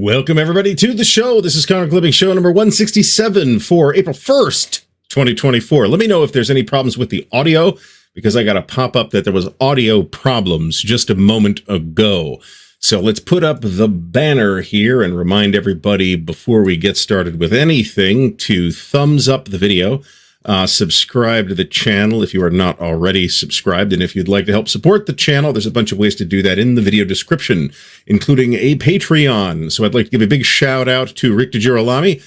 Welcome, everybody, to the show. This is Comic Clipping show number 167 for April 1st, 2024. Let me know if there's any problems with the audio, because I got a pop-up that there was audio problems just a moment ago. So let's put up the banner here and remind everybody before we get started with anything to thumbs up the video, subscribe to the channel if you are not already subscribed, and if you'd like to help support the channel, there's a bunch of ways to do that in the video description, including a Patreon. So I'd like to give a big shout out to Rick DeGirolami,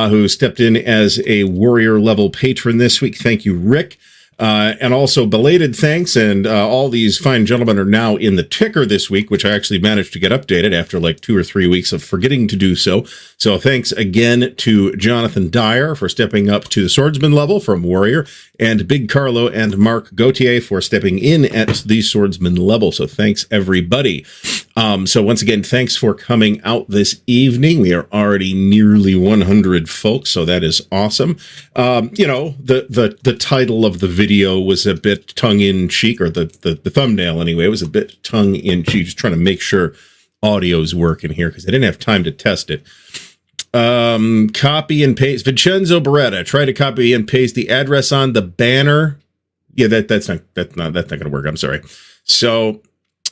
who stepped in as a warrior level patron this week. Thank you, Rick. And also belated thanks, and all these fine gentlemen are now in the ticker this week, which I actually managed to get updated after like 2 or 3 weeks of forgetting to do so. So thanks again to Jonathan Dyer for stepping up to the swordsman level from warrior, and Big Carlo and Mark Gauthier for stepping in at the swordsman level. So thanks, everybody. So once again, thanks for coming out this evening. We are already nearly 100 folks, so that is awesome. You know, the title of the video was a bit tongue-in-cheek, or the thumbnail anyway, was a bit tongue-in-cheek, just trying to make sure audio's working here, because I didn't have time to test it. Copy and paste. Vincenzo Beretta, try to copy and paste the address on the banner. Yeah, that's not gonna work. I'm sorry. So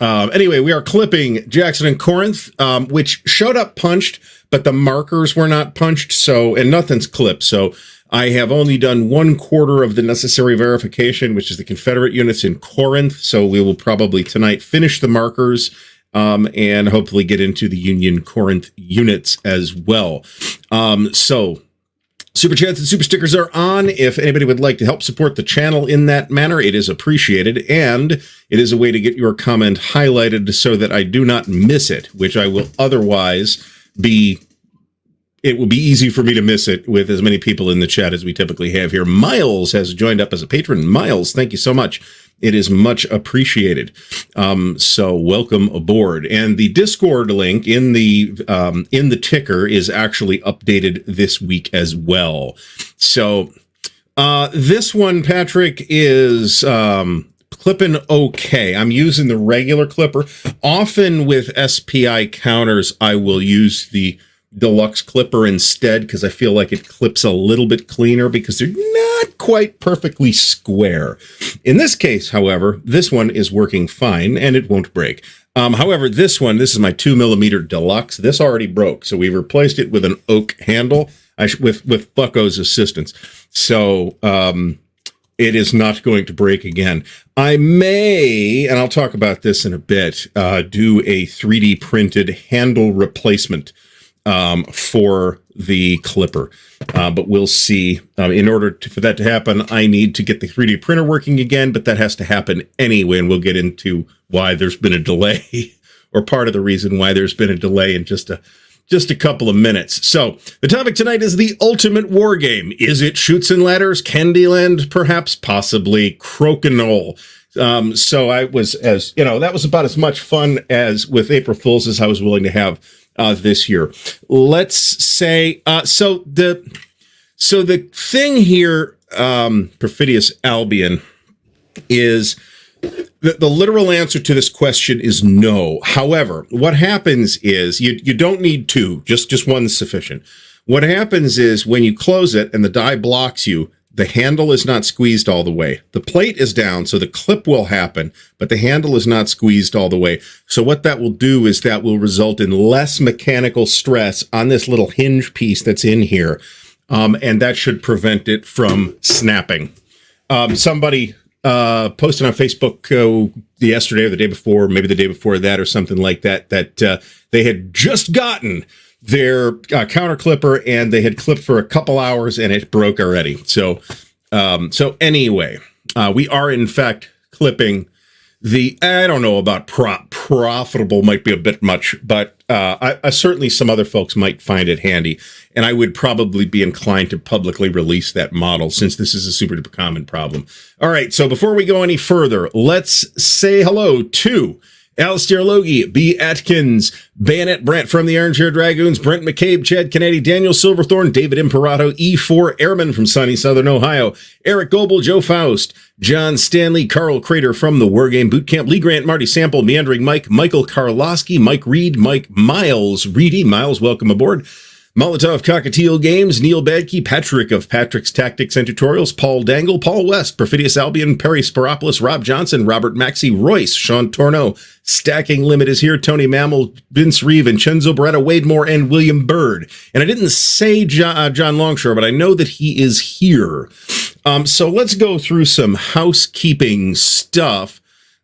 anyway, we are clipping Jackson and Corinth, which showed up punched, but the markers were not punched, so, and nothing's clipped. So I have only done 1/4 of the necessary verification, which is the Confederate units in Corinth. So we will probably tonight finish the markers, and hopefully get into the Union Corinth units as well. So Super Chats and Super Stickers are on. If anybody would like to help support the channel in that manner, it is appreciated, and it is a way to get your comment highlighted so that I do not miss it, which I will otherwise be... It will be easy for me to miss it with as many people in the chat as we typically have here. Miles has joined up as a patron. Miles, thank you so much. It is much appreciated. So welcome aboard. And the Discord link in the ticker is actually updated this week as well. So this one, Patrick, is clipping okay. I'm using the regular clipper. Often with SPI counters, I will use the deluxe clipper instead, because I feel like it clips a little bit cleaner because they're not quite perfectly square. In this case, however, this one is working fine and it won't break. However, this is my 2mm deluxe. This already broke, so we replaced it with an oak handle with Bucko's assistance. So it is not going to break again. I may, and I'll talk about this in a bit, do a 3D printed handle replacement for the clipper, but we'll see. In order for that to happen, I need to get the 3D printer working again, but that has to happen anyway, and we'll get into why there's been a delay, or part of the reason why there's been a delay in just a couple of minutes. So the topic tonight is the ultimate war game. Is it Chutes and Ladders, Candyland, perhaps, possibly Crokinole? So I was, as you know, that was about as much fun as with April Fools as I was willing to have this year. Let's say, so the thing here, Perfidious Albion, is the literal answer to this question is no. However, what happens is you don't need two, just one's sufficient. What happens is when you close it and the die blocks you, the handle is not squeezed all the way. The plate is down, so the clip will happen, but the handle is not squeezed all the way. So what that will do is that will result in less mechanical stress on this little hinge piece that's in here, and that should prevent it from snapping. Somebody posted on Facebook yesterday or the day before, maybe the day before that or something like that, that they had just gotten their counter clipper and they had clipped for a couple hours and it broke already. So anyway, we are in fact clipping the, I don't know about profitable, might be a bit much, but I certainly some other folks might find it handy, and I would probably be inclined to publicly release that model since this is a super duper common problem. All right, so before we go any further, let's say hello to Alistair Logie, B. Atkins, Bayonet Brent from the Ironshire Dragoons, Brent McCabe, Chad Kennedy, Daniel Silverthorne, David Imperato, E4 Airman from sunny Southern Ohio, Eric Goebel, Joe Faust, John Stanley, Carl Crater from the Wargame Bootcamp, Lee Grant, Marty Sample, Meandering Mike, Michael Karlowski, Mike Reed, Mike Miles, Reedy, Miles, welcome aboard. Molotov Cockatiel Games, Neil Badke, Patrick of Patrick's Tactics and Tutorials, Paul Dangle, Paul West, Perfidious Albion, Perry Sparopoulos, Rob Johnson, Robert Maxey, Royce, Sean Torno, Stacking Limit is here, Tony Mammal, Vince Reeve, Vincenzo Beretta, Wade Moore, and William Bird. And I didn't say John Longshore, but I know that he is here. So let's go through some housekeeping stuff.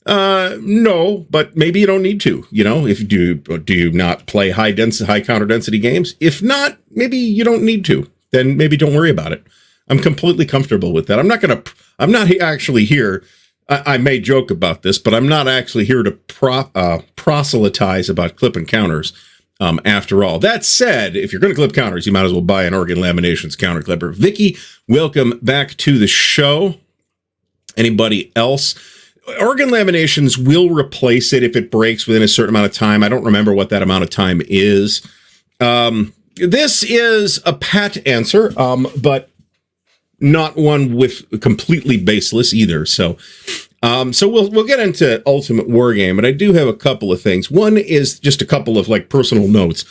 No, but maybe you don't need to, if do you not play high counter density games? If not, maybe you don't need to, then maybe don't worry about it. I'm completely comfortable with that. I'm not actually here. I may joke about this, but I'm not actually here to proselytize about clip and counters. After all, that said, if you're going to clip counters, you might as well buy an Oregon Laminations counter clipper. Vicky, welcome back to the show. Anybody else? Oregon Laminations will replace it if it breaks within a certain amount of time. I don't remember what that amount of time is. This is a pat answer, but not one with completely baseless either. So we'll get into Ultimate Wargame, and I do have a couple of things. One is just a couple of personal notes.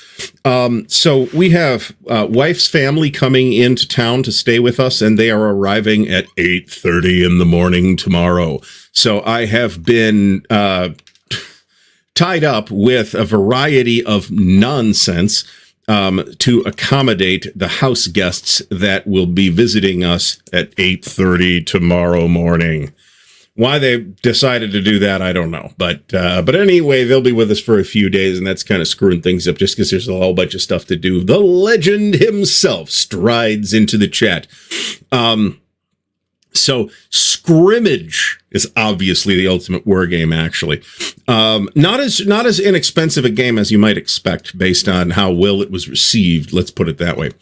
So we have wife's family coming into town to stay with us, and they are arriving at 8:30 in the morning tomorrow. So I have been tied up with a variety of nonsense to accommodate the house guests that will be visiting us at 8:30 tomorrow morning. Why they decided to do that, I don't know. But anyway, they'll be with us for a few days, and that's kind of screwing things up just because there's a whole bunch of stuff to do. The legend himself strides into the chat. So Scrimmage is obviously the Ultimate Wargame, actually. Not as inexpensive a game as you might expect based on how well it was received. Let's put it that way.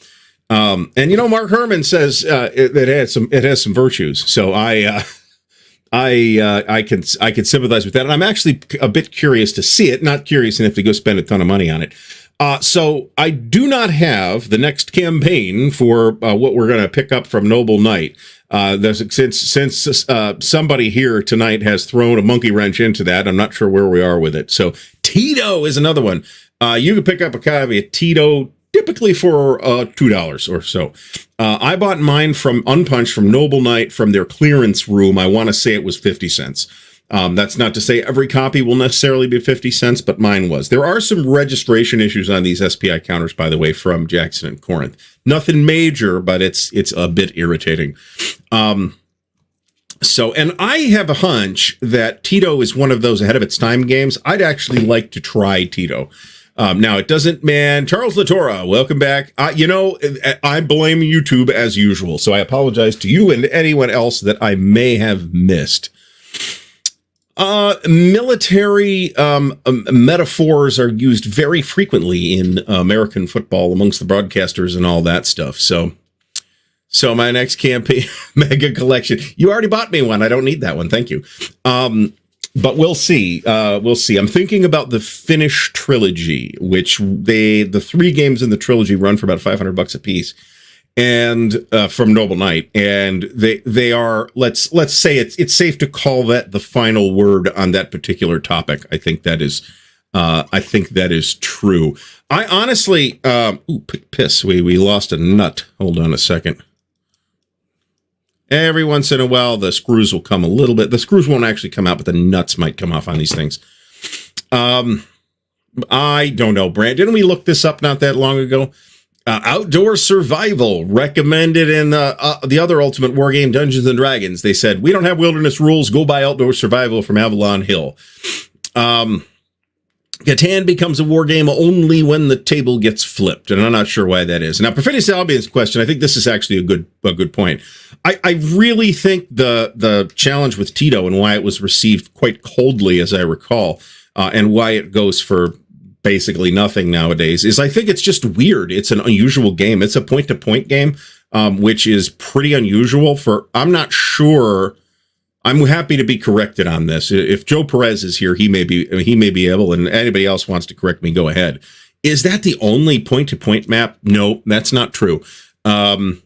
And Mark Herman says it has some virtues. So I can sympathize with that. And I'm actually a bit curious to see it, not curious enough to go spend a ton of money on it. So I do not have the next campaign for what we're going to pick up from Noble Knight. Since somebody here tonight has thrown a monkey wrench into that, I'm not sure where we are with it. So Tito is another one. You can pick up a copy of Tito typically for $2 or so. I bought mine from Unpunched from Noble Knight from their clearance room. I want to say it was 50 cents. That's not to say every copy will necessarily be 50 cents, but mine was. There are some registration issues on these SPI counters, by the way, from Jackson and Corinth. Nothing major, but it's a bit irritating. And I have a hunch that Tito is one of those ahead of its time games. I'd actually like to try Tito. Now it doesn't, man. Charles Latorra, welcome back. I blame YouTube as usual, so I apologize to you and anyone else that I may have missed. Military metaphors are used very frequently in American football amongst the broadcasters and all that stuff. So my next campaign, Mega Collection. You already bought me one. I don't need that one. Thank you. But we'll see. We'll see. I'm thinking about the Finnish trilogy, which the 3 games in the trilogy run for about $500 a piece. And from Noble Knight, and they are let's say it's safe to call that the final word on that particular topic. I think that is true. I honestly piss. We lost a nut. Hold on a second. Every once in a while, the screws will come a little bit. The screws won't actually come out, but the nuts might come off on these things. I don't know, Brant. Didn't we look this up not that long ago? Outdoor Survival, recommended in the other Ultimate Wargame, Dungeons & Dragons. They said, we don't have wilderness rules, go buy Outdoor Survival from Avalon Hill. Catan becomes a wargame only when the table gets flipped, and I'm not sure why that is. Now, Perfidious Albion's question, I think this is actually a good point. I really think the challenge with Tito and why it was received quite coldly, as I recall, and why it goes for basically nothing nowadays, is I think it's just weird. It's an unusual game. It's a point-to-point game, which is pretty unusual for, I'm not sure I'm happy to be corrected on this. If Joe Perez is here, he may be able, and anybody else wants to correct me, go ahead. Is that the only point-to-point map? No, that's not true. Some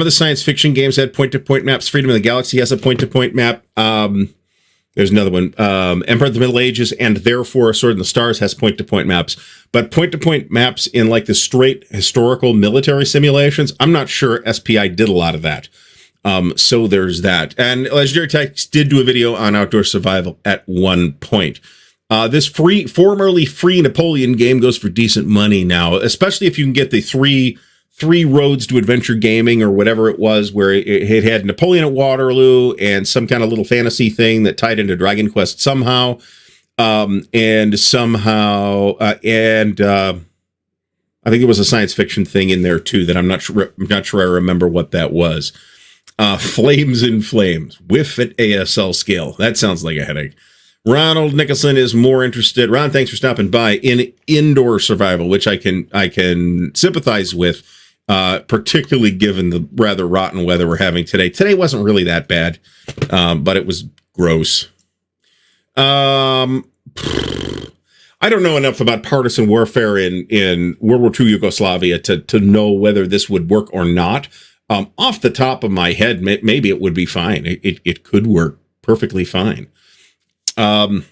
of the science fiction games had point-to-point maps. Freedom of the Galaxy has a point-to-point map. There's another one. Empire of the Middle Ages and therefore Sword in the Stars has point-to-point maps. But point-to-point maps in like the straight historical military simulations, I'm not sure SPI did a lot of that. So there's that. And Legendary Tactics did do a video on outdoor survival at one point. This formerly free Napoleon game goes for decent money now, especially if you can get the three roads to adventure gaming or whatever it was, where it had Napoleon at Waterloo and some kind of little fantasy thing that tied into Dragon Quest somehow. I think there was a science fiction thing in there too that I'm not sure I remember what that was. Flames in Flames with an ASL scale. That sounds like a headache. Ronald Nicholson is more interested. Ron, thanks for stopping by, in indoor survival, which I can sympathize with, particularly given the rather rotten weather we're having today. Today wasn't really that bad, but it was gross. I don't know enough about partisan warfare in World War II Yugoslavia to know whether this would work or not. Off the top of my head, maybe it would be fine. It could work perfectly fine. And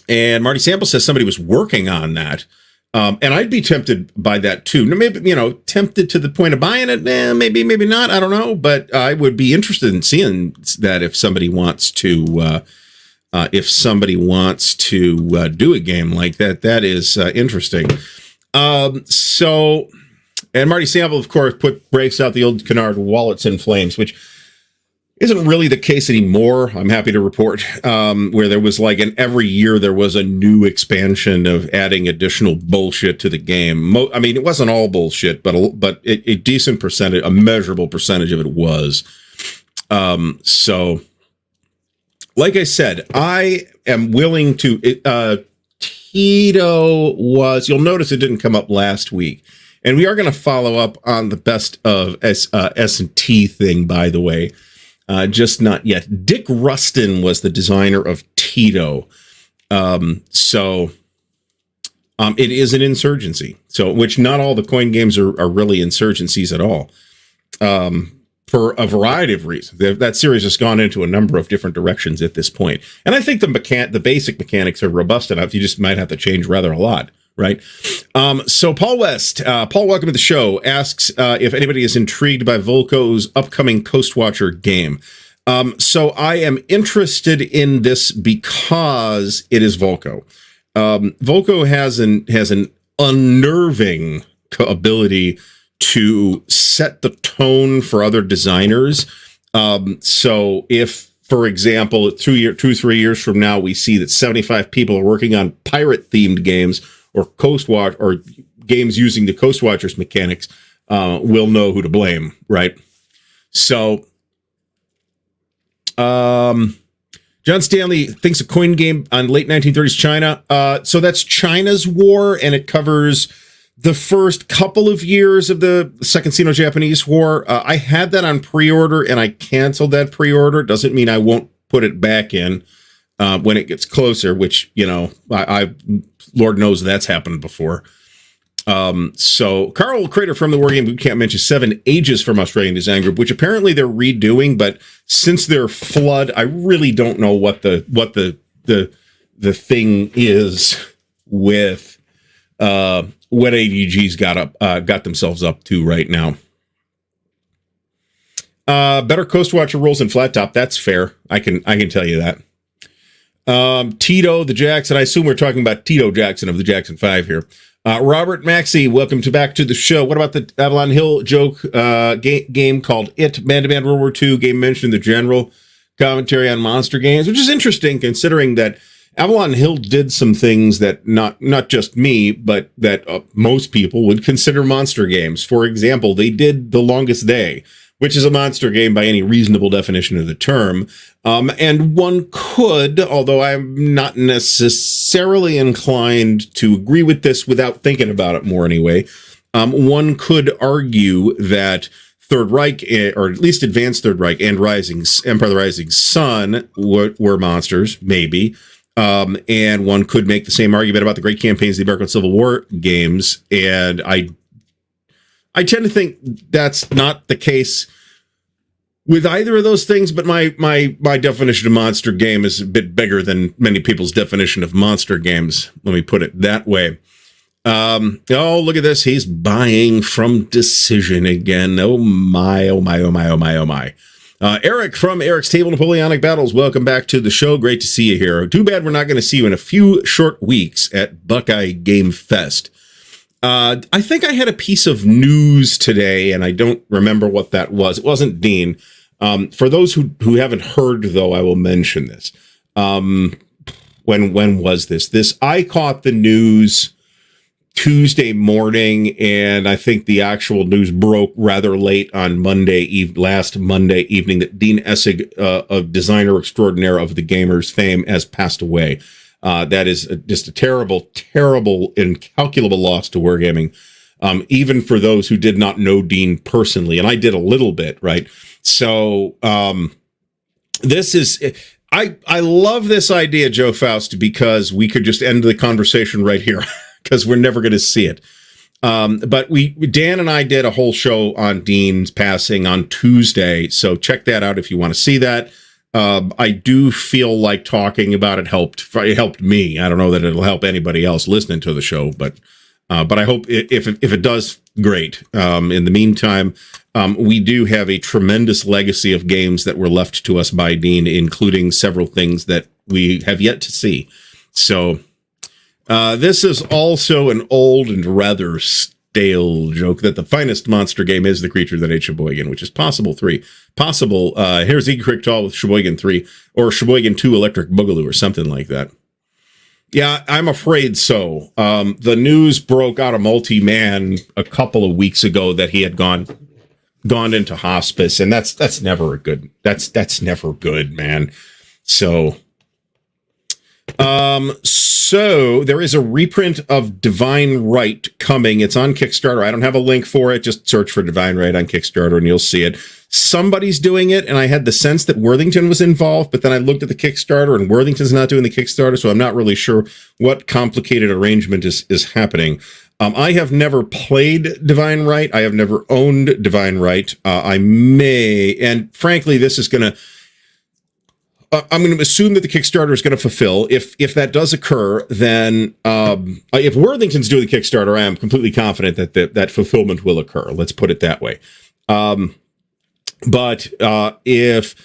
Marty Sample says somebody was working on that. And I'd be tempted by that too. Maybe, tempted to the point of buying it. Maybe not. I don't know. But I would be interested in seeing that if somebody wants to do a game like that. That is interesting. And Marty Sample, of course, breaks out the old canard Wallets in Flames, which isn't really the case anymore, I'm happy to report, where there was like every year there was a new expansion of adding additional bullshit to the game. I mean, it wasn't all bullshit, but a decent percentage, a measurable percentage of it was. So, like I said, I am willing to... Tito was... You'll notice it didn't come up last week. And we are going to follow up on the best of S&T thing, by the way. Just not yet. Dick Rustin was the designer of Tito. It is an insurgency. So, which not all the coin games are really insurgencies at all. For a variety of reasons. That series has gone into a number of different directions at this point. And I think the basic mechanics are robust enough. You just might have to change rather a lot. Right. So Paul West, welcome to the show, asks if anybody is intrigued by Volko's upcoming Coastwatcher game. So I am interested in this because it is Volko. Volko has an unnerving ability to set the tone for other designers. So if, for example, 2-3 years from now, we see that 75 people are working on pirate-themed games or Coastwatch or games using the Coastwatchers mechanics, we'll know who to blame, right? So, John Stanley thinks a coin game on late 1930s China. So that's China's war, and it covers the first couple of years of the Second Sino-Japanese War. I had that on pre-order, and I canceled that pre-order. Doesn't mean I won't put it back in when it gets closer, which, I Lord knows that's happened before. So Carl Crater from the Wargame Bootcamp mentions 7 Ages from Australian Design Group, which apparently they're redoing, but since their flood, I really don't know what the thing is with what ADG's got themselves up to right now. Better Coastwatcher rules in flat top. That's fair. I can tell you that. Tito the Jackson. I assume we're talking about Tito Jackson of the Jackson 5 here. Robert Maxey, welcome back to the show. What about the Avalon Hill joke game called It? Man-to-Man World War II game mentioned the general commentary on monster games, which is interesting considering that Avalon Hill did some things that not just me, but that most people would consider monster games. For example, they did The Longest Day, which is a monster game by any reasonable definition of the term. And one could, although I'm not necessarily inclined to agree with this without thinking about it more anyway, one could argue that Third Reich, or at least Advanced Third Reich, and Empire of the Rising Sun were monsters, maybe. And one could make the same argument about the great campaigns of the American Civil War games. And I tend to think that's not the case with either of those things, but my definition of monster game is a bit bigger than many people's definition of monster games. Let me put it that way. Oh, look at this. He's buying from Decision again. Oh my, oh my, oh my, oh my, oh my. Eric from Eric's Table Napoleonic Battles, welcome back to the show. Great to see you here. Too bad we're not going to see you in a few short weeks at Buckeye Game Fest. I think I had a piece of news today, and I don't remember what that was. It wasn't Dean. For those who haven't heard, though, I will mention this. When was this? I caught the news Tuesday morning, and I think the actual news broke rather late on last Monday evening, that Dean Essig, a designer extraordinaire of the Gamers fame, has passed away. That is just a terrible, terrible, incalculable loss to Wargaming, even for those who did not know Dean personally, and I did a little bit, right? So this is... I love this idea, Joe Faust, because we could just end the conversation right here, because we're never going to see it. But Dan and I did a whole show on Dean's passing on Tuesday, so check that out if you want to see that. I do feel like talking about it helped me. I don't know that it'll help anybody else listening to the show, but I hope if it does, great. In the meantime, we do have a tremendous legacy of games that were left to us by Dean, including several things that we have yet to see. So this is also an old and rather stale joke that the finest monster game is the creature that ate Sheboygan, which is possible 3. Possible, here's Egrichtal with Sheboygan 3, or Sheboygan 2 Electric Boogaloo, or something like that. Yeah, I'm afraid so. The news broke out of Multi-Man a couple of weeks ago that he had gone into hospice, and that's never a good. That's never good, man. So there is a reprint of Divine Right coming. It's on Kickstarter. I don't have a link for it. Just search for Divine Right on Kickstarter and you'll see it. Somebody's doing it, and I had the sense that Worthington was involved, but then I looked at the Kickstarter, and Worthington's not doing the Kickstarter, so I'm not really sure what complicated arrangement is happening. I have never played Divine Right. I have never owned Divine Right. I may, and frankly, this is going to... I'm going to assume that the Kickstarter is going to fulfill. If that does occur, then if Worthington's doing the Kickstarter, I am completely confident that fulfillment will occur. Let's put it that way. But if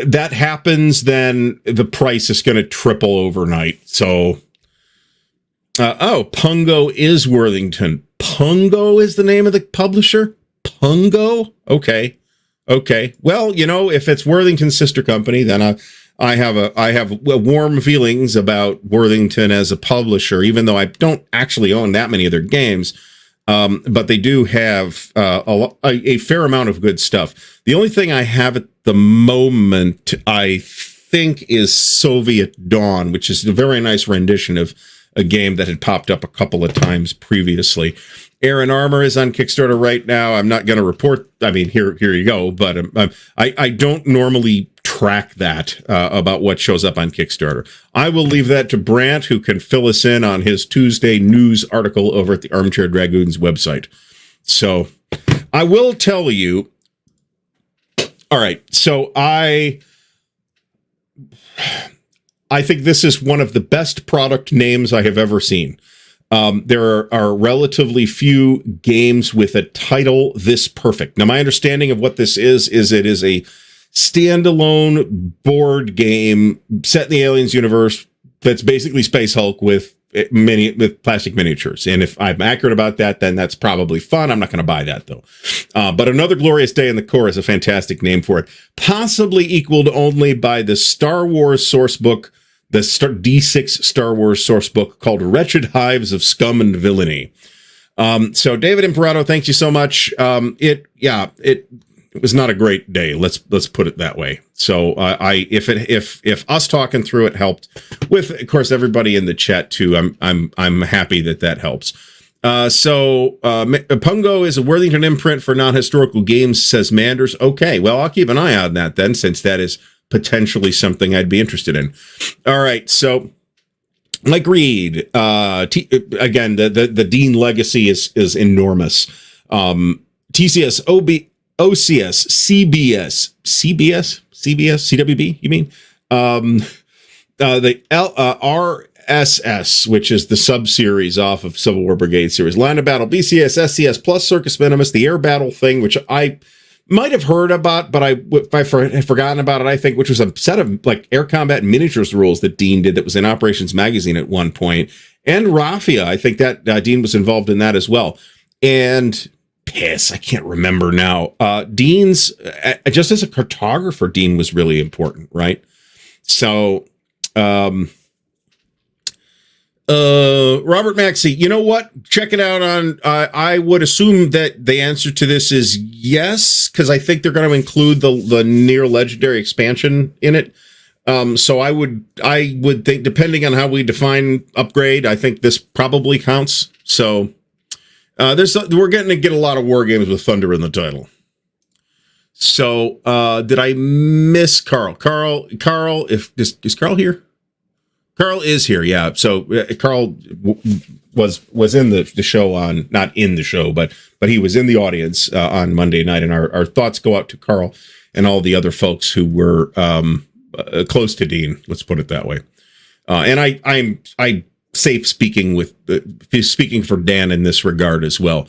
that happens, then the price is going to triple overnight. So, Pungo is Worthington. Pungo is the name of the publisher? Pungo? Okay. Well, if it's Worthington's sister company, then I have warm feelings about Worthington as a publisher, even though I don't actually own that many of their games. But they do have a fair amount of good stuff. The only thing I have at the moment, I think, is Soviet Dawn, which is a very nice rendition of a game that had popped up a couple of times previously. Aaron Armour is on Kickstarter right now. I'm not going to report. I mean, here you go. But I don't normally track that about what shows up on Kickstarter. I will leave that to Brant, who can fill us in on his Tuesday news article over at the Armchair Dragoons website. So I will tell you. All right. So I think this is one of the best product names I have ever seen. There are relatively few games with a title this perfect. Now, my understanding of what this is it is a standalone board game set in the Aliens universe that's basically Space Hulk with plastic miniatures. And if I'm accurate about that, then that's probably fun. I'm not going to buy that, though. But Another Glorious Day in the Core is a fantastic name for it. Possibly equaled only by the Star Wars source book, the D6 Star Wars source book called Wretched Hives of Scum and Villainy. So David Imperato, thank you so much. It was not a great day. Let's put it that way. So if us talking through it helped, with of course everybody in the chat too, I'm happy that helps. Pungo is a Worthington imprint for non-historical games, says Manders. Okay, well, I'll keep an eye on that then, since that is potentially something I'd be interested in. All right, so Mike Reed, again, the Dean legacy is enormous. TCS, OCS, CWB, you mean? The RSS, which is the sub-series off of Civil War Brigade series. Line of Battle, BCS, SCS, plus Circus Minimus, the Air Battle thing, which I might have heard about, but I had forgotten about it, I think, which was a set of like air combat miniatures rules that Dean did that was in Operations Magazine at one point. And Raffia, I think that Dean was involved in that as well. And I can't remember now. Dean's, just as a cartographer, Dean was really important, right? So, Robert Maxey, you know what? Check it out on, I would assume that the answer to this is yes, because I think they're going to include the near legendary expansion in it. So I would think, depending on how we define upgrade, I think this probably counts. So, we're getting to get a lot of war games with Thunder in the title. So, did I miss Carl? Carl, is Carl here? Carl is here, yeah. So Carl was in the show on, not in the show, but he was in the audience on Monday night, and our thoughts go out to Carl and all the other folks who were close to Dean. Let's put it that way. And I'm safe speaking speaking for Dan in this regard as well.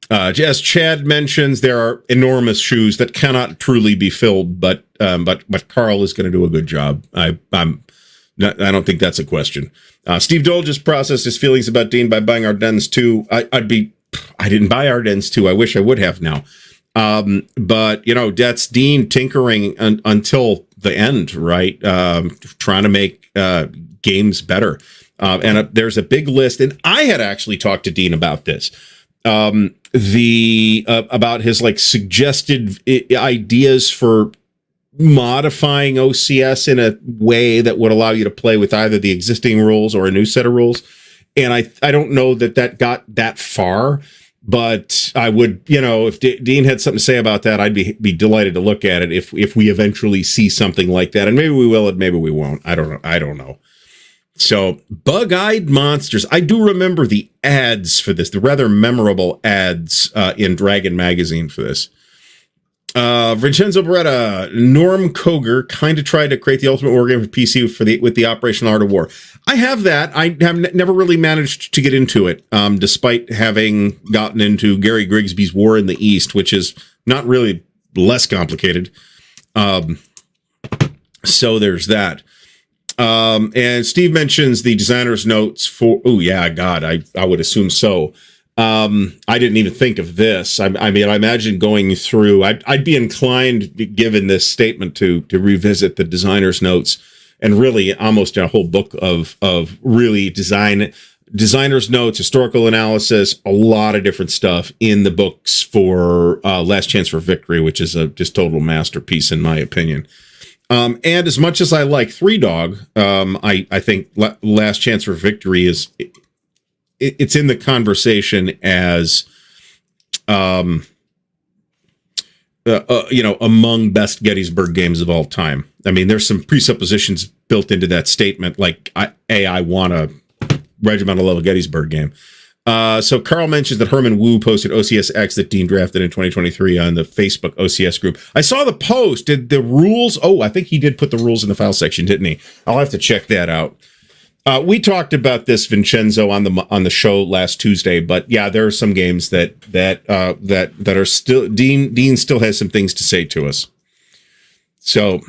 As Chad mentions, there are enormous shoes that cannot truly be filled, but Carl is going to do a good job. I don't think that's a question. Steve Dole just processed his feelings about Dean by buying Ardennes 2. I didn't buy Ardennes 2. I wish I would have now. But that's Dean tinkering until the end, right? Trying to make games better. And there's a big list, and I had actually talked to Dean about this. About his like suggested ideas for modifying OCS in a way that would allow you to play with either the existing rules or a new set of rules. And I don't know that got that far, but I would, if Dean had something to say about that, I'd be delighted to look at it if we eventually see something like that. And maybe we will, and maybe we won't. I don't know. So, Bug-Eyed Monsters. I do remember the ads for this, the rather memorable ads in Dragon Magazine for this. Vincenzo Beretta, Norm Koger kind of tried to create the ultimate war game for PC with the Operational Art of War. I have that. I have never really managed to get into it, despite having gotten into Gary Grigsby's War in the East, which is not really less complicated. So there's that. And Steve mentions the designer's notes for, I would assume so. I didn't even think of this. I imagine going through, I'd be inclined, given this statement, to revisit the designer's notes and really almost a whole book of really designer's notes, historical analysis, a lot of different stuff in the books for Last Chance for Victory, which is a just total masterpiece in my opinion. And as much as I like Three Dog, I think Last Chance for Victory is it's in the conversation as among best Gettysburg games of all time. I mean, there's some presuppositions built into that statement, like I want a regimental level Gettysburg game. So Carl mentions that Herman Wu posted OCSX that Dean drafted in 2023 on the Facebook OCS group. I saw the post. Did the rules? Oh, I think he did put the rules in the file section, didn't he? I'll have to check that out. We talked about this, Vincenzo, on the show last Tuesday, but yeah, there are some games that are still Dean still has some things to say to us. So,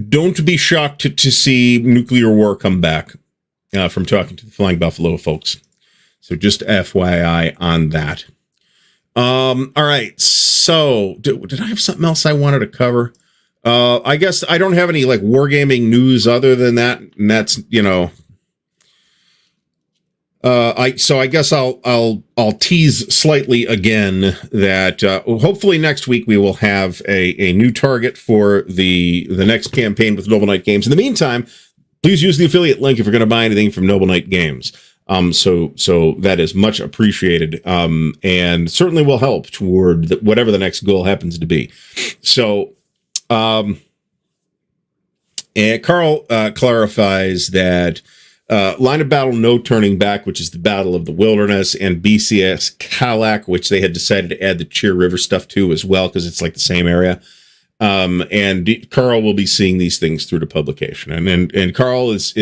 don't be shocked to see nuclear war come back from talking to the Flying Buffalo folks. So just FYI on that. All right. So did I have something else I wanted to cover? I guess I don't have any like wargaming news other than that, and that's I guess I'll tease slightly again that hopefully next week we will have a new target for the next campaign with Noble Knight Games. In the meantime, please use the affiliate link if you're going to buy anything from Noble Knight Games. So that is much appreciated, and certainly will help toward whatever the next goal happens to be. So, and Carl clarifies that line of battle no turning back, which is the Battle of the Wilderness, and BCS Kalak, which they had decided to add the Cheer River stuff to as well because it's like the same area. And Carl will be seeing these things through to publication, and Carl is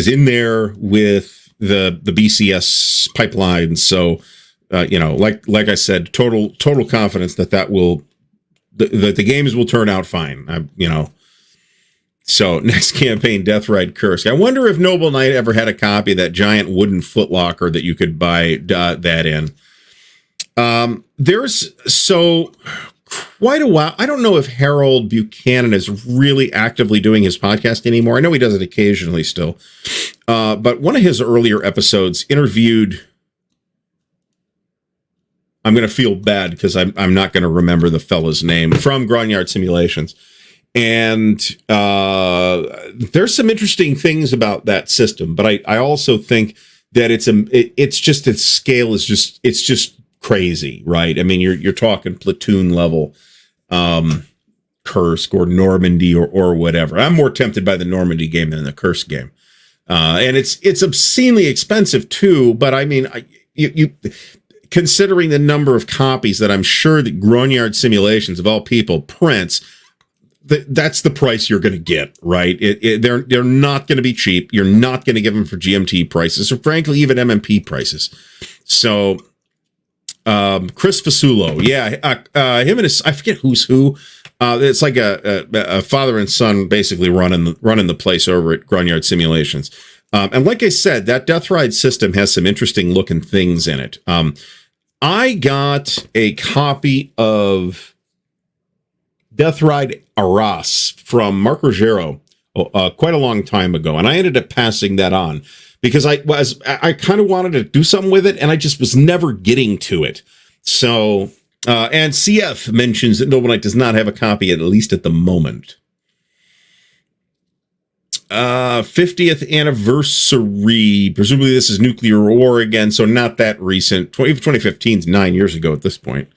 in there with the BCS pipeline. So, like I said, total confidence that the games will turn out fine. So next campaign, Death Ride Kursk. I wonder if Noble Knight ever had a copy of that giant wooden footlocker that you could buy that in. There's quite a while. I don't know if Harold Buchanan is really actively doing his podcast anymore. I know he does it occasionally still. But one of his earlier episodes interviewed, I'm going to feel bad because I'm not going to remember the fella's name, from Grognard Simulations. And there's some interesting things about that system, but I also think that it's just its scale is just crazy, right? I mean, you're talking platoon level Kursk or Normandy or whatever. I'm more tempted by the Normandy game than the Kursk game, and it's obscenely expensive too. But I mean, you considering the number of copies that I'm sure that Grognard Simulations of all people prints, that's the price you're going to get, right? They're not going to be cheap. You're not going to give them for GMT prices, or frankly, even MMP prices. So. Chris Fasulo, him and his, I forget who's who. It's like a father and son basically running the place over at Grognard Simulations. And like I said, that Death Ride system has some interesting looking things in it. I got a copy of Death Ride Arras from Mark Ruggiero quite a long time ago, and I ended up passing that on. Because I kind of wanted to do something with it, and I just was never getting to it. So, and CF mentions that Noble Knight does not have a copy, at least at the moment. 50th anniversary. Presumably this is Nuclear War again, so not that recent. 2015 is 9 years ago at this point.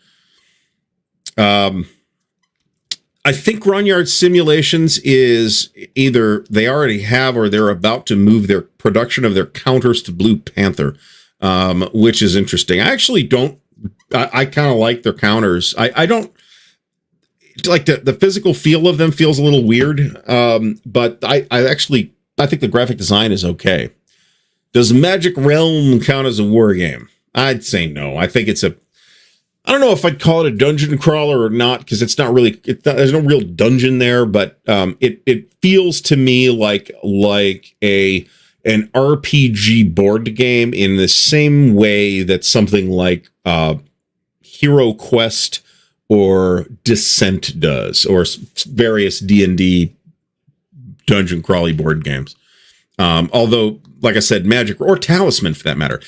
I think Grognard Simulations is either they already have or they're about to move their production of their counters to Blue Panther, which is interesting. I actually don't. I kind of like their counters. I don't like the physical feel of them feels a little weird, but I think the graphic design is okay. Does Magic Realm count as a war game? I'd say no. I think I don't know if I'd call it a dungeon crawler or not, because it's not really, there's no real dungeon there, but it feels to me like an RPG board game in the same way that something like Hero Quest or Descent does, or various D&D dungeon crawly board games. Although, like I said, Magic, or Talisman for that matter,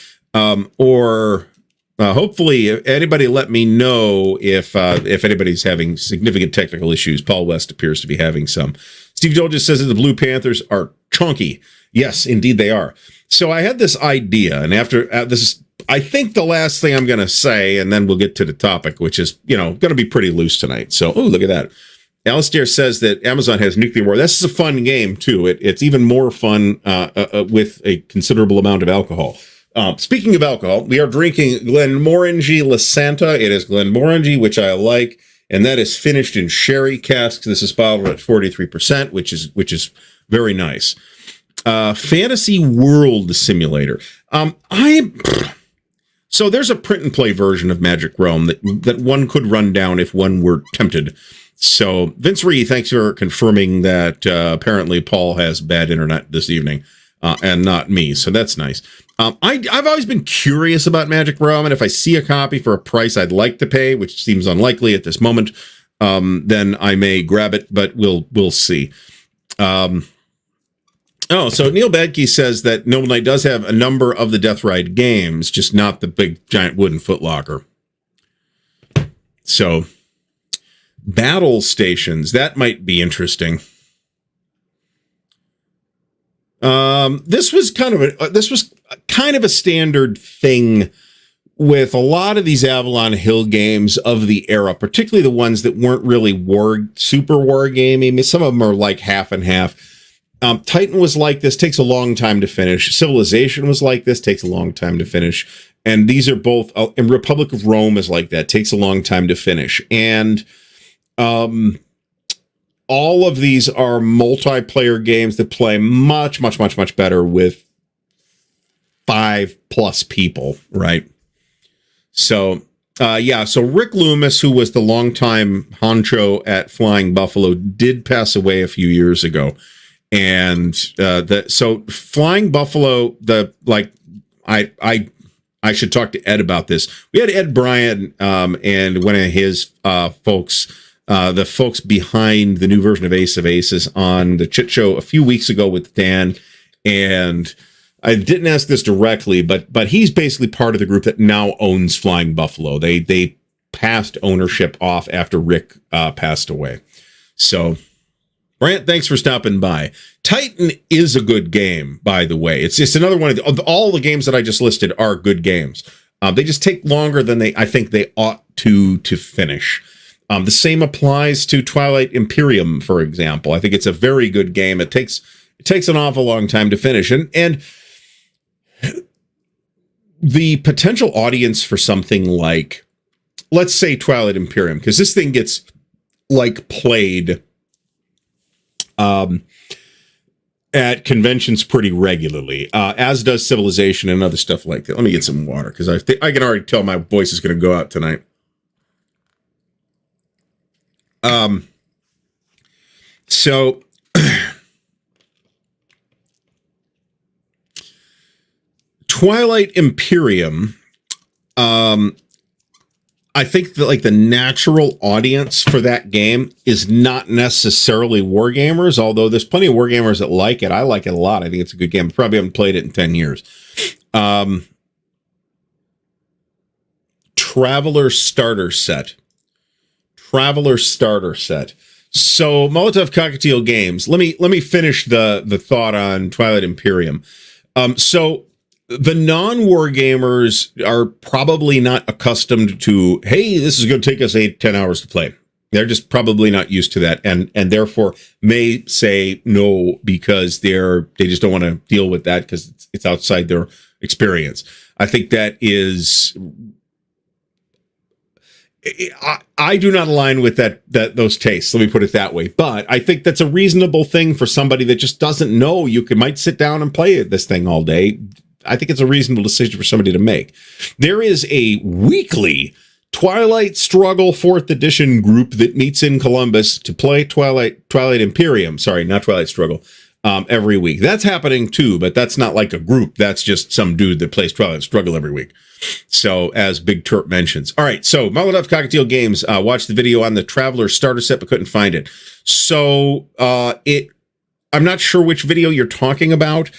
hopefully, anybody let me know if anybody's having significant technical issues. Paul West appears to be having some. Steve Joel just says that the Blue Panthers are chunky. Yes, indeed they are. So I had this idea, and after this is, I think, the last thing I'm going to say, and then we'll get to the topic, which is, going to be pretty loose tonight. So, look at that. Alistair says that Amazon has Nuclear War. This is a fun game, too. It's even more fun with a considerable amount of alcohol. Speaking of alcohol, we are drinking Glenmorangie La Santa. It is Glenmorangie, which I like, and that is finished in sherry casks. This is bottled at 43%, which is very nice. Fantasy World Simulator. So there's a print and play version of Magic Realm that one could run down if one were tempted. So Vince Ree, thanks for confirming that apparently Paul has bad internet this evening, and not me. So that's nice. I've always been curious about Magic Realm, and if I see a copy for a price I'd like to pay, which seems unlikely at this moment, then I may grab it, but we'll see. So Neil Badke says that Noble Knight does have a number of the Death Ride games, just not the big giant wooden footlocker. So, battle stations, that might be interesting. This was kind of a standard thing with a lot of these Avalon Hill games of the era, particularly the ones that weren't really super wargaming. Some of them are like half and half. Titan was like this, takes a long time to finish. Civilization was like this, takes a long time to finish. And these are both, and Republic of Rome is like that, takes a long time to finish. And all of these are multiplayer games that play much, much, much, much better with 5+ people, right? So, so Rick Loomis, who was the longtime honcho at Flying Buffalo, did pass away a few years ago. And so Flying Buffalo, I should talk to Ed about this. We had Ed Bryant and one of his folks, the folks behind the new version of Ace of Aces on the Chit Show a few weeks ago with Dan. And I didn't ask this directly, but he's basically part of the group that now owns Flying Buffalo. They passed ownership off after Rick passed away. So, Brant, thanks for stopping by. Titan is a good game, by the way. It's just another one of all the games that I just listed are good games. They just take longer than I think they ought to finish. The same applies to Twilight Imperium, for example. I think it's a very good game. It takes an awful long time to finish, and the potential audience for something like, let's say, Twilight Imperium, because this thing gets played at conventions pretty regularly, as does Civilization and other stuff like that. Let me get some water, because I can already tell my voice is going to go out tonight. So Twilight Imperium, I think that the natural audience for that game is not necessarily wargamers, although there's plenty of wargamers that like it. I like it a lot. I think it's a good game. I probably haven't played it in 10 years. Traveler Starter Set. So Molotov Cockatiel Games. Let me finish the thought on Twilight Imperium. So the non-war gamers are probably not accustomed to, hey, this is going to take us 8-10 hours to play. They're just probably not used to that, and therefore may say no because they just don't want to deal with that because it's outside their experience. I think that is, I do not align with those tastes. Let me put it that way. But I think that's a reasonable thing for somebody that just doesn't know. Might sit down and play this thing all day. I think it's a reasonable decision for somebody to make. There is a weekly Twilight Struggle 4th edition group that meets in Columbus to play Twilight Imperium. Sorry, not Twilight Struggle. Every week. That's happening too, but that's not like a group. That's just some dude that plays Twilight Struggle every week. So, as Big Turp mentions. All right, so Molotov Cockatiel Games. Watched the video on the Traveler starter set, but couldn't find it. So, I'm not sure which video you're talking about.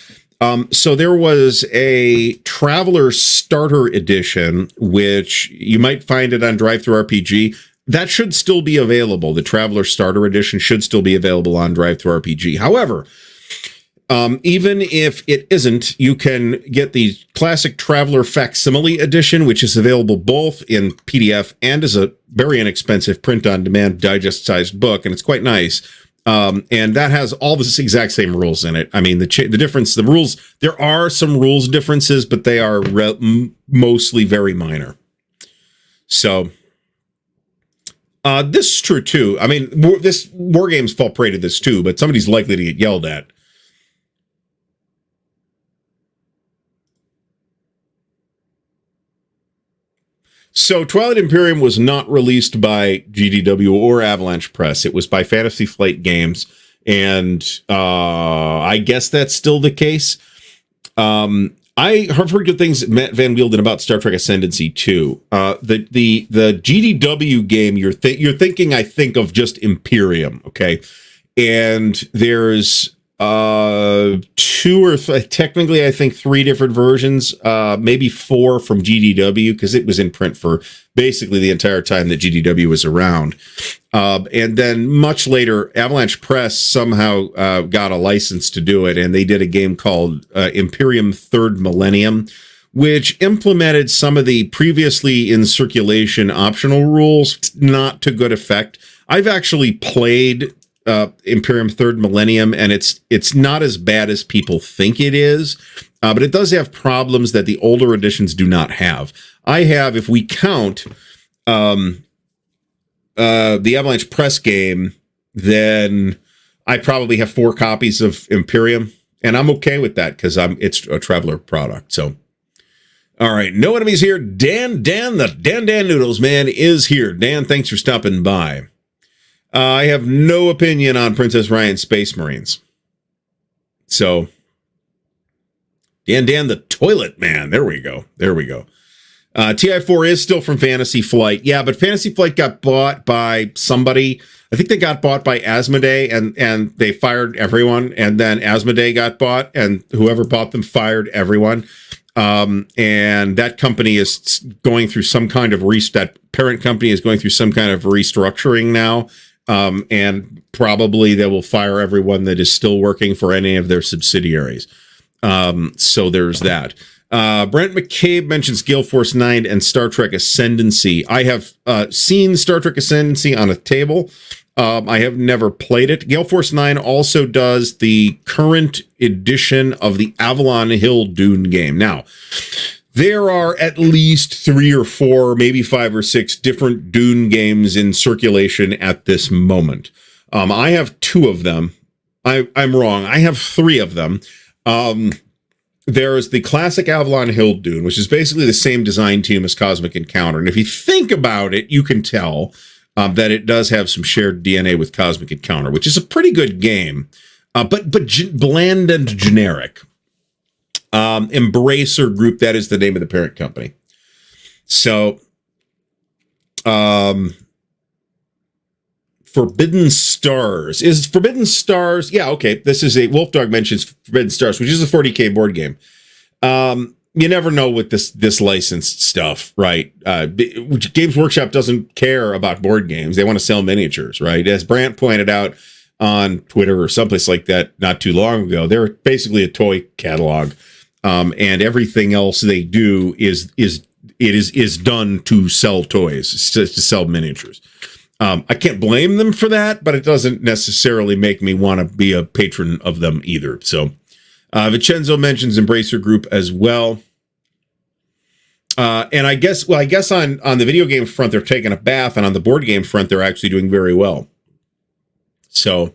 So there was a Traveler Starter Edition, which you might find it on DriveThruRPG. That should still be available. The Traveler Starter Edition should still be available on DriveThruRPG. However, even if it isn't, you can get the classic Traveler Facsimile Edition, which is available both in PDF and as a very inexpensive print-on-demand digest-sized book, and it's quite nice. And that has all the exact same rules in it. I mean, the difference, the rules, there are some rules differences, but they are mostly very minor. So, this is true too. I mean, this Wargames fall prey to this too, but somebody's likely to get yelled at. So Twilight Imperium was not released by GDW or Avalanche Press. It was by Fantasy Flight Games, and I guess that's still the case. I have heard good things, Matt Van Wielden, about Star Trek Ascendancy 2. The GDW game, you're thinking, I think, of just Imperium, okay? And there's two or technically, I think 3 different versions, maybe 4 from GDW, because it was in print for basically the entire time that GDW was around. And then much later, Avalanche Press somehow got a license to do it, and they did a game called Imperium Third Millennium, which implemented some of the previously in circulation optional rules, not to good effect. I've actually played Imperium Third Millennium, and it's not as bad as people think it is, but it does have problems that the older editions do not have. I have, if we count the Avalanche Press game, then I probably have 4 copies of Imperium, and I'm okay with that because it's a Traveler product. So, all right, no enemies here. Dan Noodles man is here. Dan, thanks for stopping by. I have no opinion on Princess Ryan's Space Marines. So, Dan the Toilet Man. There we go. TI4 is still from Fantasy Flight. Yeah, but Fantasy Flight got bought by somebody. I think they got bought by Asmodee, and they fired everyone. And then Asmodee got bought, and whoever bought them fired everyone. And that company is going through some kind of that parent company is going through some kind of restructuring now. And probably they will fire everyone that is still working for any of their subsidiaries. So there's that. Brent McCabe mentions Gale Force 9 and Star Trek Ascendancy. I have seen Star Trek Ascendancy on a table. I have never played it. Gale Force 9 also does the current edition of the Avalon Hill Dune game. Now, there are at least 3 or 4, maybe 5 or 6 different Dune games in circulation at this moment. I have 2 of them. I'm wrong. I have 3 of them. There's the classic Avalon Hill Dune, which is basically the same design team as Cosmic Encounter. And if you think about it, you can tell that it does have some shared DNA with Cosmic Encounter, which is a pretty good game, but bland and generic. Embracer Group, that is the name of the parent company. So, Forbidden Stars. Is Forbidden Stars? Yeah, okay. This is Wolfdog mentions Forbidden Stars, which is a 40K board game. You never know with this licensed stuff, right? Games Workshop doesn't care about board games. They want to sell miniatures, right? As Brant pointed out on Twitter or someplace like that not too long ago, they're basically a toy catalog. And everything else they do is done to sell toys, to sell miniatures. I can't blame them for that, but it doesn't necessarily make me want to be a patron of them either. So, Vincenzo mentions Embracer Group as well. And I guess on the video game front, they're taking a bath, and on the board game front, they're actually doing very well. So,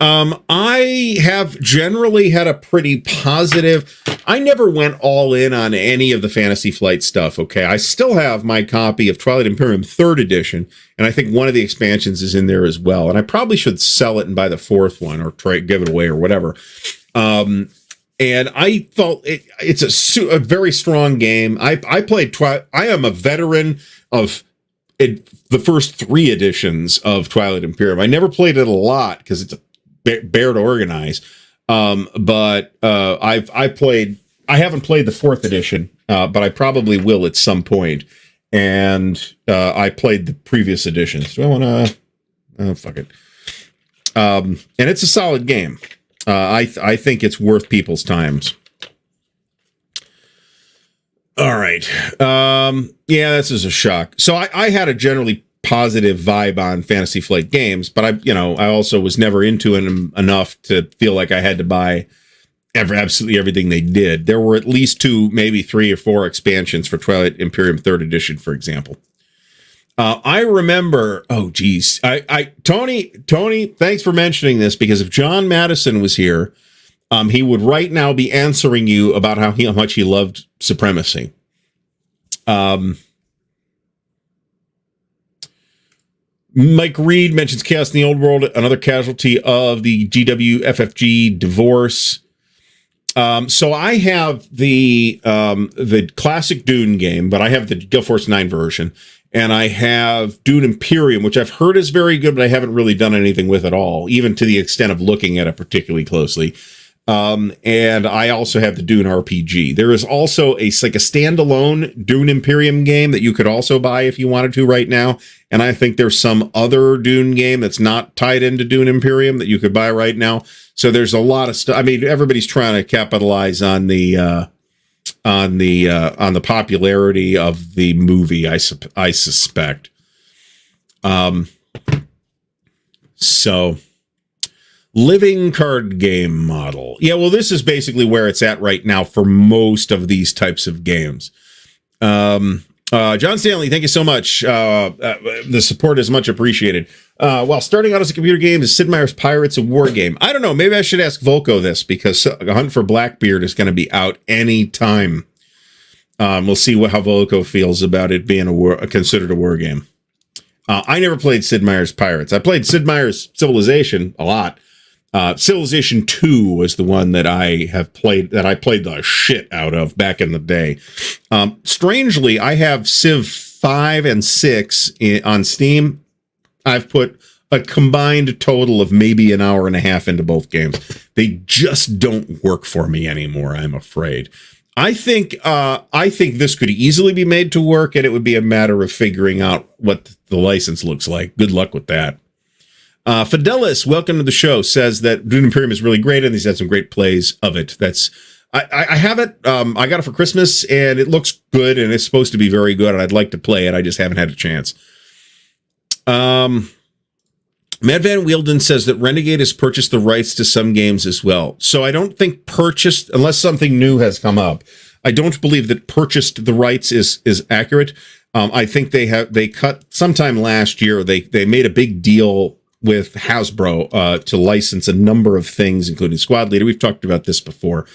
I have generally had a pretty positive. I never went all in on any of the Fantasy Flight stuff. Okay, I still have my copy of Twilight Imperium 3rd edition, and I think one of the expansions is in there as well. And I probably should sell it and buy the 4th one, or give it away or whatever. And I thought it's a very strong game. I played I am a veteran of the first 3 editions of Twilight Imperium. I never played it a lot because it's a bear to organize. But I haven't played the 4th edition, but I probably will at some point. And I played the previous editions. Do I want to? Fuck it. And it's a solid game. I think it's worth people's times. All right. Yeah, this is a shock. So I had a generally positive vibe on Fantasy Flight games, but I also was never into them enough to feel like I had to buy absolutely everything they did. There were at least 2, maybe 3 or 4 expansions for Twilight Imperium 3rd edition, for example. I remember, oh geez, Tony, thanks for mentioning this, because if John Madison was here, he would right now be answering you about how much he loved Supremacy. Mike Reed mentions Chaos in the Old World, another casualty of the GW FFG divorce. So I have the classic Dune game, but I have the Gale Force 9 version, and I have Dune Imperium, which I've heard is very good, but I haven't really done anything with at all, even to the extent of looking at it particularly closely. And I also have the Dune RPG. There is also like a standalone Dune Imperium game that you could also buy if you wanted to right now. And I think there's some other Dune game that's not tied into Dune Imperium that you could buy right now. So there's a lot of stuff. I mean, everybody's trying to capitalize on the popularity of the movie, I suspect. So living card game model. Yeah, well, this is basically where it's at right now for most of these types of games. John Stanley, thank you so much. The support is much appreciated. While starting out as a computer game, is Sid Meier's Pirates a Wargame? I don't know. Maybe I should ask Volko this, because Hunt for Blackbeard is going to be out any time. We'll see how Volko feels about it being considered a wargame. I never played Sid Meier's Pirates. I played Sid Meier's Civilization a lot. Civilization 2 was the one that I played the shit out of back in the day. Strangely, I have Civ 5 and 6 on Steam. I've put a combined total of maybe an hour and a half into both games. They just don't work for me anymore, I'm afraid. I think this could easily be made to work, and it would be a matter of figuring out what the license looks like. Good luck with that. Fidelis, welcome to the show, says that Dune Imperium is really great, and he's had some great plays of it. I have it. I got it for Christmas, and it looks good, and it's supposed to be very good, and I'd like to play it. I just haven't had a chance. Mad Van Wielden says that Renegade has purchased the rights to some games as well. So I don't think purchased, unless something new has come up, I don't believe that purchased the rights is accurate. I think they cut sometime last year. They made a big deal with Hasbro to license a number of things, including Squad Leader. We've talked about this before,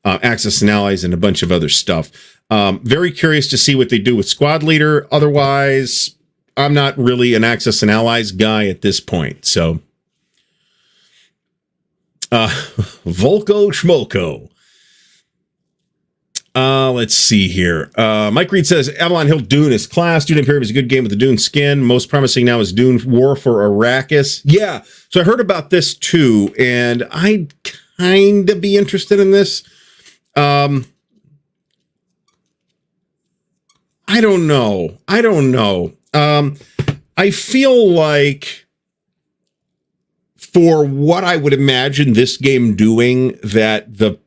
Axis and Allies, and a bunch of other stuff. Very curious to see what they do with Squad Leader. Otherwise, I'm not really an Axis and Allies guy at this point. So, Volko Schmolko. Let's see here. Mike Reed says Avalon Hill Dune is class. Dune Imperium is a good game with the Dune skin. Most promising now is Dune War for Arrakis. Yeah, so I heard about this too, and I'd kind of be interested in this. I don't know. I feel like for what I would imagine this game doing, that the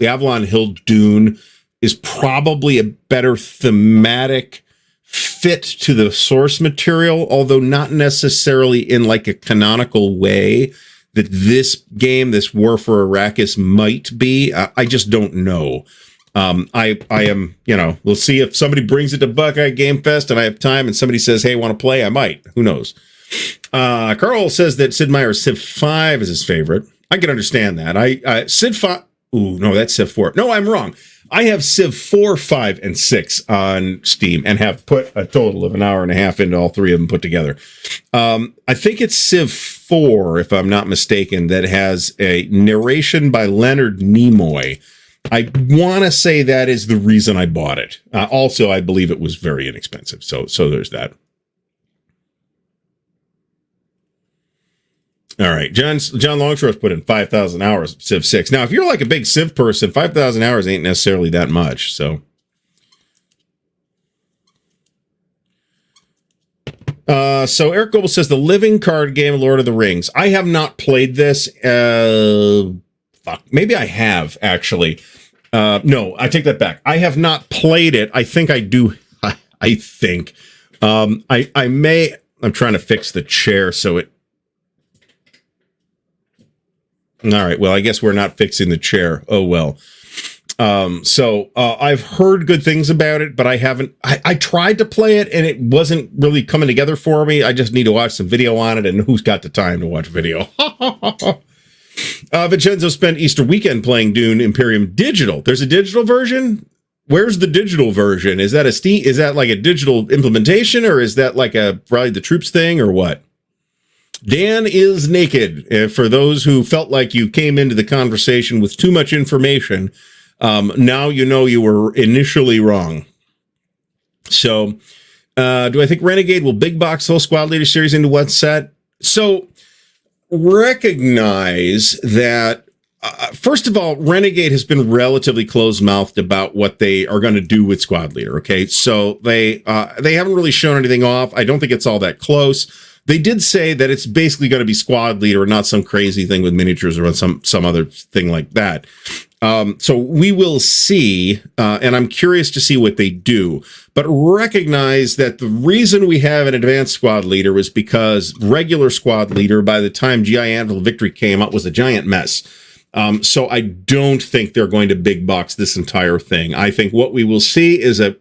Avalon Hill Dune is probably a better thematic fit to the source material, although not necessarily in like a canonical way that this game, this War for Arrakis, might be. I just don't know. I am, we'll see if somebody brings it to Buckeye Game Fest and I have time and somebody says, hey, want to play? I might. Who knows? Carl says that Sid Meier's Civ 5 is his favorite. I can understand that. Civ 5. Ooh, no, that's Civ 4. No, I'm wrong. I have Civ 4, 5, and 6 on Steam and have put a total of an hour and a half into all three of them put together. I think it's Civ 4, if I'm not mistaken, that has a narration by Leonard Nimoy. I want to say that is the reason I bought it. Also, I believe it was very inexpensive. So there's that. All right. John Longshore put in 5,000 hours of Civ 6. Now, if you're like a big Civ person, 5,000 hours ain't necessarily that much. So Eric Goebel says the living card game Lord of the Rings. I have not played this. Maybe I have, actually. No, I take that back. I have not played it. I think I do. I think. I may. I'm trying to fix the chair so it. All right. Well, I guess we're not fixing the chair. Oh, well. I've heard good things about it, but I haven't. I tried to play it and it wasn't really coming together for me. I just need to watch some video on it, and who's got the time to watch video? Vincenzo spent Easter weekend playing Dune Imperium digital. There's a digital version. Where's the digital version? Is that is that like a digital implementation, or is that like a Rally the Troops thing, or what? Dan is naked. For those who felt like you came into the conversation with too much information, now you know you were initially wrong. So, do I think Renegade will big box the whole Squad Leader series into one set? So, recognize that, first of all, Renegade has been relatively closed-mouthed about what they are going to do with Squad Leader, okay? So, they haven't really shown anything off. I don't think it's all that close. They did say that it's basically going to be Squad Leader, not some crazy thing with miniatures or some other thing like that. So we will see, and I'm curious to see what they do. But recognize that the reason we have an advanced Squad Leader was because regular Squad Leader, by the time GI Anvil Victory came out, was a giant mess. So I don't think they're going to big box this entire thing. I think what we will see is a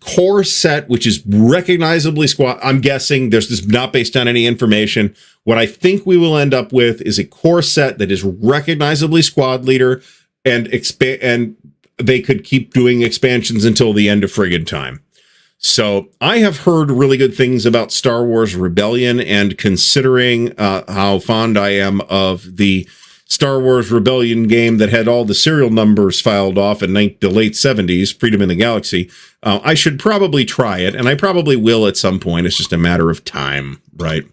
core set, which is recognizably Squad. I'm guessing this is not based on any information. What I think we will end up with is a core set that is recognizably Squad Leader, and they could keep doing expansions until the end of friggin' time. So I have heard really good things about Star Wars Rebellion, and considering how fond I am of the Star Wars Rebellion game that had all the serial numbers filed off in the late 70s, Freedom in the Galaxy, I should probably try it, and I probably will at some point. It's just a matter of time, right?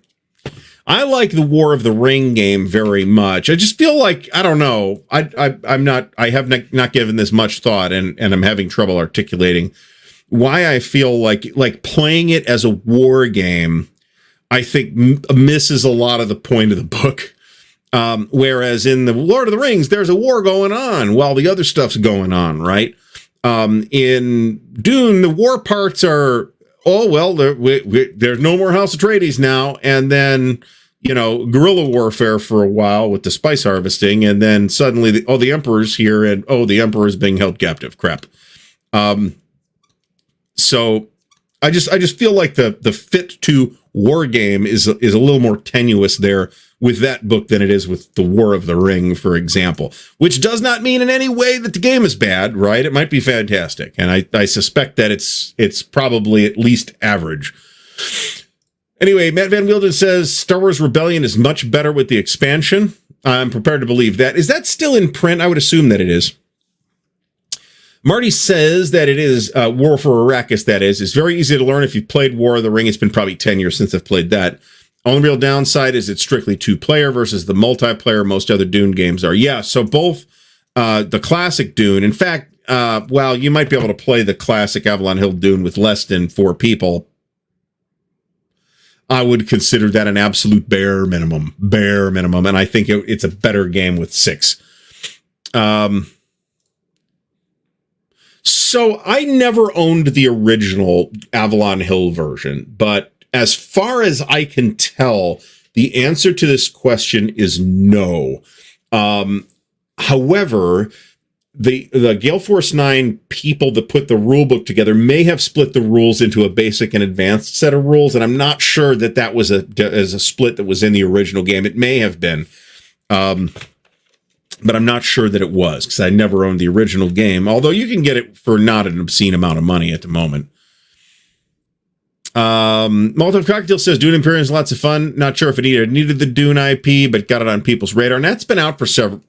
I like the War of the Ring game very much. I just feel like, I don't know, I have not given this much thought, and I'm having trouble articulating why I feel like playing it as a war game, I think misses a lot of the point of the book. Whereas in the Lord of the Rings, there's a war going on while the other stuff's going on, right? In Dune, the war parts are, there's no more House Atreides now, and then, guerrilla warfare for a while with the spice harvesting, and then suddenly, the Emperor's here, and the Emperor's being held captive. Crap. So I just feel like the fit to Wargame is a little more tenuous there with that book than it is with the War of the Ring, for example, which does not mean in any way that the game is bad, right? It might be fantastic, and I suspect that it's probably at least average. Anyway, Matt Van Wielden says Star Wars Rebellion is much better with the expansion. I'm prepared to believe that. Is that still in print? I would assume that it is. Marty says that it is War for Arrakis, that is. It's very easy to learn if you've played War of the Ring. It's been probably 10 years since I've played that. Only real downside is it's strictly two-player versus the multiplayer most other Dune games are. Yeah, so both the classic Dune, in fact, you might be able to play the classic Avalon Hill Dune with less than 4 people. I would consider that an absolute bare minimum, and I think it's a better game with 6. So I never owned the original Avalon Hill version, but as far as I can tell, the answer to this question is no. However, the Gale Force 9 people that put the rule book together may have split the rules into a basic and advanced set of rules, and I'm not sure that was a split that was in the original game. It may have been, but I'm not sure that it was, because I never owned the original game, although you can get it for not an obscene amount of money at the moment. Molotov Cocktail says Dune Imperium is lots of fun. Not sure if it needed the Dune IP, but got it on people's radar. And that's been out for several.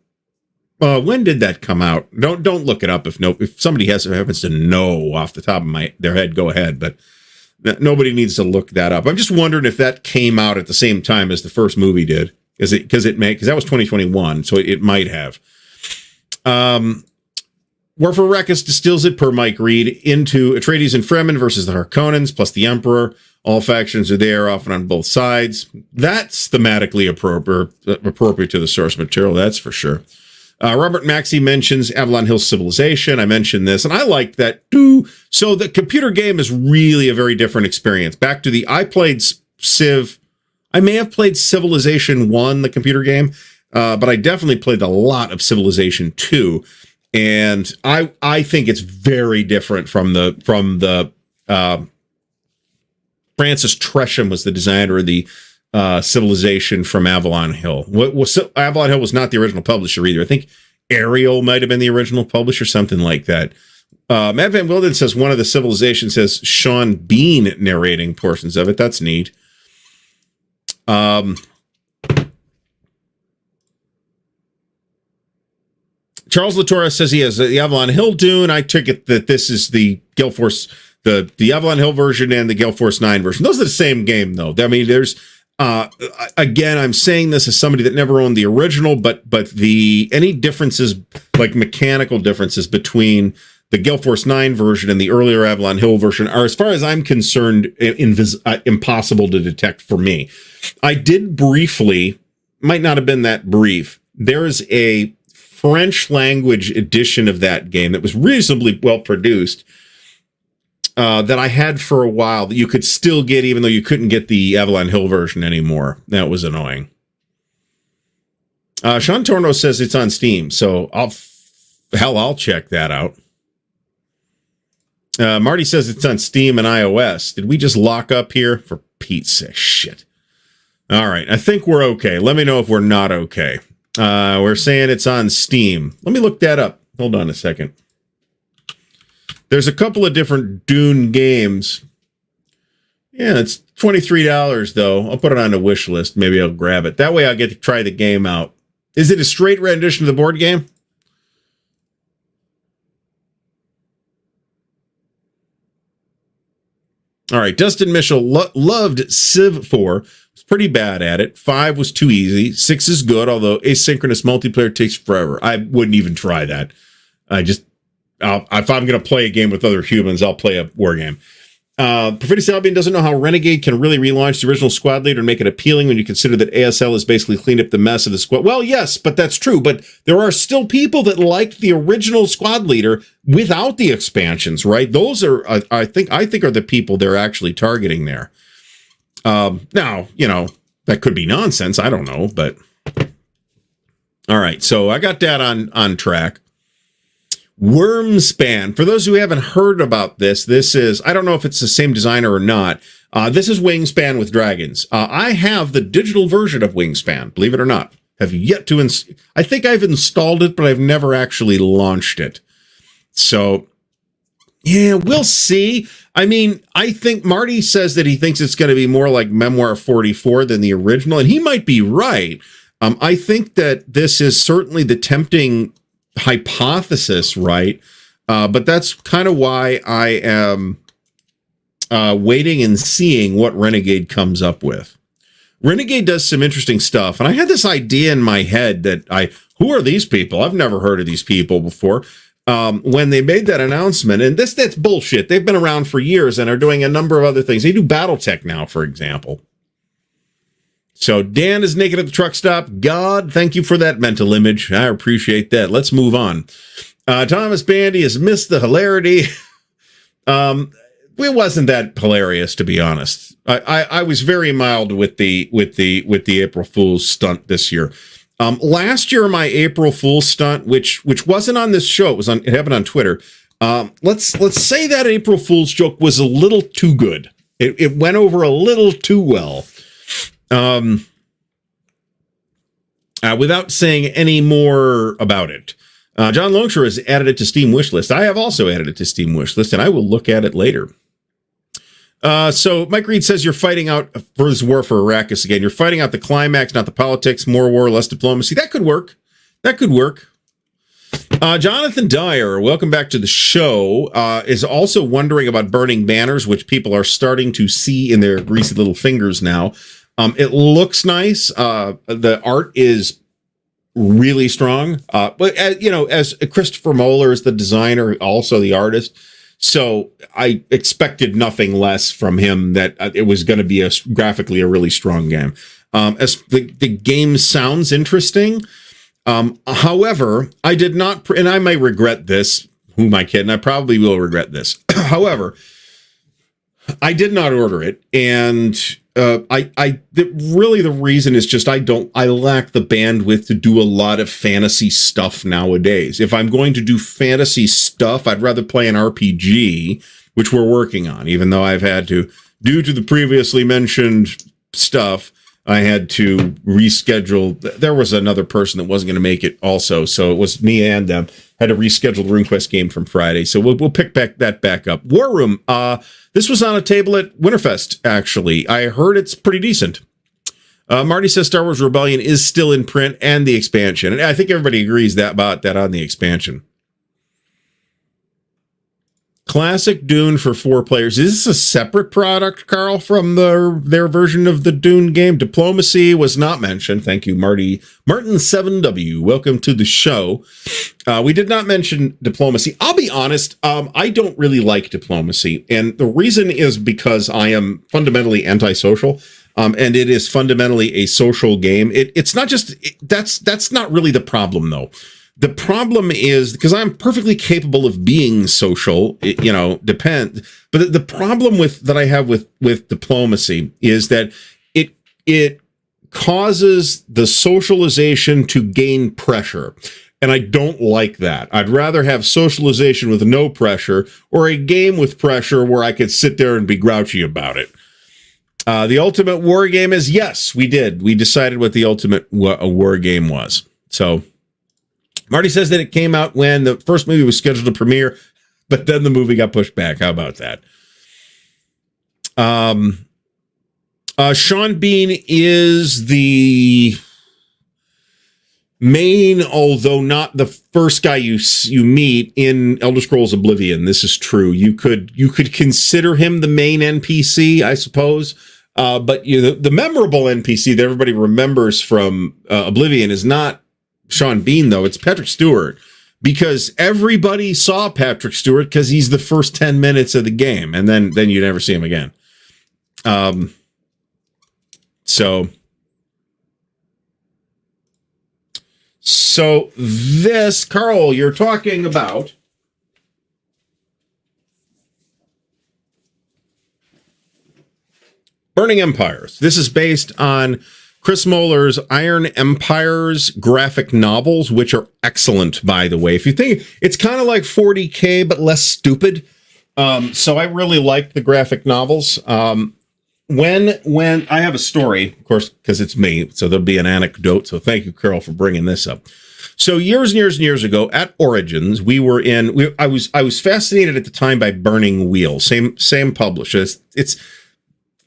When did that come out? Don't look it up if somebody happens to know off the top of their head, go ahead. But nobody needs to look that up. I'm just wondering if that came out at the same time as the first movie did. Because that was 2021, so it might have. War for Arrakis distills it, per Mike Reed, into Atreides and Fremen versus the Harkonnens, plus the Emperor. All factions are there, often on both sides. That's thematically appropriate to the source material, that's for sure. Robert Maxey mentions Avalon Hill Civilization. I mentioned this, and I liked that too. So the computer game is really a very different experience. Back to I played Civ. I may have played Civilization 1, the computer game, but I definitely played a lot of Civilization 2. And I think it's very different from the Francis Tresham was the designer of the Civilization from Avalon Hill. Avalon Hill was not the original publisher either. I think Ariel might have been the original publisher, something like that. Matt Van Wilden says one of the Civilization says Sean Bean narrating portions of it. That's neat. Charles Latorre says he has the Avalon Hill Dune. I took it that this is the Gale Force, the Avalon Hill version and the Gale Force 9 version. Those are the same game, though. I mean, there's, again, I'm saying this as somebody that never owned the original, but any differences, like mechanical differences between the Gale Force 9 version and the earlier Avalon Hill version are, as far as I'm concerned, impossible to detect for me. I did briefly, might not have been that brief, there is a French language edition of that game that was reasonably well produced that I had for a while that you could still get even though you couldn't get the Avalon Hill version anymore. That was annoying. Sean Torno says it's on Steam, so I'll check that out. Marty says it's on Steam and iOS. Did we just lock up here? For Pete's sake, shit. All right, I think we're okay. Let me know if we're not okay. We're saying it's on Steam. Let me look that up. Hold on a second. There's a couple of different Dune games. Yeah, it's $23, though. I'll put it on the wish list. Maybe I'll grab it. That way I'll get to try the game out. Is it a straight rendition of the board game? All right, Dustin Mitchell loved Civ 4. Was pretty bad at it. 5 was too easy. 6 is good, although asynchronous multiplayer takes forever. I wouldn't even try that. If I'm going to play a game with other humans, I'll play a war game. Prophetic Albion doesn't know how Renegade can really relaunch the original squad leader and make it appealing when you consider that ASL has basically cleaned up the mess of the squad. Well, yes, but that's true. But there are still people that liked the original squad leader without the expansions, right? Those are, I think, are the people they're actually targeting there. Now, that could be nonsense. I don't know, but all right. So I got that on track. Wormspan. For those who haven't heard about this is, I don't know if it's the same designer or not. This is Wingspan with dragons. I have the digital version of Wingspan, believe it or not. Have yet to I think I've installed it, but I've never actually launched it. So, yeah, we'll see. I mean, I think Marty says that he thinks it's going to be more like Memoir 44 than the original, and he might be right. I think that this is certainly the tempting hypothesis, right? But that's kind of why I am waiting and seeing what Renegade comes up with. Renegade does some interesting stuff, and I had this idea in my head that who are these people? I've never heard of these people before. When they made that announcement, and that's bullshit. They've been around for years and are doing a number of other things. They do BattleTech now, for example. So Dan is naked at the truck stop. God, thank you for that mental image. I appreciate that. Let's move on. Thomas Bandy has missed the hilarity. It wasn't that hilarious, to be honest. I was very mild with the April Fool's stunt this year. Last year, my April Fool's stunt, which wasn't on this show, it happened on Twitter. Let's say that April Fool's joke was a little too good. It went over a little too well. Without saying any more about it, John Longshore has added it to Steam wishlist. I have also added it to Steam wishlist, and I will look at it later. So Mike Reed says you're fighting out for this war for Arrakis again. You're fighting out the climax, not the politics. More war, less diplomacy. That could work. Jonathan Dyer, welcome back to the show, is also wondering about burning banners, which people are starting to see in their greasy little fingers now. It looks nice. The art is really strong. But as Christopher Moeller is the designer, also the artist. So I expected nothing less from him, that it was going to be graphically a really strong game. As the game sounds interesting. However, I did not, and I may regret this. Who am I kidding? I probably will regret this. However, I did not order it, and really the reason is just I lack the bandwidth to do a lot of fantasy stuff nowadays. If I'm going to do fantasy stuff, I'd rather play an RPG, which we're working on, even though I've had to, due to the previously mentioned stuff, I had to reschedule. There was another person that wasn't going to make it also, so it was me and them. Had to reschedule the RuneQuest game from Friday, so we'll pick that back up. War Room, this was on a table at Winterfest, actually. I heard it's pretty decent. Marty says Star Wars Rebellion is still in print and the expansion. And I think everybody agrees about that on the expansion. Classic Dune for 4 players. Is this a separate product, Carl, from their version of the Dune game? Diplomacy was not mentioned. Thank you, Marty. Martin7W, welcome to the show. We did not mention diplomacy. I'll be honest, I don't really like diplomacy. And the reason is because I am fundamentally antisocial. And it is fundamentally a social game. It's not just, that's not really the problem, though. The problem is, because I'm perfectly capable of being social, but the problem that I have with diplomacy is that it causes the socialization to gain pressure. And I don't like that. I'd rather have socialization with no pressure, or a game with pressure where I could sit there and be grouchy about it. The ultimate war game is, yes, we did. We decided what the ultimate war game was. So Marty says that it came out when the first movie was scheduled to premiere, but then the movie got pushed back. How about that? Sean Bean is the main, although not the first guy you meet in Elder Scrolls Oblivion. This is true. You could consider him the main NPC, I suppose. But the memorable NPC that everybody remembers from Oblivion is not Sean Bean, though. It's Patrick Stewart, because everybody saw Patrick Stewart because he's the first 10 minutes of the game, and then you never see him again. So this, Carl, you're talking about Burning Empires. This is based on Chris Moeller's Iron Empires graphic novels, which are excellent, by the way. If you think, it's kind of like 40K, but less stupid. So I really like the graphic novels. When I have a story, of course, because it's me, so there'll be an anecdote. So thank you, Carol, for bringing this up. So years and years and years ago at Origins, I was fascinated at the time by Burning Wheel, same publisher. It's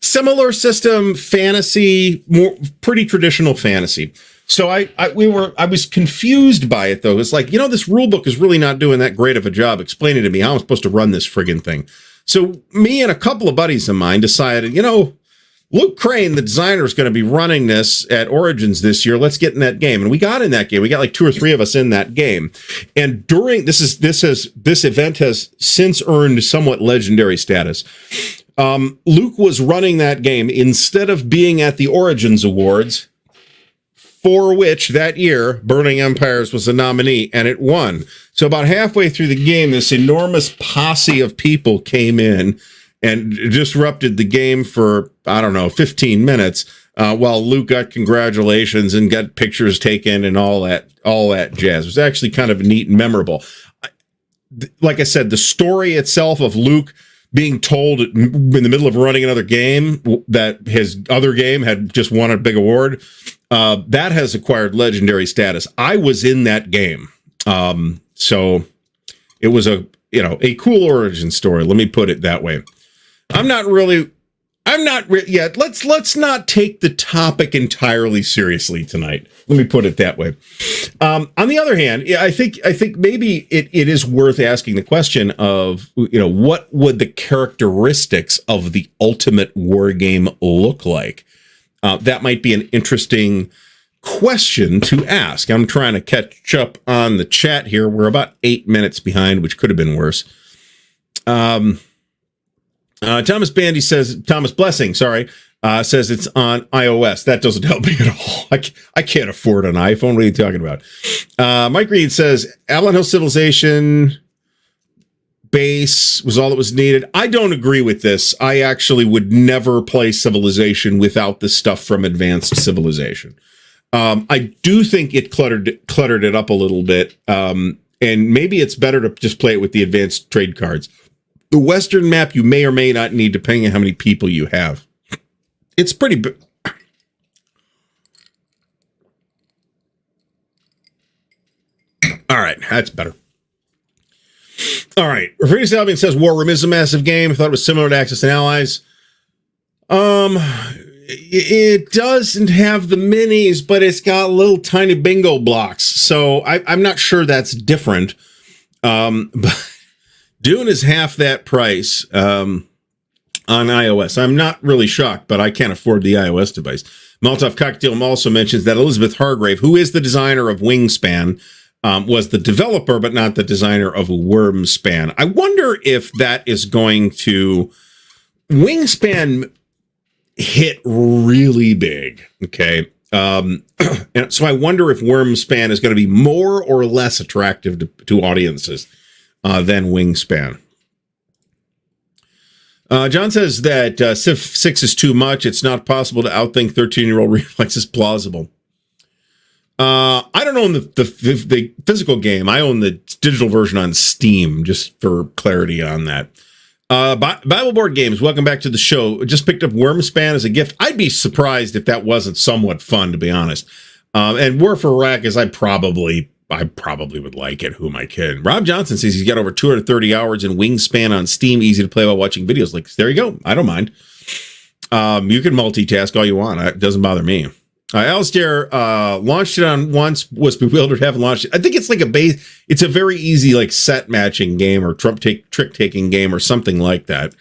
similar system, fantasy, more pretty traditional fantasy. So I was confused by it, though. It's like, this rule book is really not doing that great of a job explaining to me how I'm supposed to run this friggin' thing. So me and a couple of buddies of mine decided, Luke Crane, the designer, is going to be running this at Origins this year. Let's get in that game. And we got in that game. We got like 2 or 3 of us in that game. And during this event has since earned somewhat legendary status. Luke was running that game instead of being at the Origins Awards, for which that year Burning Empires was a nominee, and it won. So about halfway through the game, this enormous posse of people came in and disrupted the game for, 15 minutes, while Luke got congratulations and got pictures taken and all that jazz. It was actually kind of neat and memorable. Like I said, the story itself of Luke being told in the middle of running another game that his other game had just won a big award, that has acquired legendary status. I was in that game. So it was a cool origin story. Let me put it that way. Let's not take the topic entirely seriously tonight. Let me put it that way. On the other hand, I think maybe it is worth asking the question of, what would the characteristics of the ultimate war game look like? That might be an interesting question to ask. I'm trying to catch up on the chat here. We're about 8 minutes behind, which could have been worse. Thomas Blessing, says it's on iOS. That doesn't help me at all. I can't afford an iPhone. What are you talking about? Mike Reed says Avalon Hill Civilization base was all that was needed. I don't agree with this. I actually would never play Civilization without the stuff from Advanced Civilization. I do think it cluttered it up a little bit. And maybe it's better to just play it with the advanced trade cards. The Western map you may or may not need, depending on how many people you have. It's pretty all right, that's better. All right. Refrigerator Salvian says War Room is a massive game. I thought it was similar to Axis and Allies. It doesn't have the minis, but it's got little tiny bingo blocks. So I'm not sure that's different. But Dune is half that price on iOS. I'm not really shocked, but I can't afford the iOS device. Molotov Cocktail also mentions that Elizabeth Hargrave, who is the designer of Wingspan, was the developer, but not the designer of Wormspan. I wonder if that is going to... Wingspan hit really big, okay? And so I wonder if Wormspan is going to be more or less attractive to audiences than Wingspan. John says that Civ 6 is too much. It's not possible to outthink 13-year-old reflexes plausible. I don't own the physical game. I own the digital version on Steam, just for clarity on that. Bible Board Games, welcome back to the show. Just picked up Wormspan as a gift. I'd be surprised if that wasn't somewhat fun, to be honest. And War for Iraq is I probably would like it. Who am I kidding? Rob Johnson says he's got over 230 hours in Wingspan on Steam. Easy to play while watching videos. Like, there you go. I don't mind. You can multitask all you want. It doesn't bother me. Alistair launched it on once, was bewildered, haven't launched it. I think it's like it's a very easy like set matching game or trick taking game or something like that.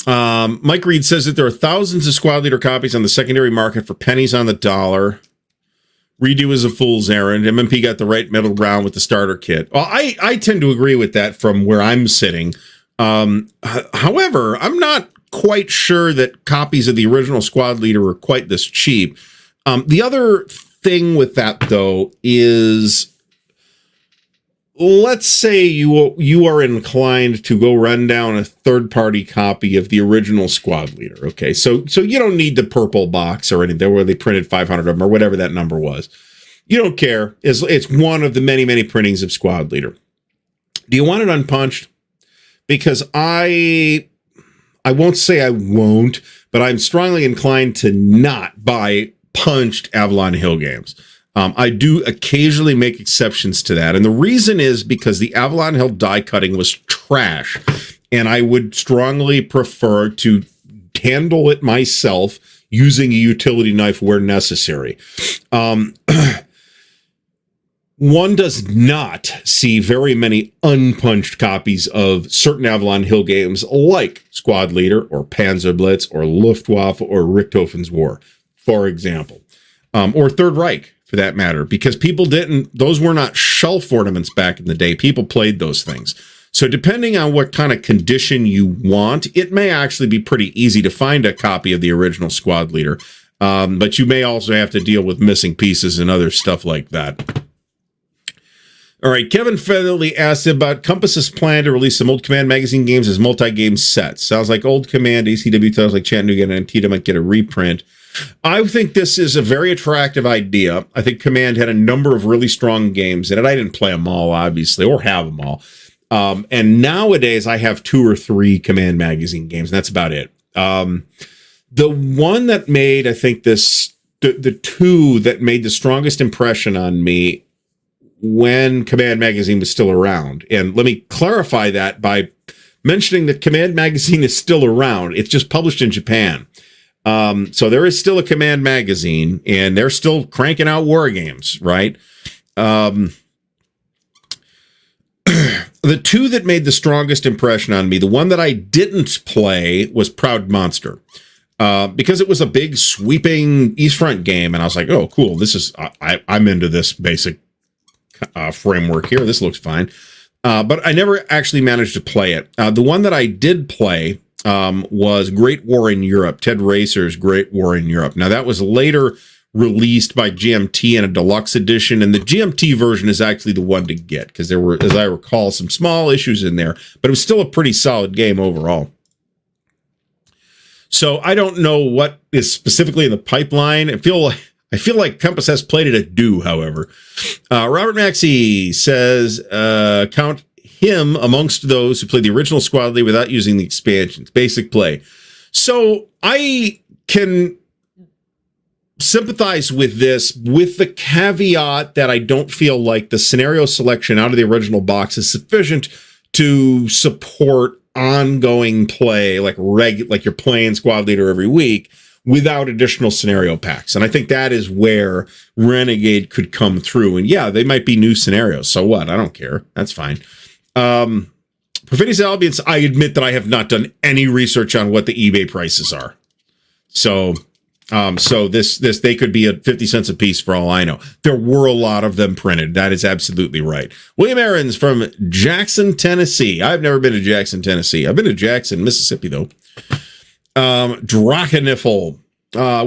Mike Reed says that there are thousands of squad leader copies on the secondary market for pennies on the dollar. Redo is a fool's errand. MMP got the right middle ground with the starter kit. Well, I tend to agree with that from where I'm sitting. However, I'm not quite sure that copies of the original squad leader are quite this cheap. The other thing with that, though, is let's say you are inclined to go run down a third-party copy of the original squad leader. Okay, so you don't need the purple box or anything where they printed 500 of them or whatever that number was. You don't care. It's one of the many, many printings of squad leader. Do you want it unpunched? Because I won't say I won't, but I'm strongly inclined to not buy punched Avalon Hill games. I do occasionally make exceptions to that. And the reason is because the Avalon Hill die cutting was trash. And I would strongly prefer to handle it myself using a utility knife where necessary. One does not see very many unpunched copies of certain Avalon Hill games like Squad Leader or Panzer Blitz or Luftwaffe or Richthofen's War, for example, or Third Reich for that matter, because those were not shelf ornaments back in the day. People played those things. So depending on what kind of condition you want, it may actually be pretty easy to find a copy of the original Squad Leader, but you may also have to deal with missing pieces and other stuff like that. All right, Kevin Featherly asked about Compass's plan to release some old Command magazine games as multi-game sets. Sounds like old Command, ACW titles like Chattanooga and Antietam might get a reprint. I think this is a very attractive idea. I think Command had a number of really strong games in it. I didn't play them all, obviously, or have them all. And nowadays, I have 2 or 3 Command magazine games, and that's about it. The one that made, I think, the 2 that made the strongest impression on me when Command Magazine was still around. And let me clarify that by mentioning that Command Magazine is still around. It's just published in Japan. So there is still a Command Magazine, and they're still cranking out war games, right? The 2 that made the strongest impression on me, the one that I didn't play was Proud Monster. Because it was a big, sweeping East Front game, and I was like, oh, cool, this is, I'm into this basic framework here. This looks fine. But I never actually managed to play it. The one that I did play was Great War in Europe, Ted Racer's Great War in Europe. Now, that was later released by GMT in a deluxe edition, and the GMT version is actually the one to get, because there were, as I recall, some small issues in there, but it was still a pretty solid game overall. So I don't know what is specifically in the pipeline. I feel like Compass has played it at due, however. Robert Maxey says, count him amongst those who played the original Squad League without using the expansions. Basic play. So I can sympathize with this, with the caveat that I don't feel like the scenario selection out of the original box is sufficient to support ongoing play, like you're playing squad leader every week without additional scenario packs. And I think that is where Renegade could come through. And yeah, they might be new scenarios. So what? I don't care. That's fine. Perfidious Albions, I admit that I have not done any research on what the eBay prices are. So this they could be at 50 cents a piece for all I know. There were a lot of them printed. That is absolutely right. William Aarons from Jackson, Tennessee. I've never been to Jackson, Tennessee. I've been to Jackson, Mississippi, though. Draconiffle,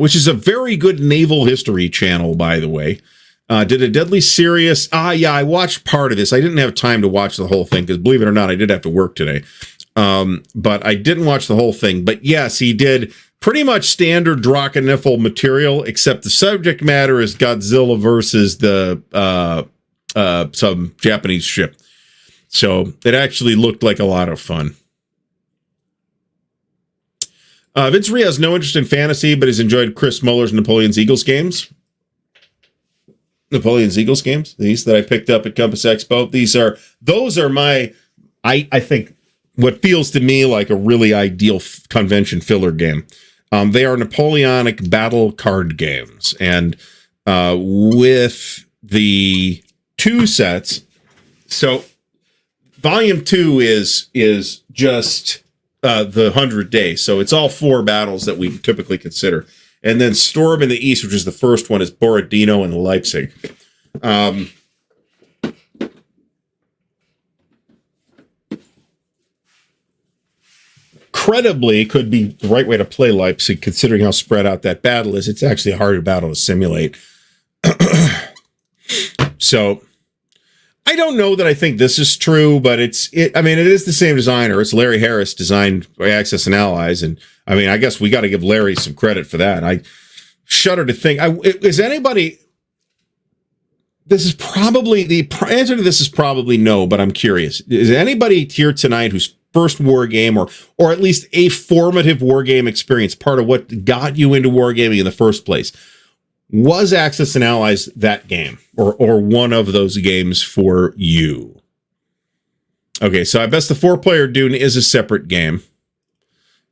which is a very good naval history channel, by the way. Did a deadly serious. Yeah, I watched part of this. I didn't have time to watch the whole thing because, believe it or not, I did have to work today. But I didn't watch the whole thing. But yes, he did pretty much standard Draconiffle material, except the subject matter is Godzilla versus some Japanese ship. So it actually looked like a lot of fun. Vince Rhea has no interest in fantasy, but has enjoyed Chris Muller's Napoleon's Eagles games. Napoleon's Eagles games, these that I picked up at Compass Expo. Those are my, I think, what feels to me like a really ideal convention filler game. They are Napoleonic battle card games, and with the 2 sets. So, Volume 2 is just the 100 Days. So it's all 4 battles that we typically consider, and then Storm in the East, which is the first one, is Borodino and Leipzig. Credibly could be the right way to play Leipzig, considering how spread out that battle is. It's actually a harder battle to simulate. So I don't know that I think this is true, but it is the same designer. It's Larry Harris, designed by Axis and Allies. And I mean, I guess we got to give Larry some credit for that. I shudder to think, is anybody, this is probably, the answer to this is probably no, but I'm curious. Is anybody here tonight who's first war game, or at least a formative war game experience, part of what got you into wargaming in the first place, was Axis and Allies that game, or one of those games for you? Okay, so I guess the 4-player Dune is a separate game,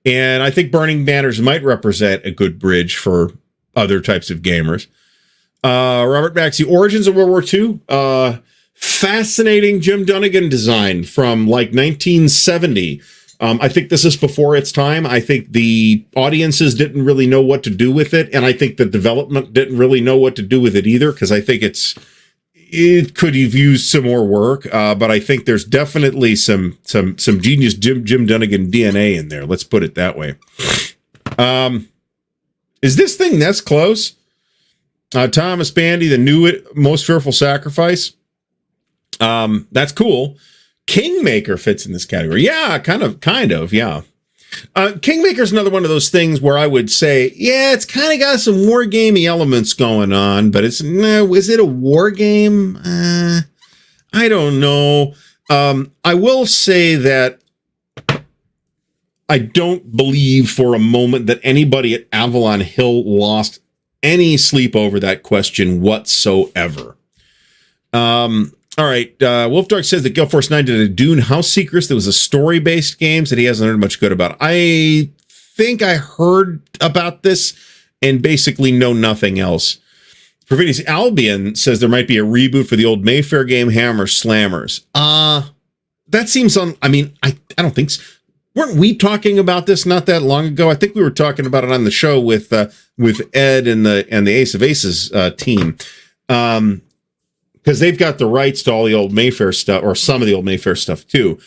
and I think Burning Banners might represent a good bridge for other types of gamers. Robert Maxey, Origins of World War II. Fascinating Jim Dunnigan design from like 1970. I think this is before its time. I think the audiences didn't really know what to do with it, and I think the development didn't really know what to do with it either, because I think it could have used some more work. But I think there's definitely some genius Jim Dunnigan DNA in there. Let's put it that way. Is this thing this close? Thomas Bandy, the new Most Fearful Sacrifice. That's cool. Kingmaker fits in this category. Yeah, kind of, yeah. Kingmaker's another one of those things where I would say, yeah, it's kind of got some wargamey elements going on, but is it a war game? I don't know. I will say that I don't believe for a moment that anybody at Avalon Hill lost any sleep over that question whatsoever. All right, Wolfdog says that Gale Force 9 did a Dune House Secrets that was a story-based games that he hasn't heard much good about. I think I heard about this and basically know nothing else. Perfidious Albion says there might be a reboot for the old Mayfair game Hammer Slammers. That seems I don't think so. Weren't we talking about this not that long ago? I think we were talking about it on the show with Ed and the Ace of Aces team. Because they've got the rights to all the old Mayfair stuff, or some of the old Mayfair stuff too.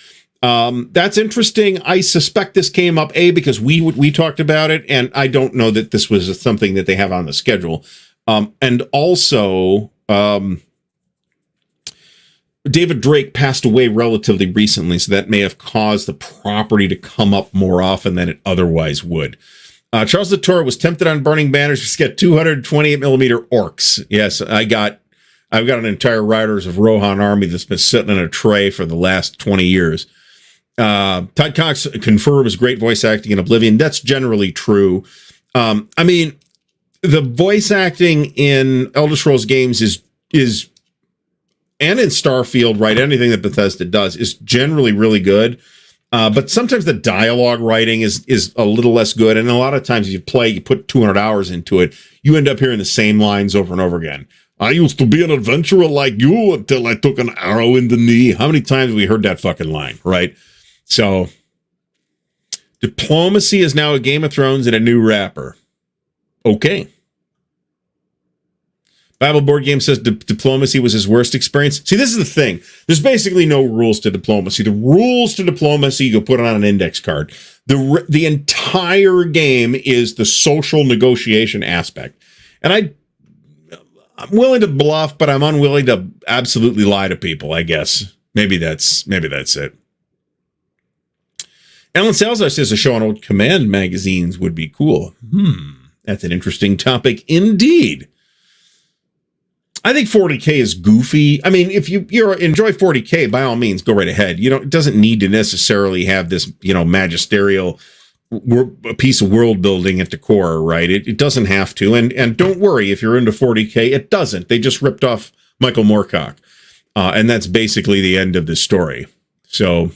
That's interesting. I suspect this came up because we talked about it, and I don't know that this was something that they have on the schedule. And also, David Drake passed away relatively recently, so that may have caused the property to come up more often than it otherwise would. Charles Latour was tempted on Burning Banners to get 228 millimeter orcs. Yes, I've got an entire Riders of Rohan army that's been sitting in a tray for the last 20 years. Todd Cox confirms great voice acting in Oblivion. That's generally true. The voice acting in Elder Scrolls games is and in Starfield, right? Anything that Bethesda does is generally really good. But sometimes the dialogue writing is a little less good. And a lot of times you put 200 hours into it, you end up hearing the same lines over and over again. I used to be an adventurer like you until I took an arrow in the knee. How many times have we heard that fucking line, right? So, diplomacy is now a Game of Thrones in a new wrapper. Okay. Bible Board Game says diplomacy was his worst experience. See, this is the thing. There's basically no rules to diplomacy. The rules to diplomacy, you can put it on an index card. The entire game is the social negotiation aspect. And I'm willing to bluff, but I'm unwilling to absolutely lie to people, I guess. Maybe that's it. Alan Salazar says a show on old command magazines would be cool. That's an interesting topic indeed. I think 40K is goofy. I mean, if you enjoy 40K, by all means, go right ahead. It doesn't need to necessarily have this, magisterial piece of world building at the core, right? It doesn't have to. And don't worry if you're into 40K, it doesn't. They just ripped off Michael Moorcock. And that's basically the end of the story. So,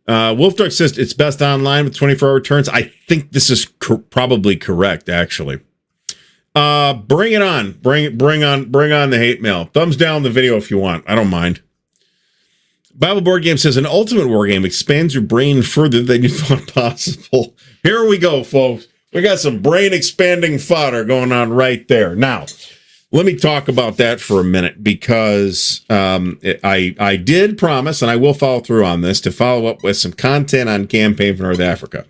Wolfdog says it's best online with 24-hour turns. I think this is probably correct, actually. Bring it on. Bring on the hate mail. Thumbs down the video if you want. I don't mind. Bible Board Game says an ultimate war game expands your brain further than you thought possible. Here we go, folks. We got some brain expanding fodder going on right there. Now, let me talk about that for a minute because I did promise, and I will follow through on this, to follow up with some content on Campaign for North Africa.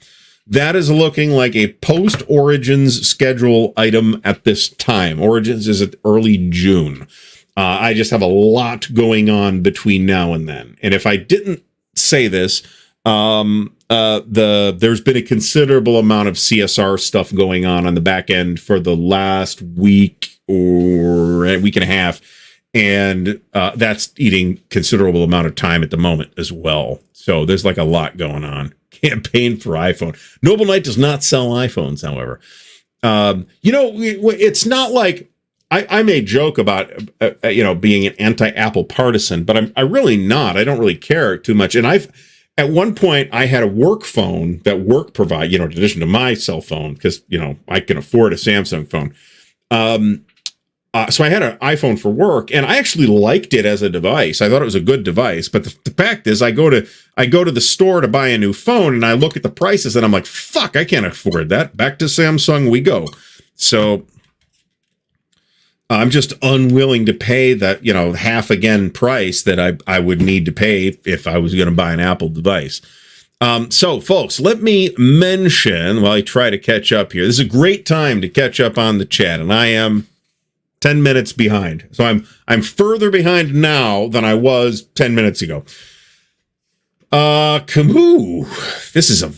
That is looking like a post-Origins schedule item at this time. Origins is at early June. I just have a lot going on between now and then. And if I didn't say this, there's been a considerable amount of CSR stuff going on the back end for the last week or a week and a half. And that's eating considerable amount of time at the moment as well. So there's like a lot going on. Campaign for iPhone. Noble Knight does not sell iPhones, however. It's not like I may joke about being an anti-Apple partisan, but I'm really not. I don't really care too much. And at one point I had a work phone that work provide, in addition to my cell phone, because I can afford a Samsung phone. So I had an iPhone for work, and I actually liked it as a device. I thought it was a good device. But the fact is, I go to the store to buy a new phone, and I look at the prices, and I'm like, fuck, I can't afford that. Back to Samsung we go. So I'm just unwilling to pay that, half again price that I would need to pay if I was going to buy an Apple device. So, folks, let me mention, while I try to catch up here, this is a great time to catch up on the chat, and I am 10 minutes behind. So I'm further behind now than I was 10 minutes ago. Camus, this is a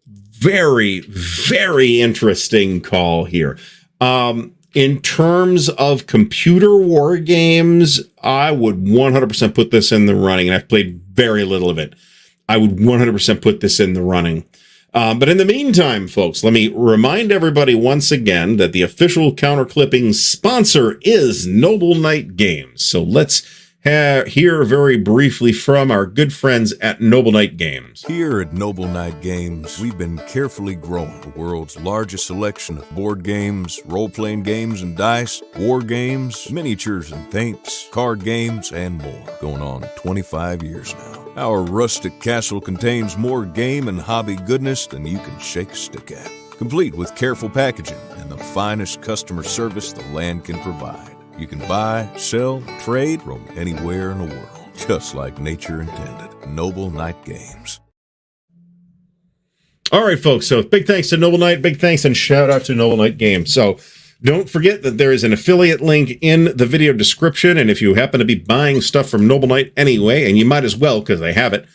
very, very interesting call here. In terms of computer war games, I would 100% put this in the running, and I've played very little of it. I would 100% put this in the running. But in the meantime, folks, let me remind everybody once again that the official counterclipping sponsor is Noble Knight Games. So let's hear very briefly from our good friends at Noble Knight Games. Here at Noble Knight Games, we've been carefully growing the world's largest selection of board games, role-playing games and dice, war games, miniatures and paints, card games, and more. Going on 25 years now. Our rustic castle contains more game and hobby goodness than you can shake a stick at. Complete with careful packaging and the finest customer service the land can provide. You can buy, sell, trade from anywhere in the world, just like nature intended. Noble Knight Games. All right, folks. So big thanks to Noble Knight. Big thanks and shout out to Noble Knight Games. So don't forget that there is an affiliate link in the video description. And if you happen to be buying stuff from Noble Knight anyway, and you might as well because they have it,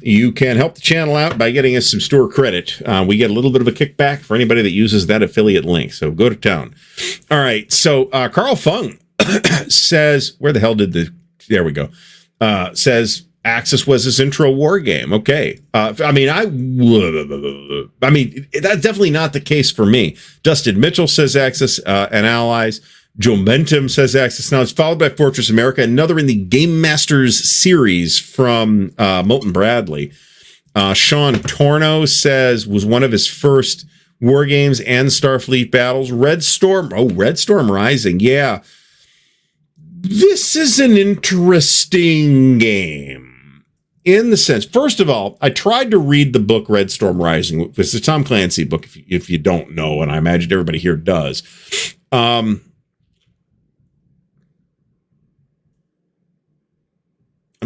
you can help the channel out by getting us some store credit. We get a little bit of a kickback for anybody that uses that affiliate link. So go to town. All right. So Carl Fung says, where the hell did there we go. Says Axis was his intro war game. Okay. That's definitely not the case for me. Dustin Mitchell says Axis and Allies. Jomentum says Access Now. It's followed by Fortress America, another in the Game Masters series from Molten Bradley. Sean Torno says was one of his first war games and Starfleet battles. Red Storm Rising. Yeah. This is an interesting game in the sense, first of all, I tried to read the book Red Storm Rising. It's a Tom Clancy book, if you don't know, and I imagine everybody here does. I'm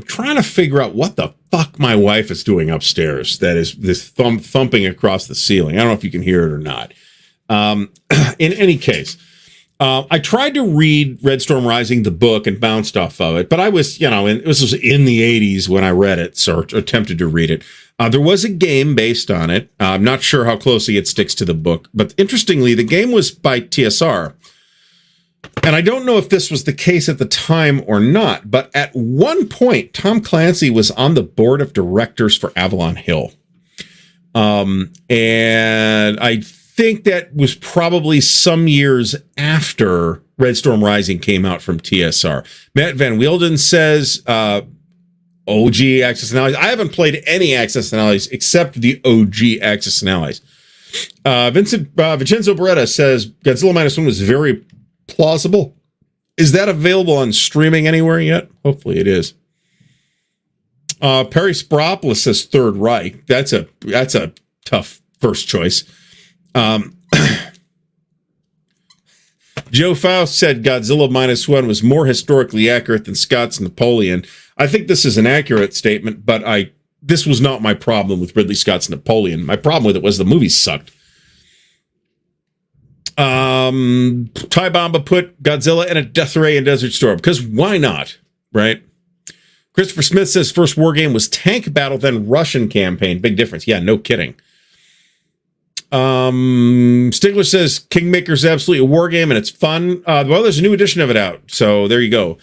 trying to figure out what the fuck my wife is doing upstairs. That is this thumping across the ceiling. I don't know if you can hear it or not. In any case, I tried to read Red Storm Rising, the book, and bounced off of it. But I was, this was in the 80s when I read it, or attempted to read it. There was a game based on it. I'm not sure how closely it sticks to the book. But interestingly, the game was by TSR. And I don't know if this was the case at the time or not, but at one point, Tom Clancy was on the board of directors for Avalon Hill. And I think that was probably some years after Red Storm Rising came out from TSR. Matt Van Wielden says, OG Axis and Allies. I haven't played any Axis and Allies except the OG Axis and Allies. Vincenzo Beretta says, Godzilla Minus One was very plausible. Is that available on streaming anywhere yet? Hopefully it is. Perry Spropoulos says Third Reich. That's a tough first choice. Joe Faust said Godzilla Minus One was more historically accurate than Scott's Napoleon. I think this is an accurate statement, but this was not my problem with Ridley Scott's Napoleon. My problem with it was the movie sucked. Ty Bomba put Godzilla in a Death Ray and Desert Storm, because why not, right? Christopher Smith says first war game was tank battle, then Russian campaign. Big difference. Yeah, no kidding. Stigler says Kingmaker's absolutely a war game and it's fun. Well, there's a new edition of it out, so there you go.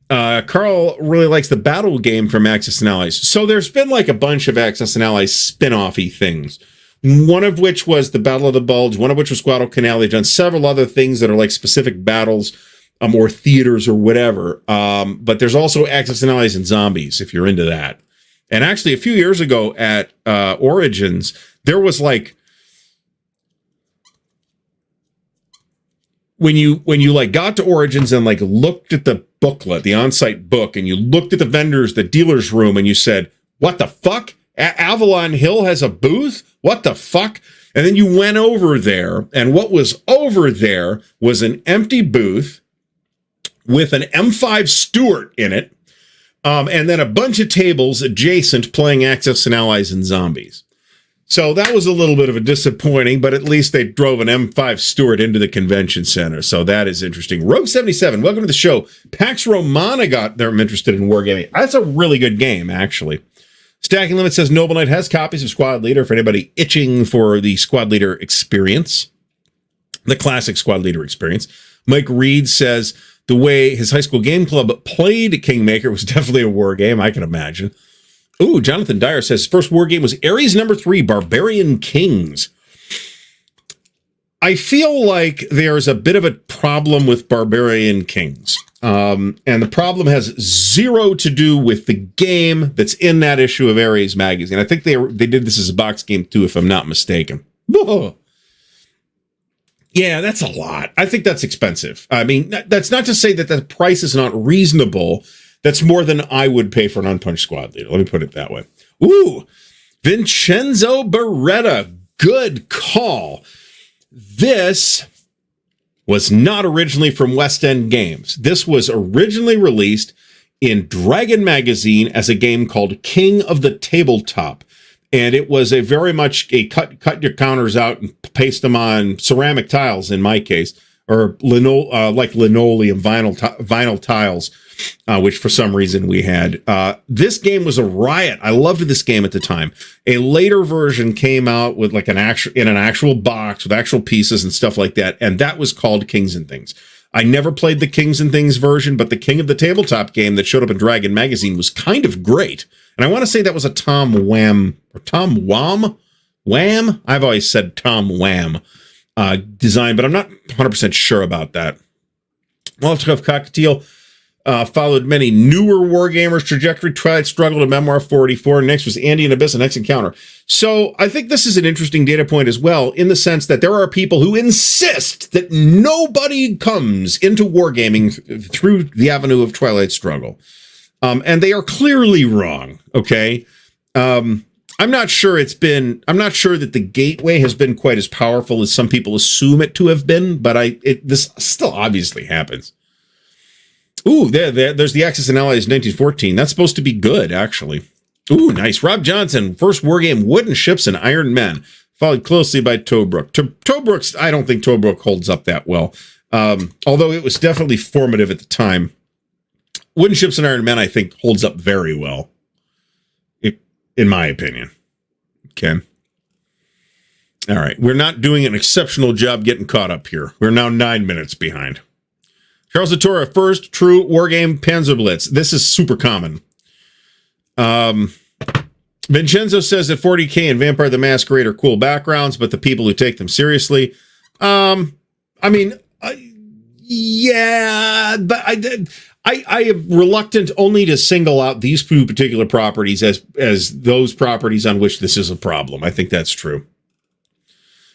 Carl really likes the battle game from Axis and Allies. So there's been like a bunch of Axis and Allies spin-off-y things. One of which was the Battle of the Bulge, one of which was Guadalcanal. They've done several other things that are like specific battles or theaters or whatever. But there's also Axis and Allies and Zombies, if you're into that. And actually, a few years ago at Origins, there was like, when you like got to Origins and like looked at the booklet, the on-site book, and you looked at the vendors, the dealer's room, and you said, what the fuck? Avalon Hill has a booth? What the fuck? And then you went over there, and what was over there was an empty booth with an M5 Stuart in it, and then a bunch of tables adjacent playing Axis and Allies and Zombies. So that was a little bit of a disappointing, but at least they drove an M5 Stuart into the convention center. So that is interesting. Rogue 77, welcome to the show. Pax Romana got them interested in Wargaming. That's a really good game, actually. Stacking Limit says Noble Knight has copies of Squad Leader for anybody itching for the Squad Leader experience, the classic Squad Leader experience. Mike Reed says the way his high school game club played Kingmaker was definitely a war game, I can imagine. Ooh, Jonathan Dyer says his first war game was Ares #3, Barbarian Kings. I feel like there's a bit of a problem with Barbarian Kings. And the problem has zero to do with the game that's in that issue of Ares magazine. I think they did this as a box game too, if I'm not mistaken. Whoa. Yeah, that's a lot. I think that's expensive. I mean, that's not to say that the price is not reasonable. That's more than I would pay for an Unpunched Squad Leader. Let me put it that way. Ooh, Vincenzo Beretta. Good call. This was not originally from West End Games. This was originally released in Dragon Magazine as a game called King of the Tabletop. And it was a very much a cut your counters out and paste them on ceramic tiles in my case, or like linoleum vinyl tiles, which for some reason we had. This game was a riot. I loved this game at the time. A later version came out with like an actual box with actual pieces and stuff like that, and that was called Kings and Things. I never played the Kings and Things version, but the King of the Tabletop game that showed up in Dragon Magazine was kind of great. And I want to say that was a Tom Wham or Tom Wham? Wham? I've always said Tom Wham design, but I'm not 100% sure about that. Molotov Cockatiel followed many newer wargamers' trajectory. Twilight Struggle to Memoir 44. Next was Andy and Abyss, and Next Encounter. So I think this is an interesting data point as well, in the sense that there are people who insist that nobody comes into wargaming through the avenue of Twilight Struggle. And they are clearly wrong, okay? I'm not sure that the gateway has been quite as powerful as some people assume it to have been, but this still obviously happens. Ooh, there's the Axis and Allies 1914. That's supposed to be good, actually. Ooh, nice. Rob Johnson, first wargame, Wooden Ships and Iron Men, followed closely by Tobruk. Tobruk's, I don't think Tobruk holds up that well, although it was definitely formative at the time. Wooden Ships and Iron Men, I think, holds up very well, in my opinion. Okay. All right. We're not doing an exceptional job getting caught up here. We're now 9 minutes behind. Charles Latorre, first true wargame Panzerblitz. This is super common. Vincenzo says that 40K and Vampire the Masquerade are cool backgrounds, but the people who take them seriously, yeah, but I am reluctant only to single out these two particular properties as those properties on which this is a problem. I think that's true.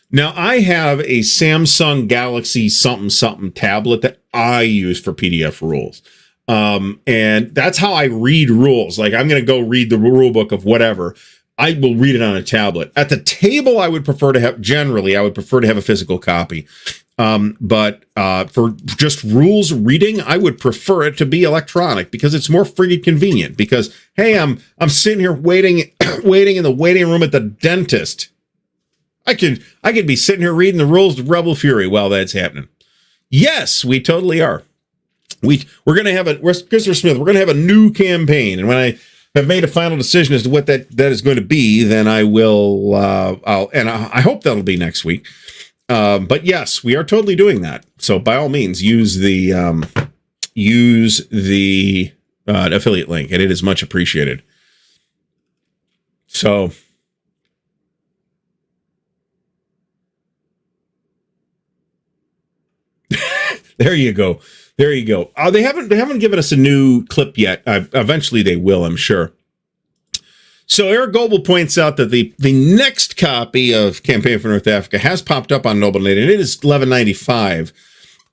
Now, I have a Samsung Galaxy something tablet that I use for PDF rules. And that's how I read rules. Like, I'm going to go read the rule book of whatever. I will read it on a tablet. At the table, I would prefer to have a physical copy. But for just rules reading, I would prefer it to be electronic because it's more friggin' convenient. Because, hey, I'm sitting here waiting in the waiting room at the dentist. I could be sitting here reading the rules of Rebel Fury while that's happening. Yes, we totally are. We're going to have Christopher Smith, we're going to have a new campaign. And when I have made a final decision as to what that is going to be, then I will, I hope that'll be next week. But yes, we are totally doing that. So by all means, use the affiliate link, and it is much appreciated. So there you go. There you go. They haven't given us a new clip yet. Eventually they will, I'm sure. So Eric Goebel points out that the next copy of Campaign for North Africa has popped up on Noble Knight, and it is $11.95.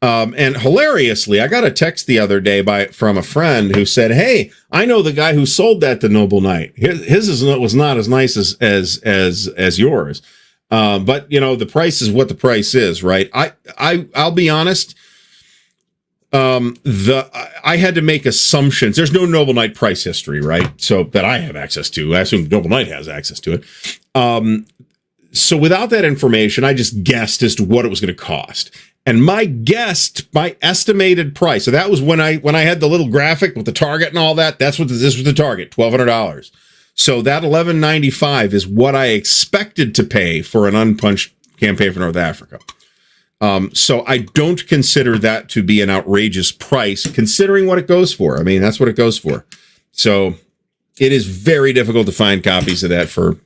And hilariously, I got a text the other day from a friend who said, "Hey, I know the guy who sold that to Noble Knight. His was not as nice as yours, but you know the price is what the price is, right?" I'll be honest. I had to make assumptions. There's no Noble Knight price history, right? So that I have access to. I assume Noble Knight has access to it. So without that information, I just guessed as to what it was going to cost. And my estimated price. So that was when I had the little graphic with the target and all that. This was the target, $1,200. So that $11.95 is what I expected to pay for an unpunched Campaign for North Africa. So I don't consider that to be an outrageous price, considering what it goes for. I mean, that's what it goes for. So it is very difficult to find copies of that for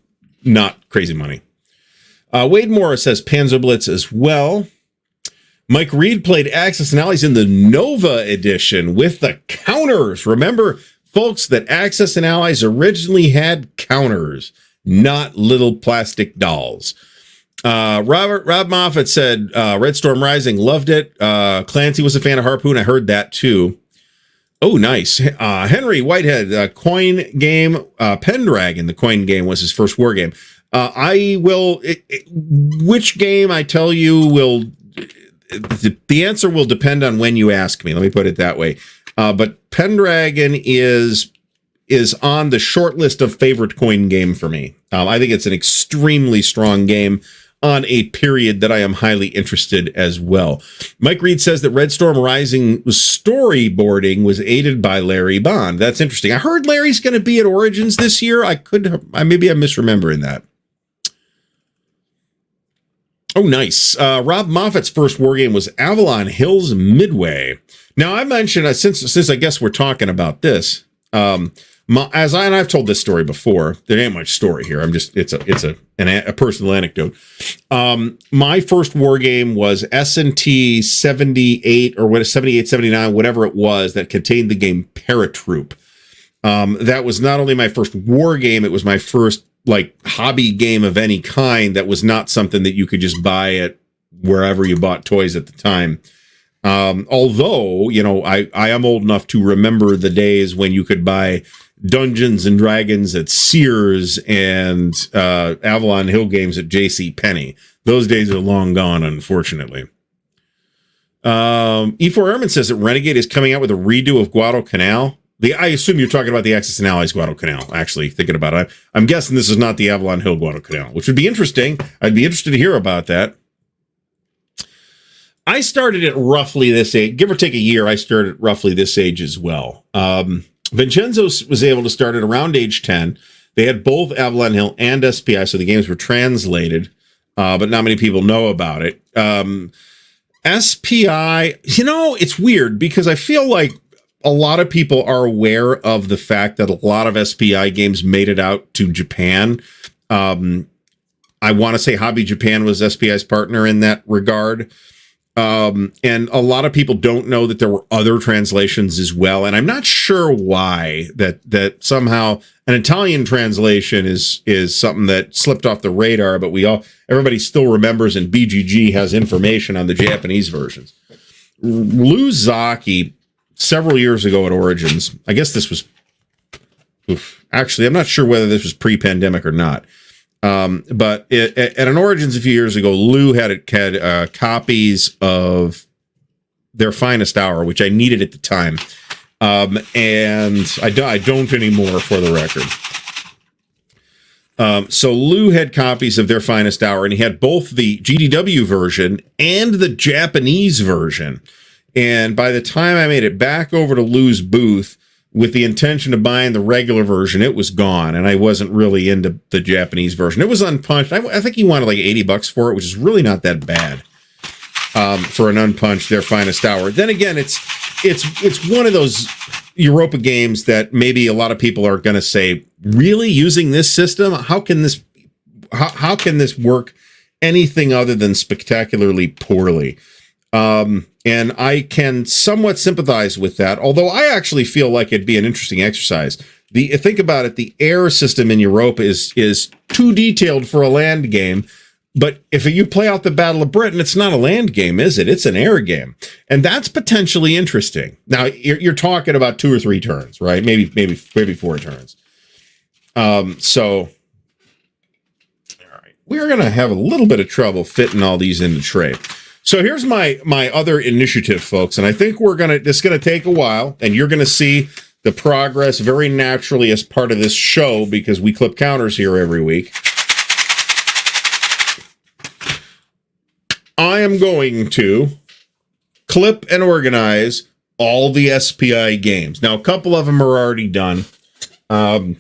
not crazy money. Wade Morris has Panzerblitz as well. Mike Reed played Axis and Allies in the Nova edition with the counters. Remember, folks, that Axis and Allies originally had counters, not little plastic dolls. Rob Moffat said Red Storm Rising, loved it. Clancy was a fan of Harpoon. I heard that too. Oh, nice. Henry Whitehead, coin game. Pendragon, the coin game, was his first war game. Which game I tell you will, the answer will depend on when you ask me. Let me put it that way. But Pendragon is on the short list of favorite coin game for me. I think it's an extremely strong game on a period that I am highly interested as well. Mike Reed says that Red Storm Rising storyboarding was aided by Larry Bond. That's interesting. I heard Larry's going to be at Origins this year. Maybe I'm misremembering that. Oh, nice. Rob Moffat's first war game was Avalon Hills Midway. Now, I mentioned, since I guess we're talking about this, And I've told this story before. There ain't much story here. It's a personal anecdote. My first war game was S&T 78 or 78, 79, whatever it was, that contained the game Paratroop. That was not only my first war game, it was my first like hobby game of any kind that was not something that you could just buy at wherever you bought toys at the time. Although, I am old enough to remember the days when you could buy Dungeons and Dragons at Sears and Avalon Hill games at J.C. Penney. Those days are long gone, unfortunately. E4 Airman says that Renegade is coming out with a redo of Guadalcanal. I assume you're talking about the Axis and Allies Guadalcanal, actually, thinking about it. I'm guessing this is not the Avalon Hill Guadalcanal, which would be interesting. I'd be interested to hear about that. I started at roughly this age, give or take a year, I started at roughly this age as well. Vincenzo was able to start at around age 10. They had both Avalon Hill and SPI, so the games were translated, but not many people know about it. SPI, it's weird because I feel like a lot of people are aware of the fact that a lot of SPI games made it out to Japan. I want to say Hobby Japan was SPI's partner in that regard. And a lot of people don't know that there were other translations as well. And I'm not sure why that somehow an Italian translation is something that slipped off the radar, but everybody still remembers, and BGG has information on the Japanese versions. Lou Zaki, several years ago at Origins, I guess this was, actually, I'm not sure whether this was pre-pandemic or not. But at an Origins a few years ago, Lou had copies of Their Finest Hour, which I needed at the time. And I don't anymore, for the record. So Lou had copies of Their Finest Hour, and he had both the GDW version and the Japanese version. And by the time I made it back over to Lou's booth with the intention of buying the regular version, it was gone, and I wasn't really into the Japanese version. It was unpunched. I think he wanted like $80 for it, which is really not that bad for an unpunched Their Finest Hour. Then again, it's one of those Europa games that maybe a lot of people are going to say, really, using this system? How can this work anything other than spectacularly poorly? And I can somewhat sympathize with that, although I actually feel like it'd be an interesting exercise. Think about it, the air system in Europa is too detailed for a land game, but if you play out the Battle of Britain, it's not a land game, is it? It's an air game. And that's potentially interesting. Now, you're talking about 2 or 3 turns, right? Maybe 4 turns. So, all right, we're going to have a little bit of trouble fitting all these into tray. So here's my other initiative, folks, and I think this is gonna take a while, and you're gonna see the progress very naturally as part of this show because we clip counters here every week. I am going to clip and organize all the SPI games. Now, a couple of them are already done, but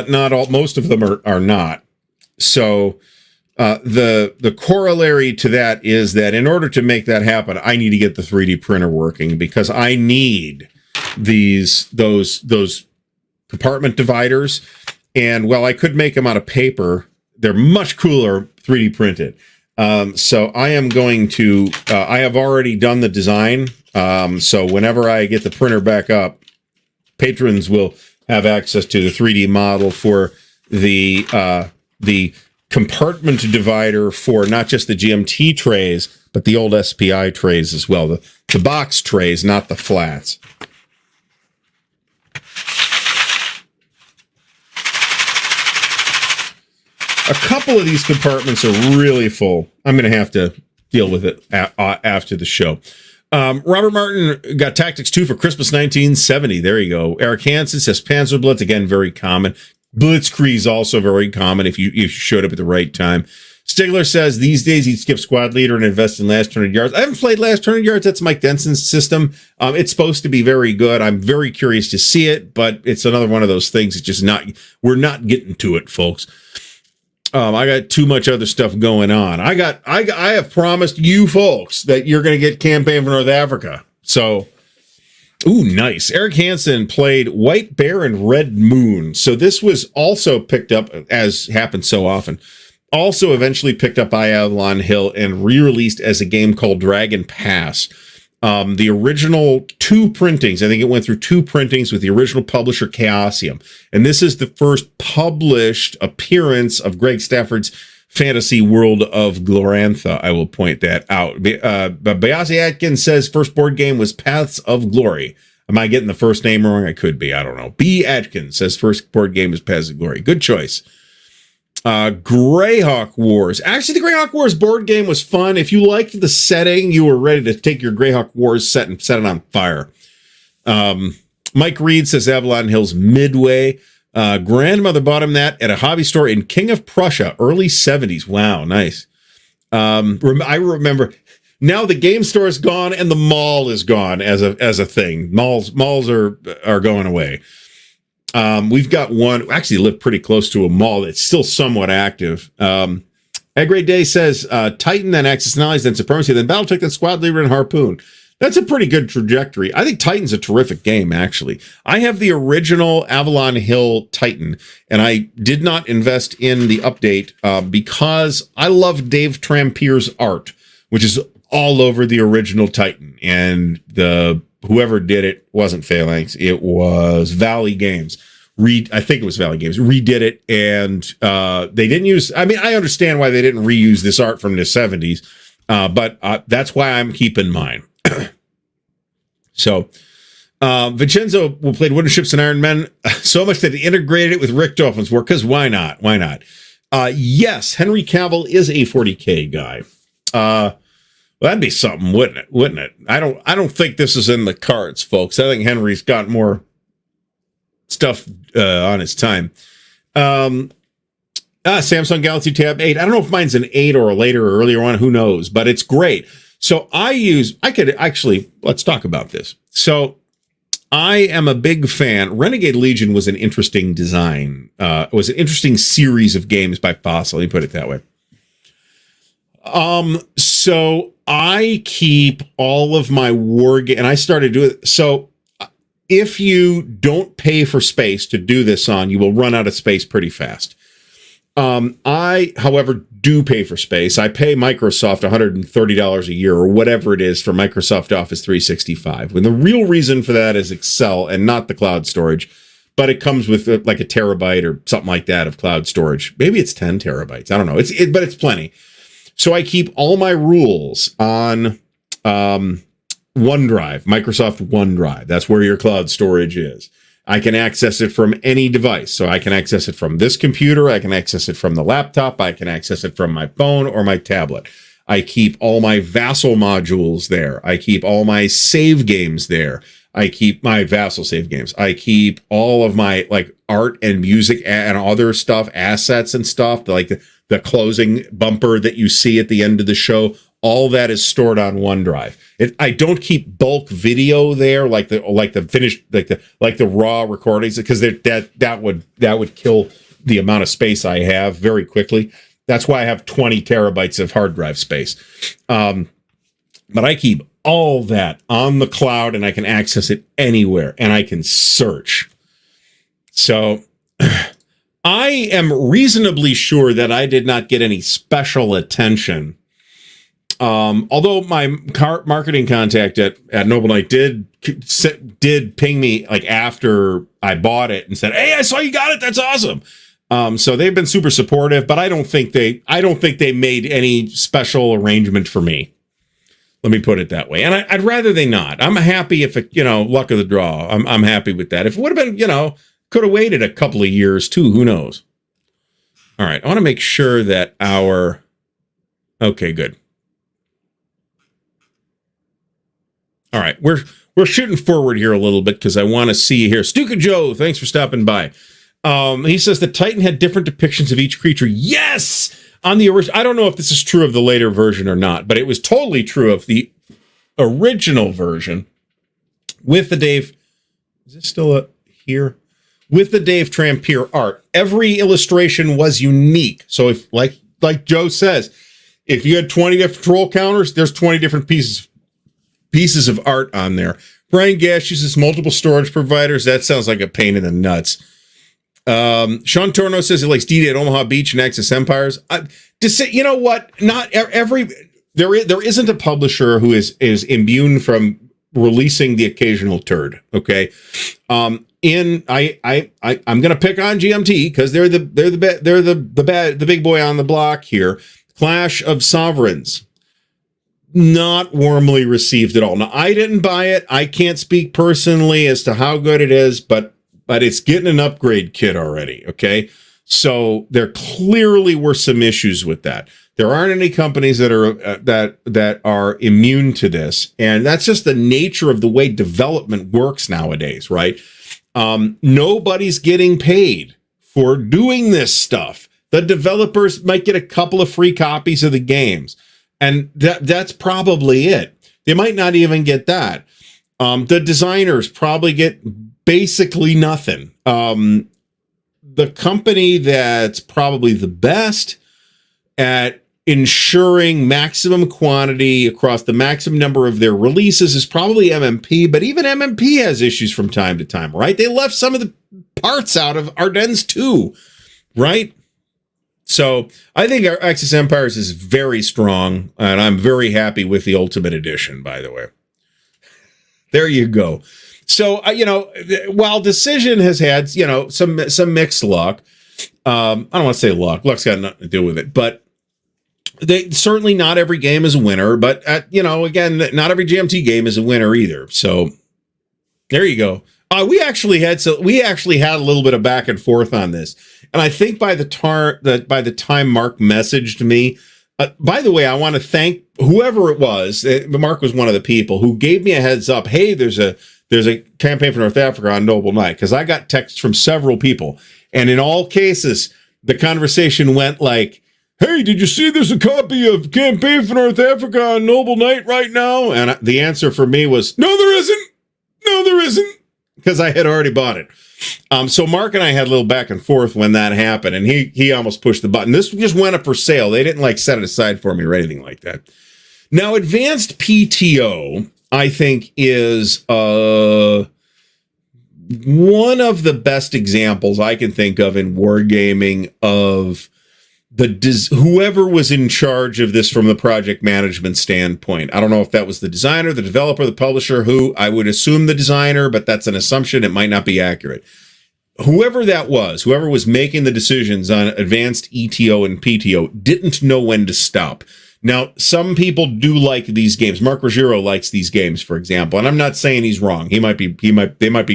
not all. Most of them are not. So. The corollary to that is that in order to make that happen, I need to get the 3D printer working because I need those compartment dividers. And while I could make them out of paper, they're much cooler 3D printed. So I am going to, I have already done the design. So whenever I get the printer back up, patrons will have access to the 3D model for the compartment divider for not just the GMT trays, but the old SPI trays as well. The box trays, not the flats. A couple of these compartments are really full. I'm going to have to deal with it after the show. Robert Martin got Tactics 2 for Christmas 1970. There you go. Eric Hansen says Panzerblitz, again, very common. Blitzkrieg is also very common if you showed up at the right time. Stigler says these days he'd skip squad leader and invest in last 100 yards. I haven't played last 100 yards. That's Mike Denson's system. It's supposed to be very good. I'm very curious to see it, but it's another one of those things. It's just not. We're not getting to it, folks. I got too much other stuff going on. I have promised you folks that you're going to get Campaign for North Africa. So Ooh, nice. Eric Hansen played White Bear and Red Moon. So this was also picked up, as happens so often, also eventually picked up by Avalon Hill and re-released as a game called Dragon Pass. The original 2 printings, I think it went through 2 printings with the original publisher Chaosium. And this is the first published appearance of Greg Stafford's fantasy world of Glorantha. I will point that out. But Bayasi Atkins says first board game was Paths of Glory. Am I getting the first name wrong? I could be. I don't know. B. Atkins says first board game is Paths of Glory. Good choice. Greyhawk Wars. Actually, the Greyhawk Wars board game was fun. If you liked the setting, you were ready to take your Greyhawk Wars set and set it on fire. Mike Reed says Avalon Hill's Midway. Grandmother bought him that at a hobby store in King of Prussia, early 70s. Wow, nice. I remember now the game store is gone and the mall is gone as a thing. Malls are going away. We've got one, actually live pretty close to a mall that's still somewhat active. Egg Day says Titan, then Axis and Allies, then Supremacy, then Battletech, then Squad Leader, and Harpoon. That's a pretty good trajectory. I think Titan's a terrific game, actually. I have the original Avalon Hill Titan, and I did not invest in the update because I love Dave Trampier's art, which is all over the original Titan. And whoever did it wasn't Phalanx. It was Valley Games. I think it was Valley Games. Redid it, and they didn't use... I mean, I understand why they didn't reuse this art from the 70s, but that's why I'm keeping mine. So Vincenzo played Wooden Ships and Iron Men so much that he integrated it with Rick Dolphin's work, because why not? Yes, Henry Cavill is a 40K guy. Well, that'd be something, wouldn't it? I don't think this is in the cards, folks. I think Henry's got more stuff on his time. Samsung Galaxy Tab 8. I don't know if mine's an 8 or a later or earlier one. Who knows? But it's great. So let's talk about this. So I am a big fan. Renegade Legion was an interesting design. It was an interesting series of games by Fossil. Let me put it that way. So I keep all of my and I started doing it. So if you don't pay for space to do this on, you will run out of space pretty fast. I, however, do pay for space. I pay Microsoft $130 a year or whatever it is for Microsoft Office 365. When the real reason for that is Excel and not the cloud storage, but it comes with like a terabyte or something like that of cloud storage. Maybe it's 10 terabytes. I don't know. But it's plenty. So I keep all my rules on OneDrive, Microsoft OneDrive. That's where your cloud storage is. I can access it from any device. So I can access it from this computer. I can access it from the laptop. I can access it from my phone or my tablet. I keep all my Vassal modules there. I keep all my save games there. I keep my Vassal save games. I keep all of my like art and music and other stuff, assets and stuff, like the closing bumper that you see at the end of the show. All that is stored on OneDrive. I don't keep bulk video there, like the finished, like the raw recordings, because that would kill the amount of space I have very quickly. That's why I have 20 terabytes of hard drive space. But I keep all that on the cloud, and I can access it anywhere, and I can search. So I am reasonably sure that I did not get any special attention. Although my marketing contact at Noble Knight did ping me like after I bought it and said, "Hey, I saw you got it. That's awesome." So they've been super supportive, but I don't think they made any special arrangement for me. Let me put it that way. And I'd rather they not. I'm happy if it, luck of the draw. I'm happy with that. If it would have been, could have waited a couple of years too. Who knows? All right. I want to make sure that okay, good. All right, we're shooting forward here a little bit because I want to see here. Stuka Joe, thanks for stopping by. He says the Titan had different depictions of each creature. Yes, on the original. I don't know if this is true of the later version or not, but it was totally true of the original version with the Dave. Is it still here? With the Dave Trampier art, every illustration was unique. So if, like Joe says, if you had 20 different troll counters, there's 20 different pieces of art on there Brian Gash uses multiple storage providers. That sounds like a pain in the nuts. Sean Torno says he likes D-Day at Omaha Beach and Axis Empires. To say, you know what? Not every there isn't a publisher who is immune from releasing the occasional turd. Okay, I'm going to pick on GMT because they're the big boy on the block here. Clash of Sovereigns, not warmly received at all. Now, I didn't buy it. I can't speak personally as to how good it is, but it's getting an upgrade kit already, okay? So there clearly were some issues with that. There aren't any companies that are that are immune to this, and that's just the nature of the way development works nowadays, right? Nobody's getting paid for doing this stuff. The developers might get a couple of free copies of the games, and that's probably it. They might not even get that. The designers probably get basically nothing. The company that's probably the best at ensuring maximum quantity across the maximum number of their releases is probably MMP, but even MMP has issues from time to time, right? They left some of the parts out of Ardennes 2, right? So I think our Axis Empires is very strong, and I'm very happy with the Ultimate Edition, by the way. There you go. So, while Decision has had, some mixed luck, I don't want to say luck. Luck's got nothing to do with it, but certainly not every game is a winner, but, again, not every GMT game is a winner either. So there you go. We actually had a little bit of back and forth on this. And I think by the time Mark messaged me, by the way, I want to thank whoever it was. Mark was one of the people who gave me a heads up. Hey, there's a campaign for North Africa on Noble Night, because I got texts from several people. And in all cases, the conversation went like, hey, did you see there's a copy of Campaign for North Africa on Noble Night right now? And the answer for me was, no, there isn't. No, there isn't. Because I had already bought it. So Mark and I had a little back and forth when that happened, and he almost pushed the button. This just went up for sale. They didn't set it aside for me or anything like that. Now, Advanced PTO, I think, is one of the best examples I can think of in wargaming of whoever was in charge of this from the project management standpoint. I don't know if that was the designer, the developer, the publisher, who I would assume the designer, but that's an assumption. It might not be accurate. Whoever that was, whoever was making the decisions on Advanced ETO and PTO didn't know when to stop. Now, some people do like these games. Mark Ruggiero likes these games, for example, and I'm not saying he's wrong. They might be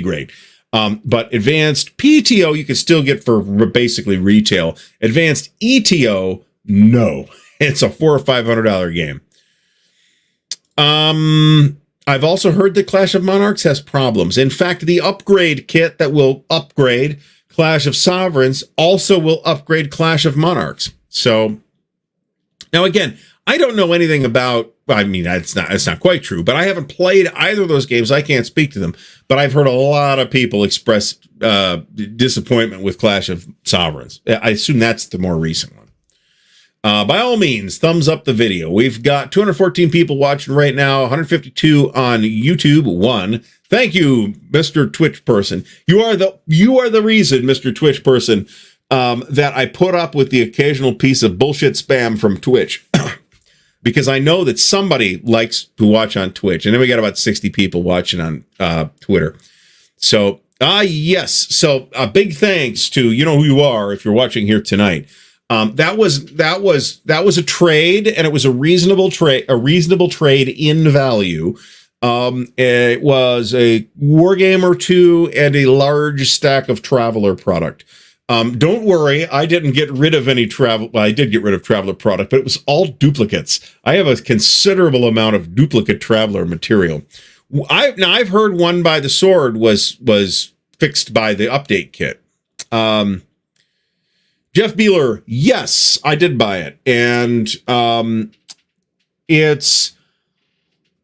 great. But Advanced PTO, you can still get for basically retail. Advanced ETO, no. It's a $400 or $500 game. I've also heard that Clash of Monarchs has problems. In fact, the upgrade kit that will upgrade Clash of Sovereigns also will upgrade Clash of Monarchs. So, now again, I don't know anything about, it's not quite true, but I haven't played either of those games. I can't speak to them, but I've heard a lot of people express disappointment with Clash of Sovereigns. I assume that's the more recent one. By all means, thumbs up the video. We've got 214 people watching right now, 152 on YouTube. One. Thank you, Mr. Twitch person. You are the reason, Mr. Twitch person, that I put up with the occasional piece of bullshit spam from Twitch. Because I know that somebody likes to watch on Twitch. And then we got about 60 people watching on Twitter. So, yes. So, big thanks to, you know who you are if you're watching here tonight. That was a trade, and it was a reasonable trade in value. It was a Wargame or two and a large stack of Traveler product. Don't worry, I didn't get rid of any Travel. Well, I did get rid of Traveler product, but it was all duplicates. I have a considerable amount of duplicate Traveler material. I've heard One by the Sword was fixed by the update kit. Jeff Beeler, yes, I did buy it, and it's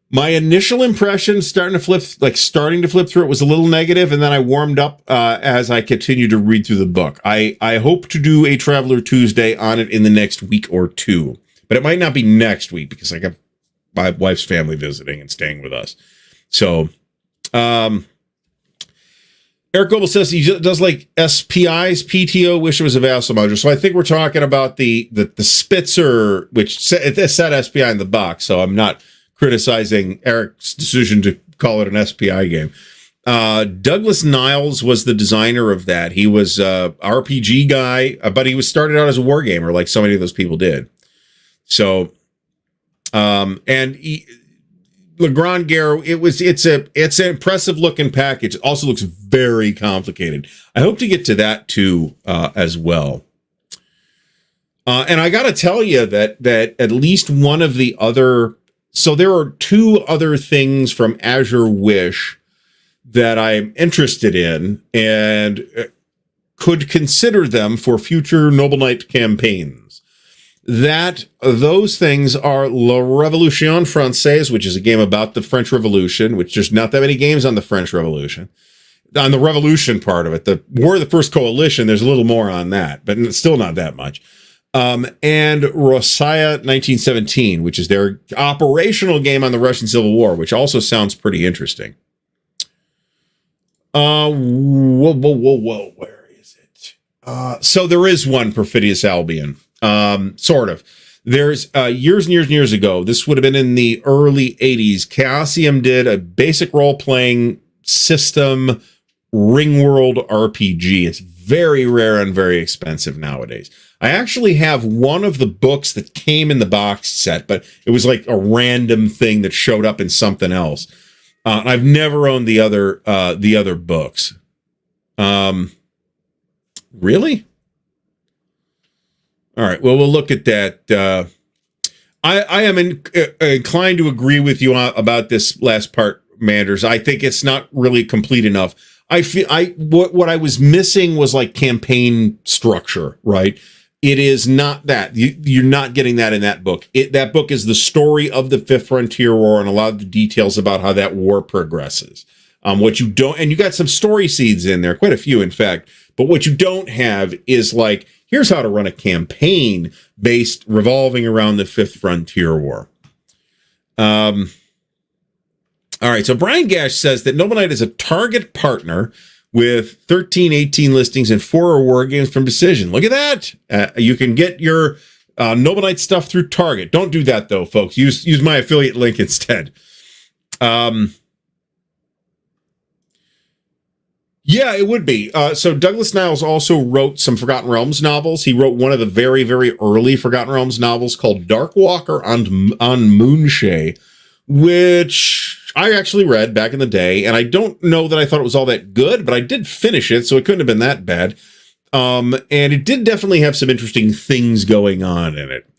my initial impression starting to flip through it was a little negative, and then I warmed up as I continued to read through the book. I hope to do a Traveler Tuesday on it in the next week or two, but it might not be next week because I got my wife's family visiting and staying with us. So Eric Goebel says he does like SPIs, PTO, wish it was a vassal module. So I think we're talking about the Spitzer, which it said SPI in the box. So I'm not criticizing Eric's decision to call it an SPI game. Douglas Niles was the designer of that. He was a RPG guy, but he was started out as a wargamer, like so many of those people did. So, Legrand Gare, it's an impressive looking package. It also looks very complicated. I hope to get to that too, as well. And I got to tell you that at least one of the other, so there are two other things from Azure Wish that I'm interested in and could consider them for future Noble Knight campaigns. Those things are La Révolution Française, which is a game about the French Revolution, which there's not that many games on the French Revolution. On the Revolution part of it, the War of the First Coalition, there's a little more on that, but it's still not that much. And Rossiya 1917, which is their operational game on the Russian Civil War, which also sounds pretty interesting. Whoa, where is it? So there is one Perfidious Albion. Sort of. There's years and years ago, this would have been in the early 80s, Chaosium did a basic role-playing system Ringworld RPG. It's very rare and very expensive nowadays. I actually have one of the books that came in the box set, but it was like a random thing that showed up in something else. I've never owned the other books. Really? All right. Well, we'll look at that. I am inclined to agree with you about this last part, Manders. I think it's not really complete enough. I feel what I was missing was like campaign structure, right? It is not that. You're not getting that in that book. That book is the story of the Fifth Frontier War and a lot of the details about how that war progresses. What you don't, and you got some story seeds in there, quite a few, in fact. But what you don't have is like, here's how to run a campaign based revolving around the Fifth Frontier War. All right. So Brian Gash says that Noble Knight is a target partner with 13, 18 listings and 4 war games from Decision. Look at that. You can get your Noble Knight stuff through Target. Don't do that though, folks. Use my affiliate link instead. Yeah, it would be. So Douglas Niles also wrote some Forgotten Realms novels. He wrote one of the very, very early Forgotten Realms novels called Darkwalker on Moonshae, which I actually read back in the day, and I don't know that I thought it was all that good, but I did finish it, so it couldn't have been that bad. And it did definitely have some interesting things going on in it.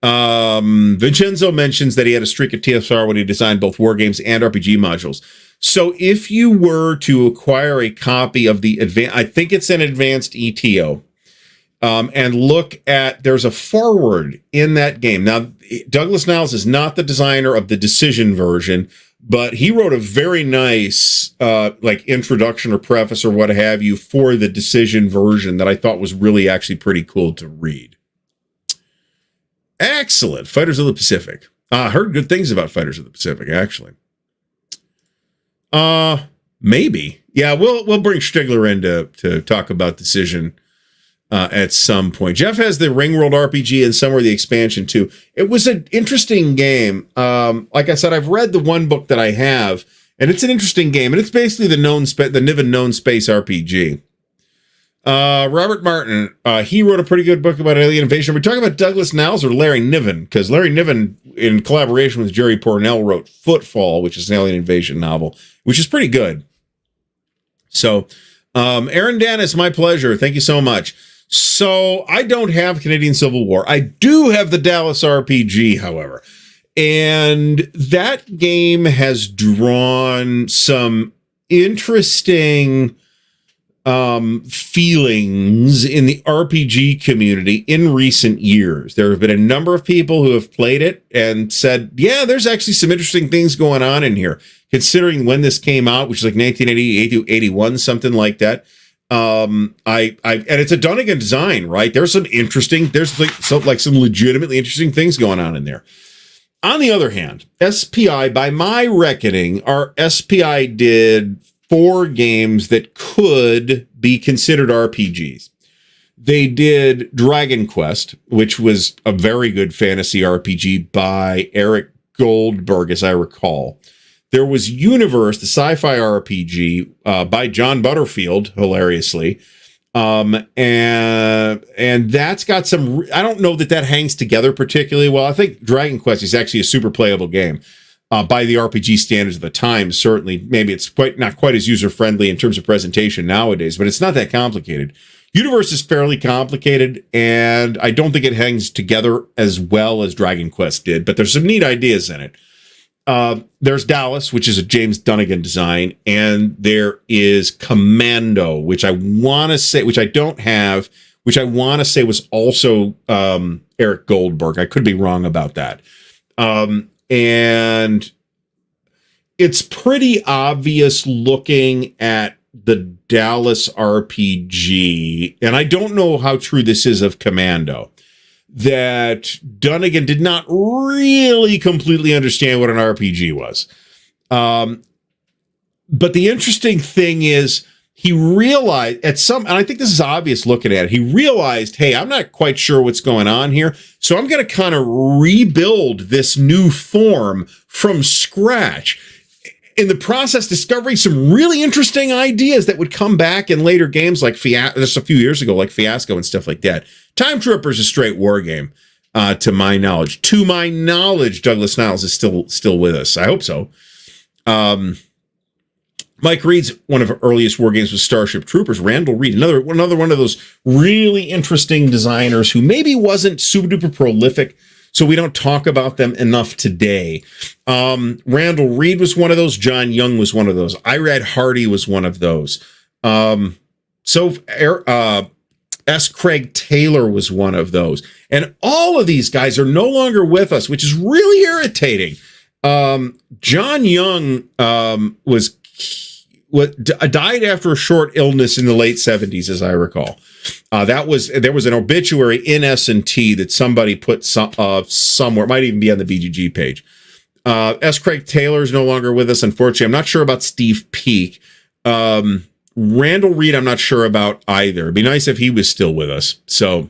Vincenzo mentions that he had a streak at TSR when he designed both wargames and RPG modules. So if you were to acquire a copy of the I think it's an advanced ETO, and look at, there's a forward in that game. Now, Douglas Niles is not the designer of the Decision version, but he wrote a very nice, like introduction or preface or what have you for the Decision version that I thought was really actually pretty cool to read. Excellent. Fighters of the Pacific. I heard good things about Fighters of the Pacific, actually. Maybe. Yeah, we'll bring Stigler in to talk about Decision at some point. Jeff has the Ringworld RPG and somewhere the expansion too. It was an interesting game. Like I said, I've read the one book that I have, and it's an interesting game, and it's basically the Niven known space RPG. Robert Martin, he wrote a pretty good book about alien invasion. Are we talking about Douglas Niles or Larry Niven? Because Larry Niven, in collaboration with Jerry Pornell, wrote Footfall, which is an alien invasion novel, which is pretty good. So, Aaron Dennis, my pleasure. Thank you so much. So, I don't have Canadian Civil War. I do have the Dallas RPG, however. And that game has drawn some interesting feelings in the RPG community in recent years. There have been a number of people who have played it and said, yeah, there's actually some interesting things going on in here, considering when this came out, which is like 1980, 81, something like that. And it's a Donegan design, right? There's some interesting, there's some legitimately interesting things going on in there. On the other hand, SPI, by my reckoning, our SPI did 4 games that could be considered RPGs. They did Dragon Quest, which was a very good fantasy RPG by Eric Goldberg, as I recall. There was Universe, the sci-fi RPG by John Butterfield, hilariously. And that's got some, I don't know that hangs together particularly well. I think Dragon Quest is actually a super playable game by the RPG standards of the time. Certainly, maybe it's not quite as user-friendly in terms of presentation nowadays, but it's not that complicated. Universe is fairly complicated, and I don't think it hangs together as well as Dragon Quest did, but there's some neat ideas in it. There's Dallas, which is a James Dunnigan design, and there is Commando, which I want to say, which I don't have, which I want to say was also Eric Goldberg. I could be wrong about that. And it's pretty obvious looking at the Dallas RPG, and I don't know how true this is of Commando, that Dunnigan did not really completely understand what an RPG was. But the interesting thing is he realized and I think this is obvious looking at it, he realized, hey, I'm not quite sure what's going on here, so I'm going to kind of rebuild this new form from scratch. In the process, discovering some really interesting ideas that would come back in later games like just a few years ago, like Fiasco and stuff like that. Time Trooper is a straight war game, to my knowledge. To my knowledge, Douglas Niles is still with us. I hope so. Mike Reed's one of our earliest war games was Starship Troopers. Randall Reed, another one of those really interesting designers who maybe wasn't super duper prolific, so we don't talk about them enough today. Randall Reed was one of those. John Young was one of those. Irad Hardy was one of those. S. Craig Taylor was one of those. And all of these guys are no longer with us, which is really irritating. John Young died after a short illness in the late 70s, as I recall. There was an obituary in S&T that somebody put somewhere. It might even be on the BGG page. S. Craig Taylor is no longer with us, unfortunately. I'm not sure about Steve Peake. Randall Reed, I'm not sure about either. It'd be nice if he was still with us. So,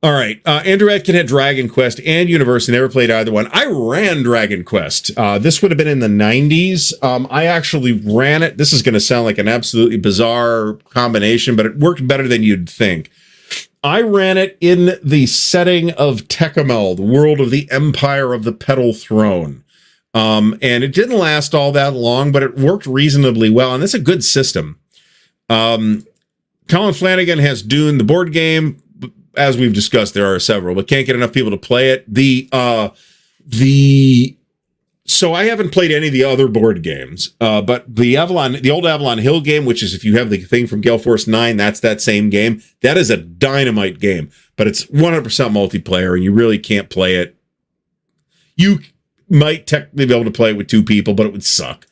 all right. Andrew Atkin had Dragon Quest and Universe and never played either one. I ran Dragon Quest. This would have been in the 90s. I actually ran it. This is going to sound like an absolutely bizarre combination, but it worked better than you'd think. I ran it in the setting of Tecumel, the world of the Empire of the Petal Throne. And it didn't last all that long, but it worked reasonably well. And it's a good system. Colin Flanagan has Dune, the board game. As we've discussed, there are several, but can't get enough people to play it. So I haven't played any of the other board games, but the old Avalon Hill game, which is if you have the thing from Gale Force 9, that's that same game. That is a dynamite game, but it's 100% multiplayer, and you really can't play it. You might technically be able to play it with 2 people, but it would suck.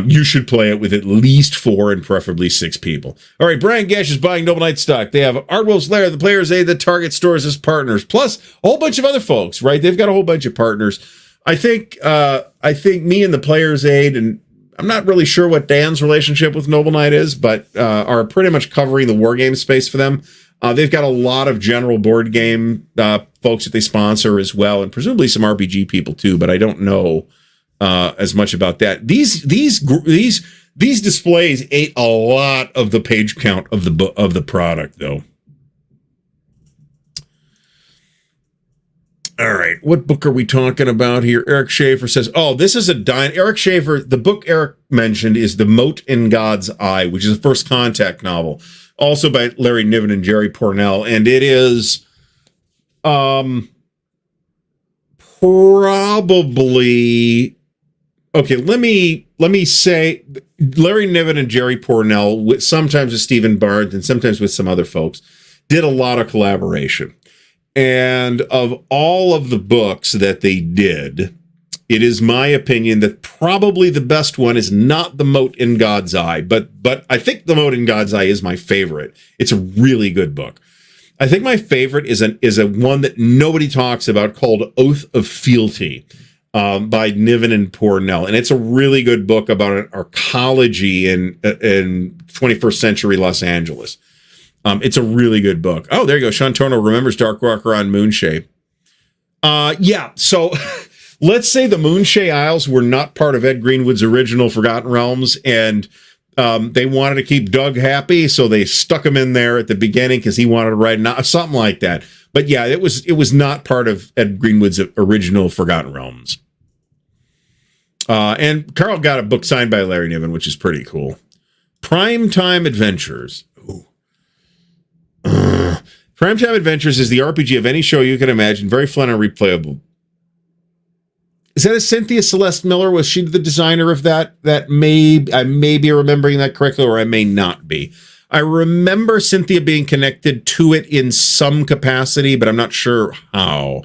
You should play it with at least 4 and preferably 6 people. All right, Brian Gash is buying Noble Knight stock. They have Ardwulf's Lair, the Player's Aid, the Target stores as partners, plus a whole bunch of other folks, right? They've got a whole bunch of partners. I think me and the Player's Aid, and I'm not really sure what Dan's relationship with Noble Knight is, but are pretty much covering the Wargame space for them. They've got a lot of general board game folks that they sponsor as well, and presumably some RPG people too, but I don't know as much about that. These displays ate a lot of the page count of the product, though. All right, what book are we talking about here? Eric Schaefer says, "Oh, this is Eric Schaefer. The book Eric mentioned is The Moat in God's Eye, which is a First Contact novel, also by Larry Niven and Jerry Pournelle, and it is probably." Okay, let me say Larry Niven and Jerry Pournelle, sometimes with Stephen Barnes and sometimes with some other folks, did a lot of collaboration. And of all of the books that they did, it is my opinion that probably the best one is not The Moat in God's Eye, but I think The Moat in God's Eye is my favorite. It's a really good book. I think my favorite is a one that nobody talks about called Oath of Fealty by Niven and Pornell. And it's a really good book about an arcology in 21st century Los Angeles. It's a really good book. Oh, there you go. Sean Torno remembers Darkwalker on Moonshae. Yeah, so let's say the Moonshae Isles were not part of Ed Greenwood's original Forgotten Realms, and they wanted to keep Doug happy, so they stuck him in there at the beginning because he wanted to write something like that. But yeah, it was not part of Ed Greenwood's original Forgotten Realms. And Carl got a book signed by Larry Niven, which is pretty cool. Primetime Adventures. Ooh. Primetime Adventures is the RPG of any show you can imagine, very fun and replayable. Is that a Cynthia Celeste Miller? Was she the designer of that? I may be remembering that correctly, or I may not be. I remember Cynthia being connected to it in some capacity, but I'm not sure how.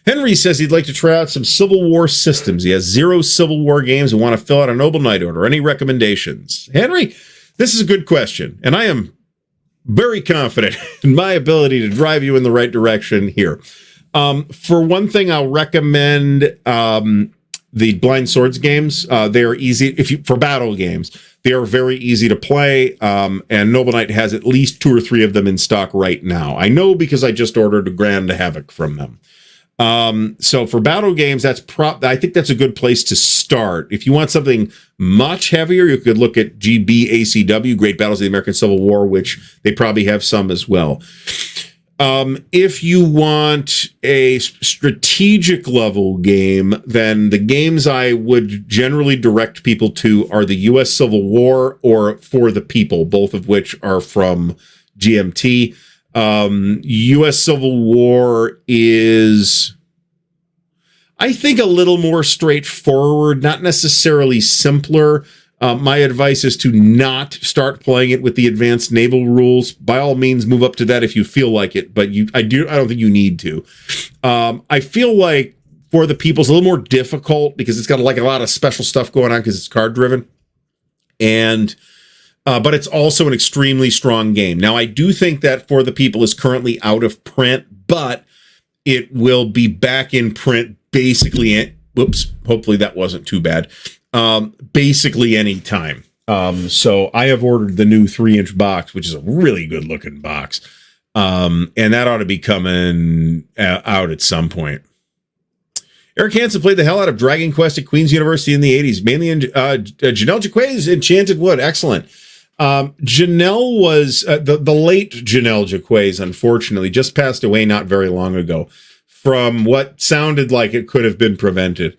Henry says he'd like to try out some Civil War systems. He has 0 Civil War games and want to fill out a Noble Knight order. Any recommendations? Henry, this is a good question, and I am very confident in my ability to drive you in the right direction here. For one thing, I'll recommend the Blind Swords games. They are easy for battle games. They are very easy to play, and Noble Knight has at least 2 or 3 of them in stock right now. I know because I just ordered a Grand Havoc from them. So for battle games, I think that's a good place to start. If you want something much heavier, you could look at GBACW, Great Battles of the American Civil War, which they probably have some as well. If you want a strategic level game, then the games I would generally direct people to are the U.S. Civil War or For the People, both of which are from GMT. U.S. Civil War is, I think, a little more straightforward, not necessarily simpler. My advice is to not start playing it with the advanced naval rules. By all means, move up to that if you feel like it, but I don't think you need to. I feel like For the People is a little more difficult because it's got like a lot of special stuff going on because it's card driven, and but it's also an extremely strong game. Now, I do think that For the People is currently out of print, but it will be back in print basically. Whoops, hopefully that wasn't too bad. Basically any time. So I have ordered the new 3-inch box, which is a really good looking box. And that ought to be coming out at some point. Eric Hansen played the hell out of Dragon Quest at Queen's University in the 80s, mainly in Janelle Jaquays' Enchanted Wood. Excellent. Janelle was the late Janelle Jaquays, unfortunately, just passed away not very long ago from what sounded like it could have been prevented.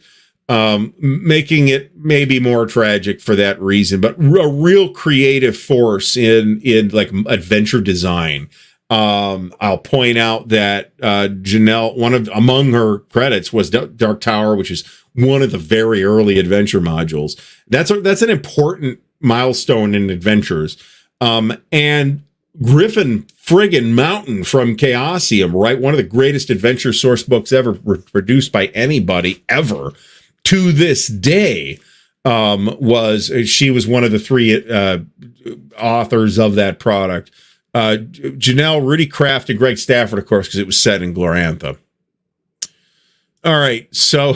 Making it maybe more tragic for that reason, but a real creative force in like adventure design. I'll point out that Janelle, among her credits was Dark Tower, which is one of the very early adventure modules. That's an important milestone in adventures. And Griffin friggin' Mountain from Chaosium, right? One of the greatest adventure source books ever produced by anybody ever. To this day, she was one of the 3 authors of that product. Janelle, Rudy Kraft, and Greg Stafford, of course, because it was set in Glorantha. All right, so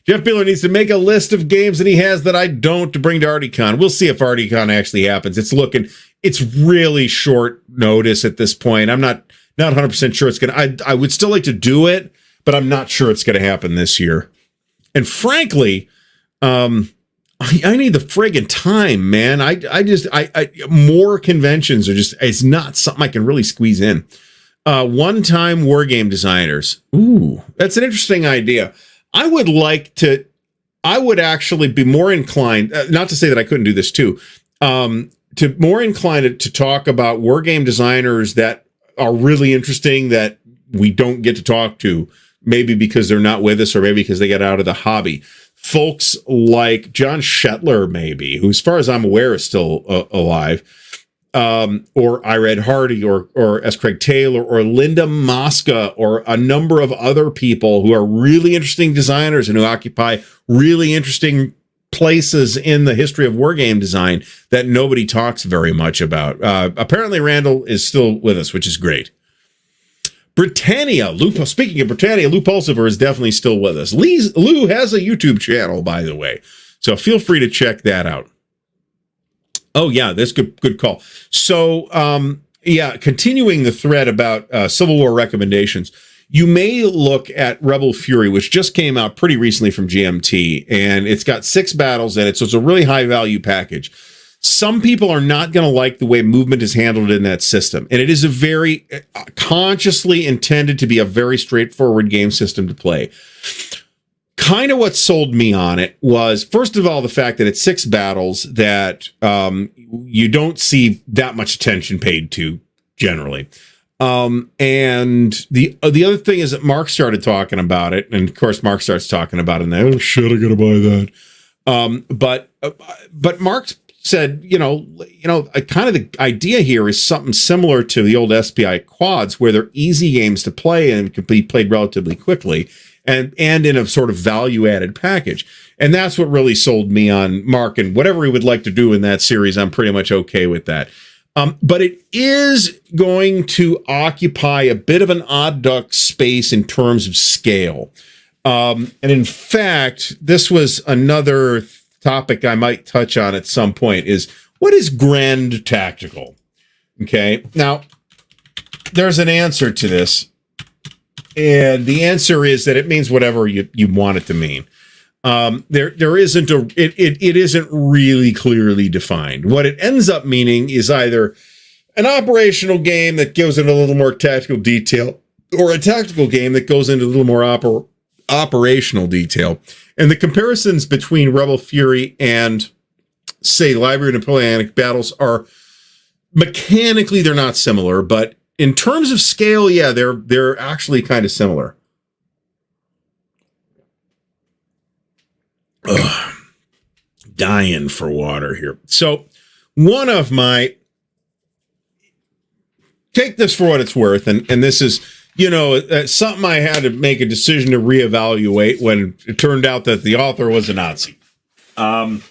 Jeff Beeler needs to make a list of games that he has that I don't to bring to ArtyCon. We'll see if ArtyCon actually happens. It's really short notice at this point. I'm not 100% sure it's going to. I would still like to do it, but I'm not sure it's going to happen this year. And frankly, I need the friggin' time, man. I more conventions it's not something I can really squeeze in. One-time wargame designers. Ooh, that's an interesting idea. I would actually be more inclined, not to say that I couldn't do this too, to more inclined to talk about wargame designers that are really interesting that we don't get to talk to. Maybe because they're not with us, or maybe because they get out of the hobby. Folks like John Shetler, maybe, who, as far as I'm aware, is still alive, or Irad Hardy, or S. Craig Taylor, or Linda Mosca, or a number of other people who are really interesting designers and who occupy really interesting places in the history of wargame design that nobody talks very much about. Apparently, Randall is still with us, which is great. Britannia, speaking of Britannia, Lou Pulsiver is definitely still with us. Lou has a YouTube channel, by the way, so feel free to check that out. Oh yeah, that's good call. So continuing the thread about Civil War recommendations, you may look at Rebel Fury, which just came out pretty recently from GMT, and it's got 6 battles in it, so it's a really high value package. Some people are not going to like the way movement is handled in that system. And it is a very consciously intended to be a very straightforward game system to play. Kind of what sold me on it was, first of all, the fact that it's 6 battles that you don't see that much attention paid to generally. And the other thing is that Mark started talking about it. And of course, Mark starts talking about it and oh shit, I got to buy that. But Mark said, kind of the idea here is something similar to the old SPI quads, where they're easy games to play and can be played relatively quickly and in a sort of value-added package. And that's what really sold me on Mark, and whatever he would like to do in that series, I'm pretty much okay with that. But it is going to occupy a bit of an odd duck space in terms of scale. And in fact, this was another topic I might touch on at some point, is what is grand tactical? Okay, now there's an answer to this, and the answer is that it means whatever you want it to mean. There isn't it isn't really clearly defined. What it ends up meaning is either an operational game that goes into a little more tactical detail, or a tactical game that goes into a little more operational detail. And the comparisons between Rebel Fury and, say, Library of Napoleonic Battles are mechanically, they're not similar, but in terms of scale, yeah, they're actually kind of similar. Ugh. Dying for water here. So one of my, take this for what it's worth, and this is, something I had to make a decision to reevaluate when it turned out that the author was a Nazi. One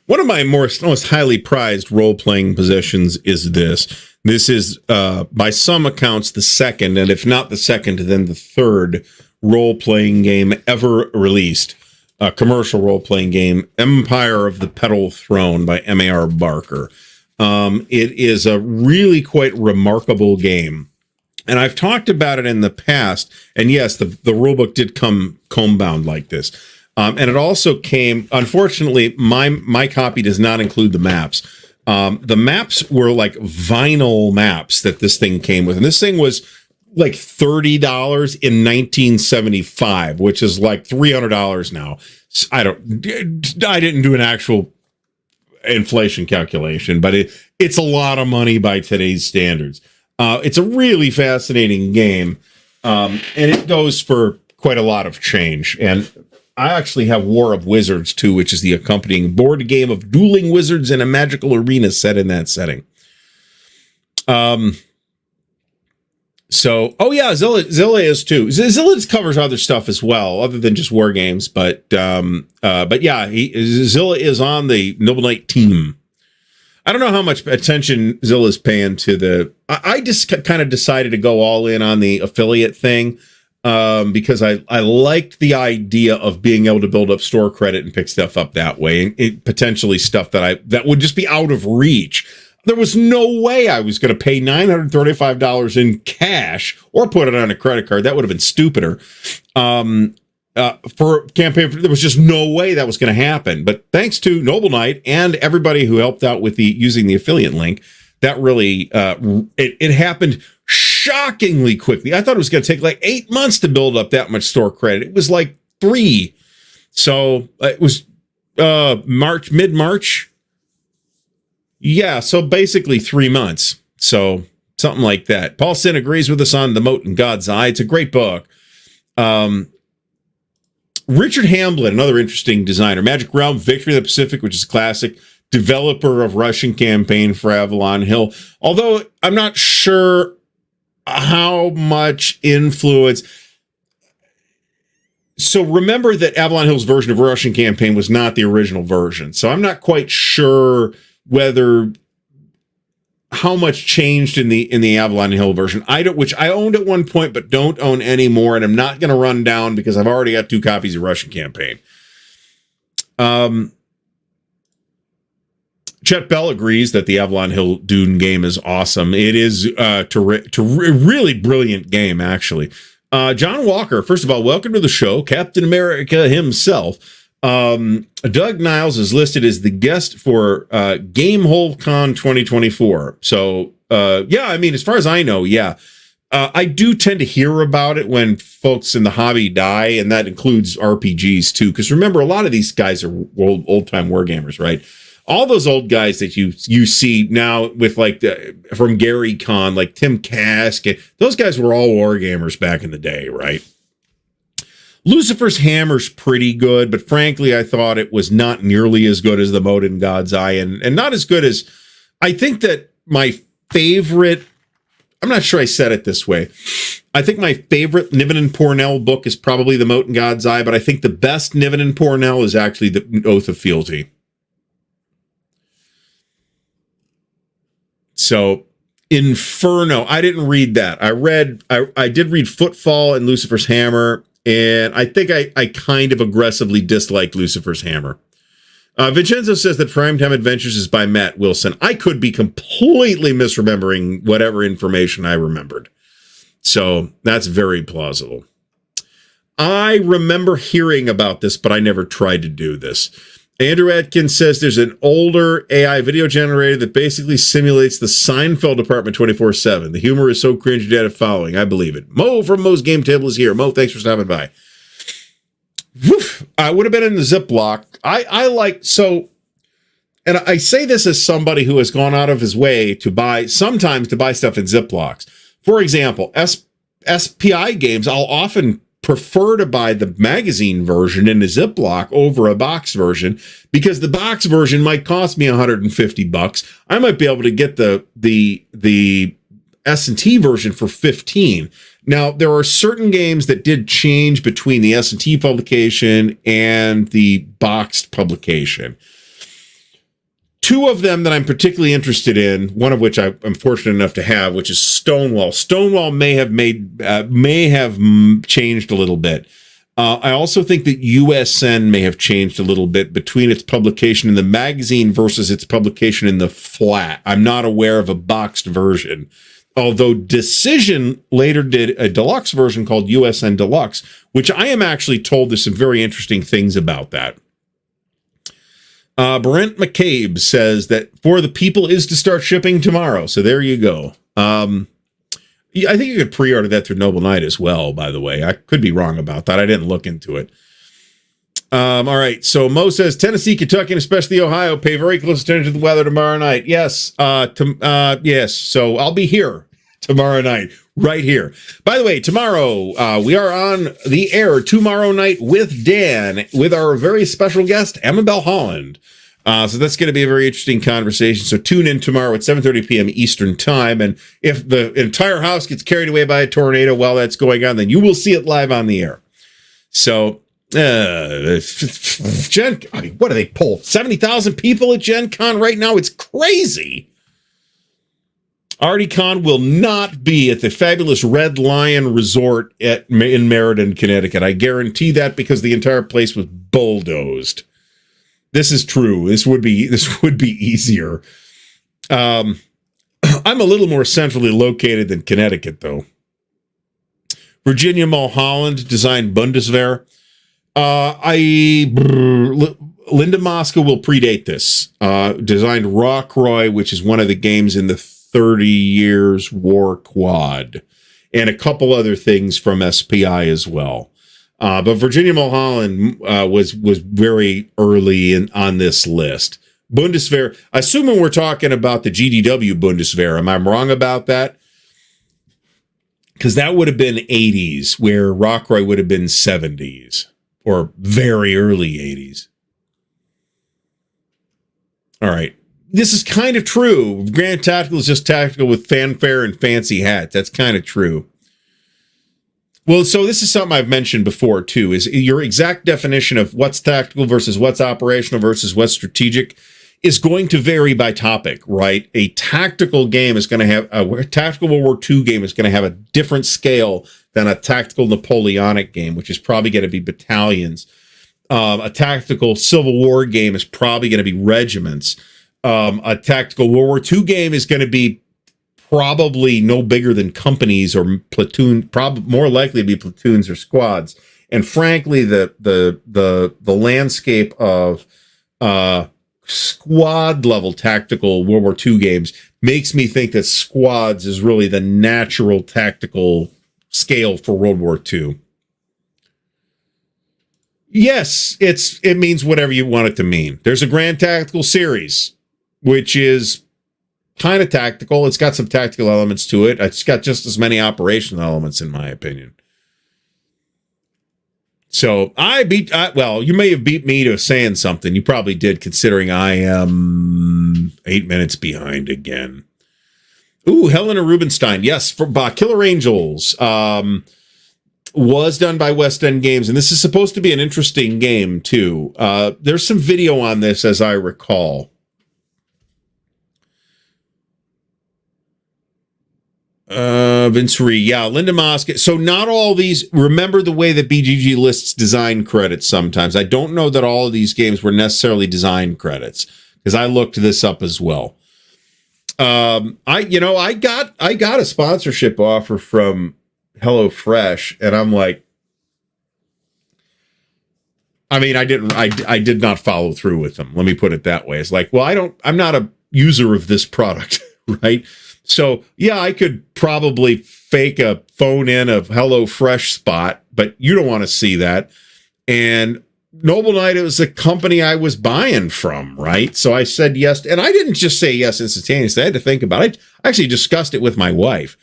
of my most highly prized role-playing possessions is this. This is, by some accounts, the second, and if not the second, then the third role-playing game ever released. A commercial role-playing game, Empire of the Petal Throne by M.A.R. Barker. It is a really quite remarkable game. And I've talked about it in the past. And yes, the rulebook did come comb-bound like this. And it also came, unfortunately, my copy does not include the maps. The maps were like vinyl maps that this thing came with. And this thing was like $30 in 1975, which is like $300 now. I didn't do an actual inflation calculation, but it's a lot of money by today's standards. It's a really fascinating game, and it goes for quite a lot of change. And I actually have War of Wizards too, which is the accompanying board game of dueling wizards in a magical arena set in that setting. So, oh yeah, Zilla is too. Zilla covers other stuff as well, other than just war games. But yeah, Zilla is on the Noble Knight team. I don't know how much attention Zilla's paying to the. I just kind of decided to go all in on the affiliate thing because I liked the idea of being able to build up store credit and pick stuff up that way, and potentially stuff that would just be out of reach. There was no way I was going to pay $935 in cash or put it on a credit card. That would have been stupider. For campaign, there was just no way that was going to happen. But thanks to Noble Knight and everybody who helped out with using the affiliate link, that really it happened shockingly quickly. I thought it was going to take like 8 months to build up that much store credit. It was like 3. So it was mid-March. Yeah, so basically 3 months. So something like that. Paul Sin agrees with us on The Moat in God's Eye. It's a great book. Richard Hamblin, another interesting designer. Magic Realm, Victory of the Pacific, which is a classic. Developer of Russian Campaign for Avalon Hill. Although I'm not sure how much influence. So remember that Avalon Hill's version of Russian Campaign was not the original version. So I'm not quite sure whether how much changed in the Avalon Hill version. Which I owned at one point, but don't own anymore, and I'm not going to run down because I've already got 2 copies of Russian Campaign. Chet Bell agrees that the Avalon Hill Dune game is awesome. It is really brilliant game, actually. John Walker, first of all, welcome to the show. Captain America himself. Doug Niles is listed as the guest for Gamehole Con 2024. So, yeah, I mean, as far as I know, yeah. I do tend to hear about it when folks in the hobby die, and that includes RPGs too. Because remember, a lot of these guys are old-time wargamers, right? All those old guys that you see now with like from Gary Con, like Tim Kask, those guys were all wargamers back in the day, right? Lucifer's Hammer's pretty good, but frankly, I thought it was not nearly as good as the Mote in God's Eye, and not as good as, I think that my favorite, I'm not sure I said it this way. I think my favorite Niven and Pornell book is probably the Mote in God's Eye, but I think the best Niven and Pornell is actually the Oath of Fealty. So Inferno, I didn't read that. I did read Footfall and Lucifer's Hammer, and I think I kind of aggressively disliked Lucifer's Hammer. Vincenzo says that Primetime Adventures is by Matt Wilson. I could be completely misremembering whatever information I remembered. So that's very plausible. I remember hearing about this, but I never tried to do this. Andrew Atkins says there's an older AI video generator that basically simulates the Seinfeld apartment 24/7. The humor is so cringe dead of following. I believe it. Mo from Mo's Game Table is here. Mo, thanks for stopping by. Woof. I would have been in the Ziploc. I like, so, and I say this as somebody who has gone out of his way sometimes to buy stuff in Ziplocs. For example, SPI games, I'll often prefer to buy the magazine version in a Ziploc over a box version, because the box version might cost me $150. I might be able to get the S&T version for $15. Now, there are certain games that did change between the S&T publication and the boxed publication. 2 of them that I'm particularly interested in, one of which I'm fortunate enough to have, which is Stonewall. Stonewall may have changed a little bit. I also think that USN may have changed a little bit between its publication in the magazine versus its publication in the flat. I'm not aware of a boxed version. Although Decision later did a deluxe version called USN Deluxe, which I am actually told there's some very interesting things about that. Brent McCabe says that For the People is to start shipping tomorrow. So there you go. I think you could pre-order that through Noble Knight as well, by the way. I could be wrong about that. I didn't look into it. All right. So Mo says Tennessee, Kentucky, and especially Ohio pay very close attention to the weather tomorrow night. Yes. Yes. So I'll be here tomorrow night, right here. By the way, tomorrow we are on the air tomorrow night with Dan, with our very special guest, Amabel Holland. So that's going to be a very interesting conversation. So tune in tomorrow at 7:30 p.m. Eastern time. And if the entire house gets carried away by a tornado while that's going on, then you will see it live on the air. So Gen, what do they pull? 70,000 people at Gen Con right now? It's crazy. ArtieCon will not be at the fabulous Red Lion Resort in Meriden, Connecticut. I guarantee that, because the entire place was bulldozed. This is true. This would be easier. I'm a little more centrally located than Connecticut, though. Virginia Mulholland designed Bundeswehr. Linda Mosca will predate this. Designed Rockroy, which is one of the games in the 30 Years War Quad, and a couple other things from SPI as well. But Virginia Mulholland was very early on this list. Bundeswehr, assuming we're talking about the GDW Bundeswehr, am I wrong about that? Because that would have been 80s, where Rockroy would have been 70s, or very early 80s. All right. This is kind of true. Grand Tactical is just tactical with fanfare and fancy hats. That's kind of true. Well, so this is something I've mentioned before, too, is your exact definition of what's tactical versus what's operational versus what's strategic is going to vary by topic, right? A tactical game is going to have a tactical World War II game is going to have a different scale than a tactical Napoleonic game, which is probably going to be battalions. A tactical Civil War game is probably going to be regiments. A tactical World War II game is going to be probably no bigger than companies or platoon, probably more likely to be platoons or squads. And frankly, the landscape of squad level tactical World War II games makes me think that squads is really the natural tactical scale for World War II. Yes, it means whatever you want it to mean. There's a Grand Tactical Series, which is kind of tactical. It's got some tactical elements to it. It's got just as many operational elements, in my opinion. So well, you may have beat me to saying something. You probably did, considering I am 8 minutes behind again. Ooh, Helena Rubinstein. Yes, for Killer Angels was done by West End Games, and this is supposed to be an interesting game, too. There's some video on this, as I recall. Vince Ree, yeah, Linda Mosk. So not all these, remember the way that BGG lists design credits sometimes. I don't know that all of these games were necessarily design credits, because I looked this up as well. I got a sponsorship offer from HelloFresh, and I'm like, I mean, I did not follow through with them. Let me put it that way. It's like, well, I'm not a user of this product, right? So, yeah, I could probably fake a phone in of HelloFresh spot, but you don't want to see that. And Noble Knight, it was the company I was buying from, right? So I said yes. And I didn't just say yes instantaneously. I had to think about it. I actually discussed it with my wife,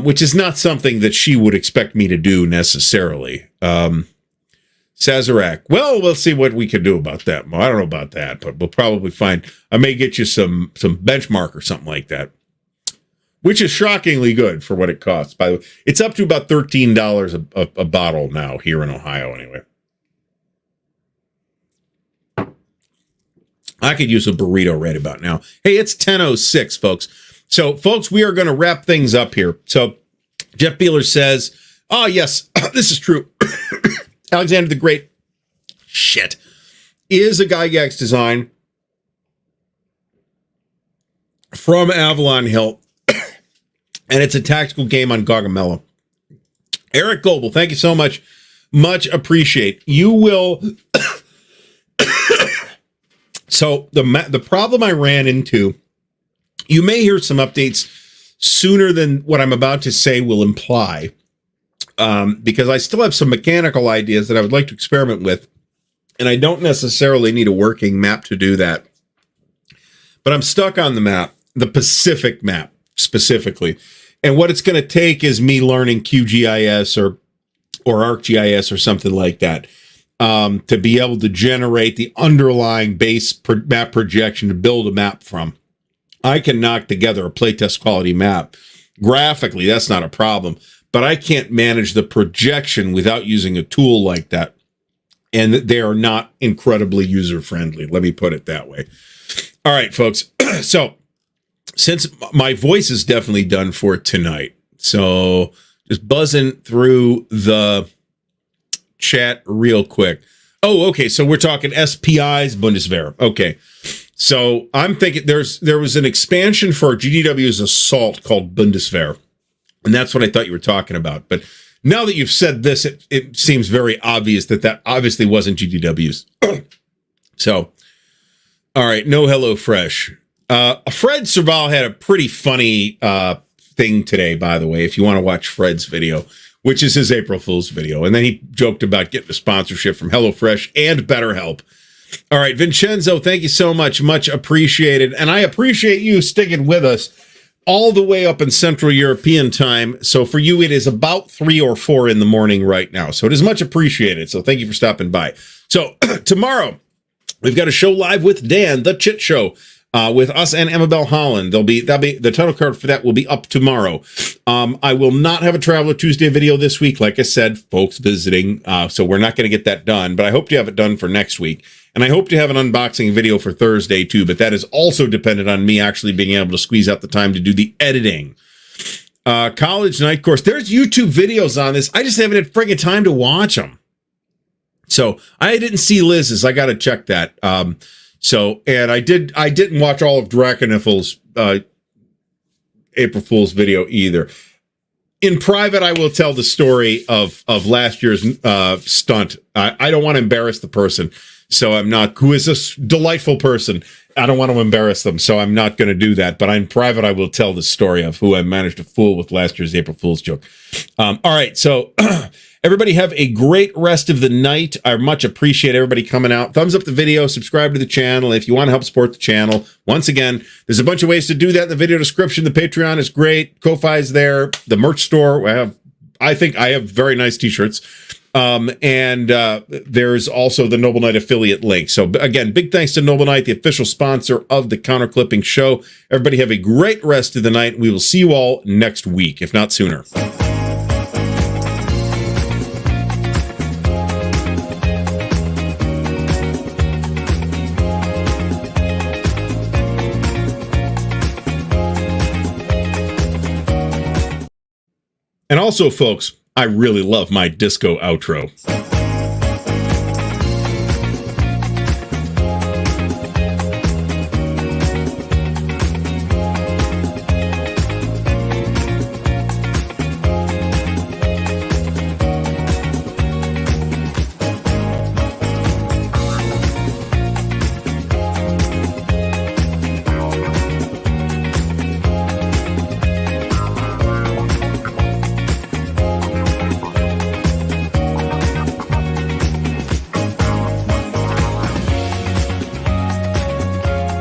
which is not something that she would expect me to do necessarily. Sazerac, well, we'll see what we can do about that. Well, I don't know about that, but we'll probably find, I may get you some benchmark or something like that, which is shockingly good for what it costs. By the way, it's up to about $13 a bottle now here in Ohio, anyway. I could use a burrito right about now. Hey, it's 10:06, folks. So, folks, we are going to wrap things up here. So, Jeff Beeler says, oh, yes, this is true. Alexander the Great, is a Gygax design from Avalon Hill. And it's a tactical game on Gargamella. Eric Goebel, thank you so much. Much appreciate. You will. So the problem I ran into, you may hear some updates sooner than what I'm about to say will imply, because I still have some mechanical ideas that I would like to experiment with, and I don't necessarily need a working map to do that. But I'm stuck on the map, the Pacific map specifically. And what it's going to take is me learning QGIS or ArcGIS or something like that, to be able to generate the underlying base map projection to build a map from. I can knock together a playtest quality map. Graphically, that's not a problem, but I can't manage the projection without using a tool like that. And they are not incredibly user-friendly. Let me put it that way. All right, folks. So, since my voice is definitely done for tonight, so just buzzing through the chat real quick. Oh, okay. So we're talking SPI's Bundeswehr. Okay. So I'm thinking there was an expansion for GDW's Assault called Bundeswehr, and that's what I thought you were talking about. But now that you've said this, it seems very obvious that obviously wasn't GDW's. So, all right. No HelloFresh. Fred Serval had a pretty funny thing today, by the way, if you want to watch Fred's video, which is his April Fool's video. And then he joked about getting a sponsorship from HelloFresh and BetterHelp. All right, Vincenzo, thank you so much. Much appreciated. And I appreciate you sticking with us all the way up in Central European time. So for you, it is about 3 or 4 in the morning right now. So it is much appreciated. So thank you for stopping by. So tomorrow, we've got a show live with Dan, The Chit Show. with us and Emma Bell Holland. That'll be the title card for that will be up tomorrow. I will not have a Traveler Tuesday video this week. Like I said, folks visiting, so we're not going to get that done, but I hope to have it done for next week. And I hope to have an unboxing video for Thursday too, but that is also dependent on me actually being able to squeeze out the time to do the editing. College night course. There's YouTube videos on this. I just haven't had friggin' time to watch them. So I didn't see Liz's. I got to check that. And I didn't watch all of Draconiffel's April Fool's video either. In private, I will tell the story of last year's stunt. I don't want to embarrass the person. So I'm not, who is this delightful person. I don't want to embarrass them, so I'm not going to do that. But in private, I will tell the story of who I managed to fool with last year's April Fool's joke. All right, so everybody have a great rest of the night. I much appreciate everybody coming out. Thumbs up the video, subscribe to the channel if you want to help support the channel. Once again, there's a bunch of ways to do that in the video description. The Patreon is great. Ko-Fi is there. The merch store, I think I have very nice t-shirts. There's also the Noble Knight affiliate link. So again, big thanks to Noble Knight, the official sponsor of the Counter Clipping Show. Everybody have a great rest of the night. We will see you all next week, if not sooner. And also, folks, I really love my disco outro.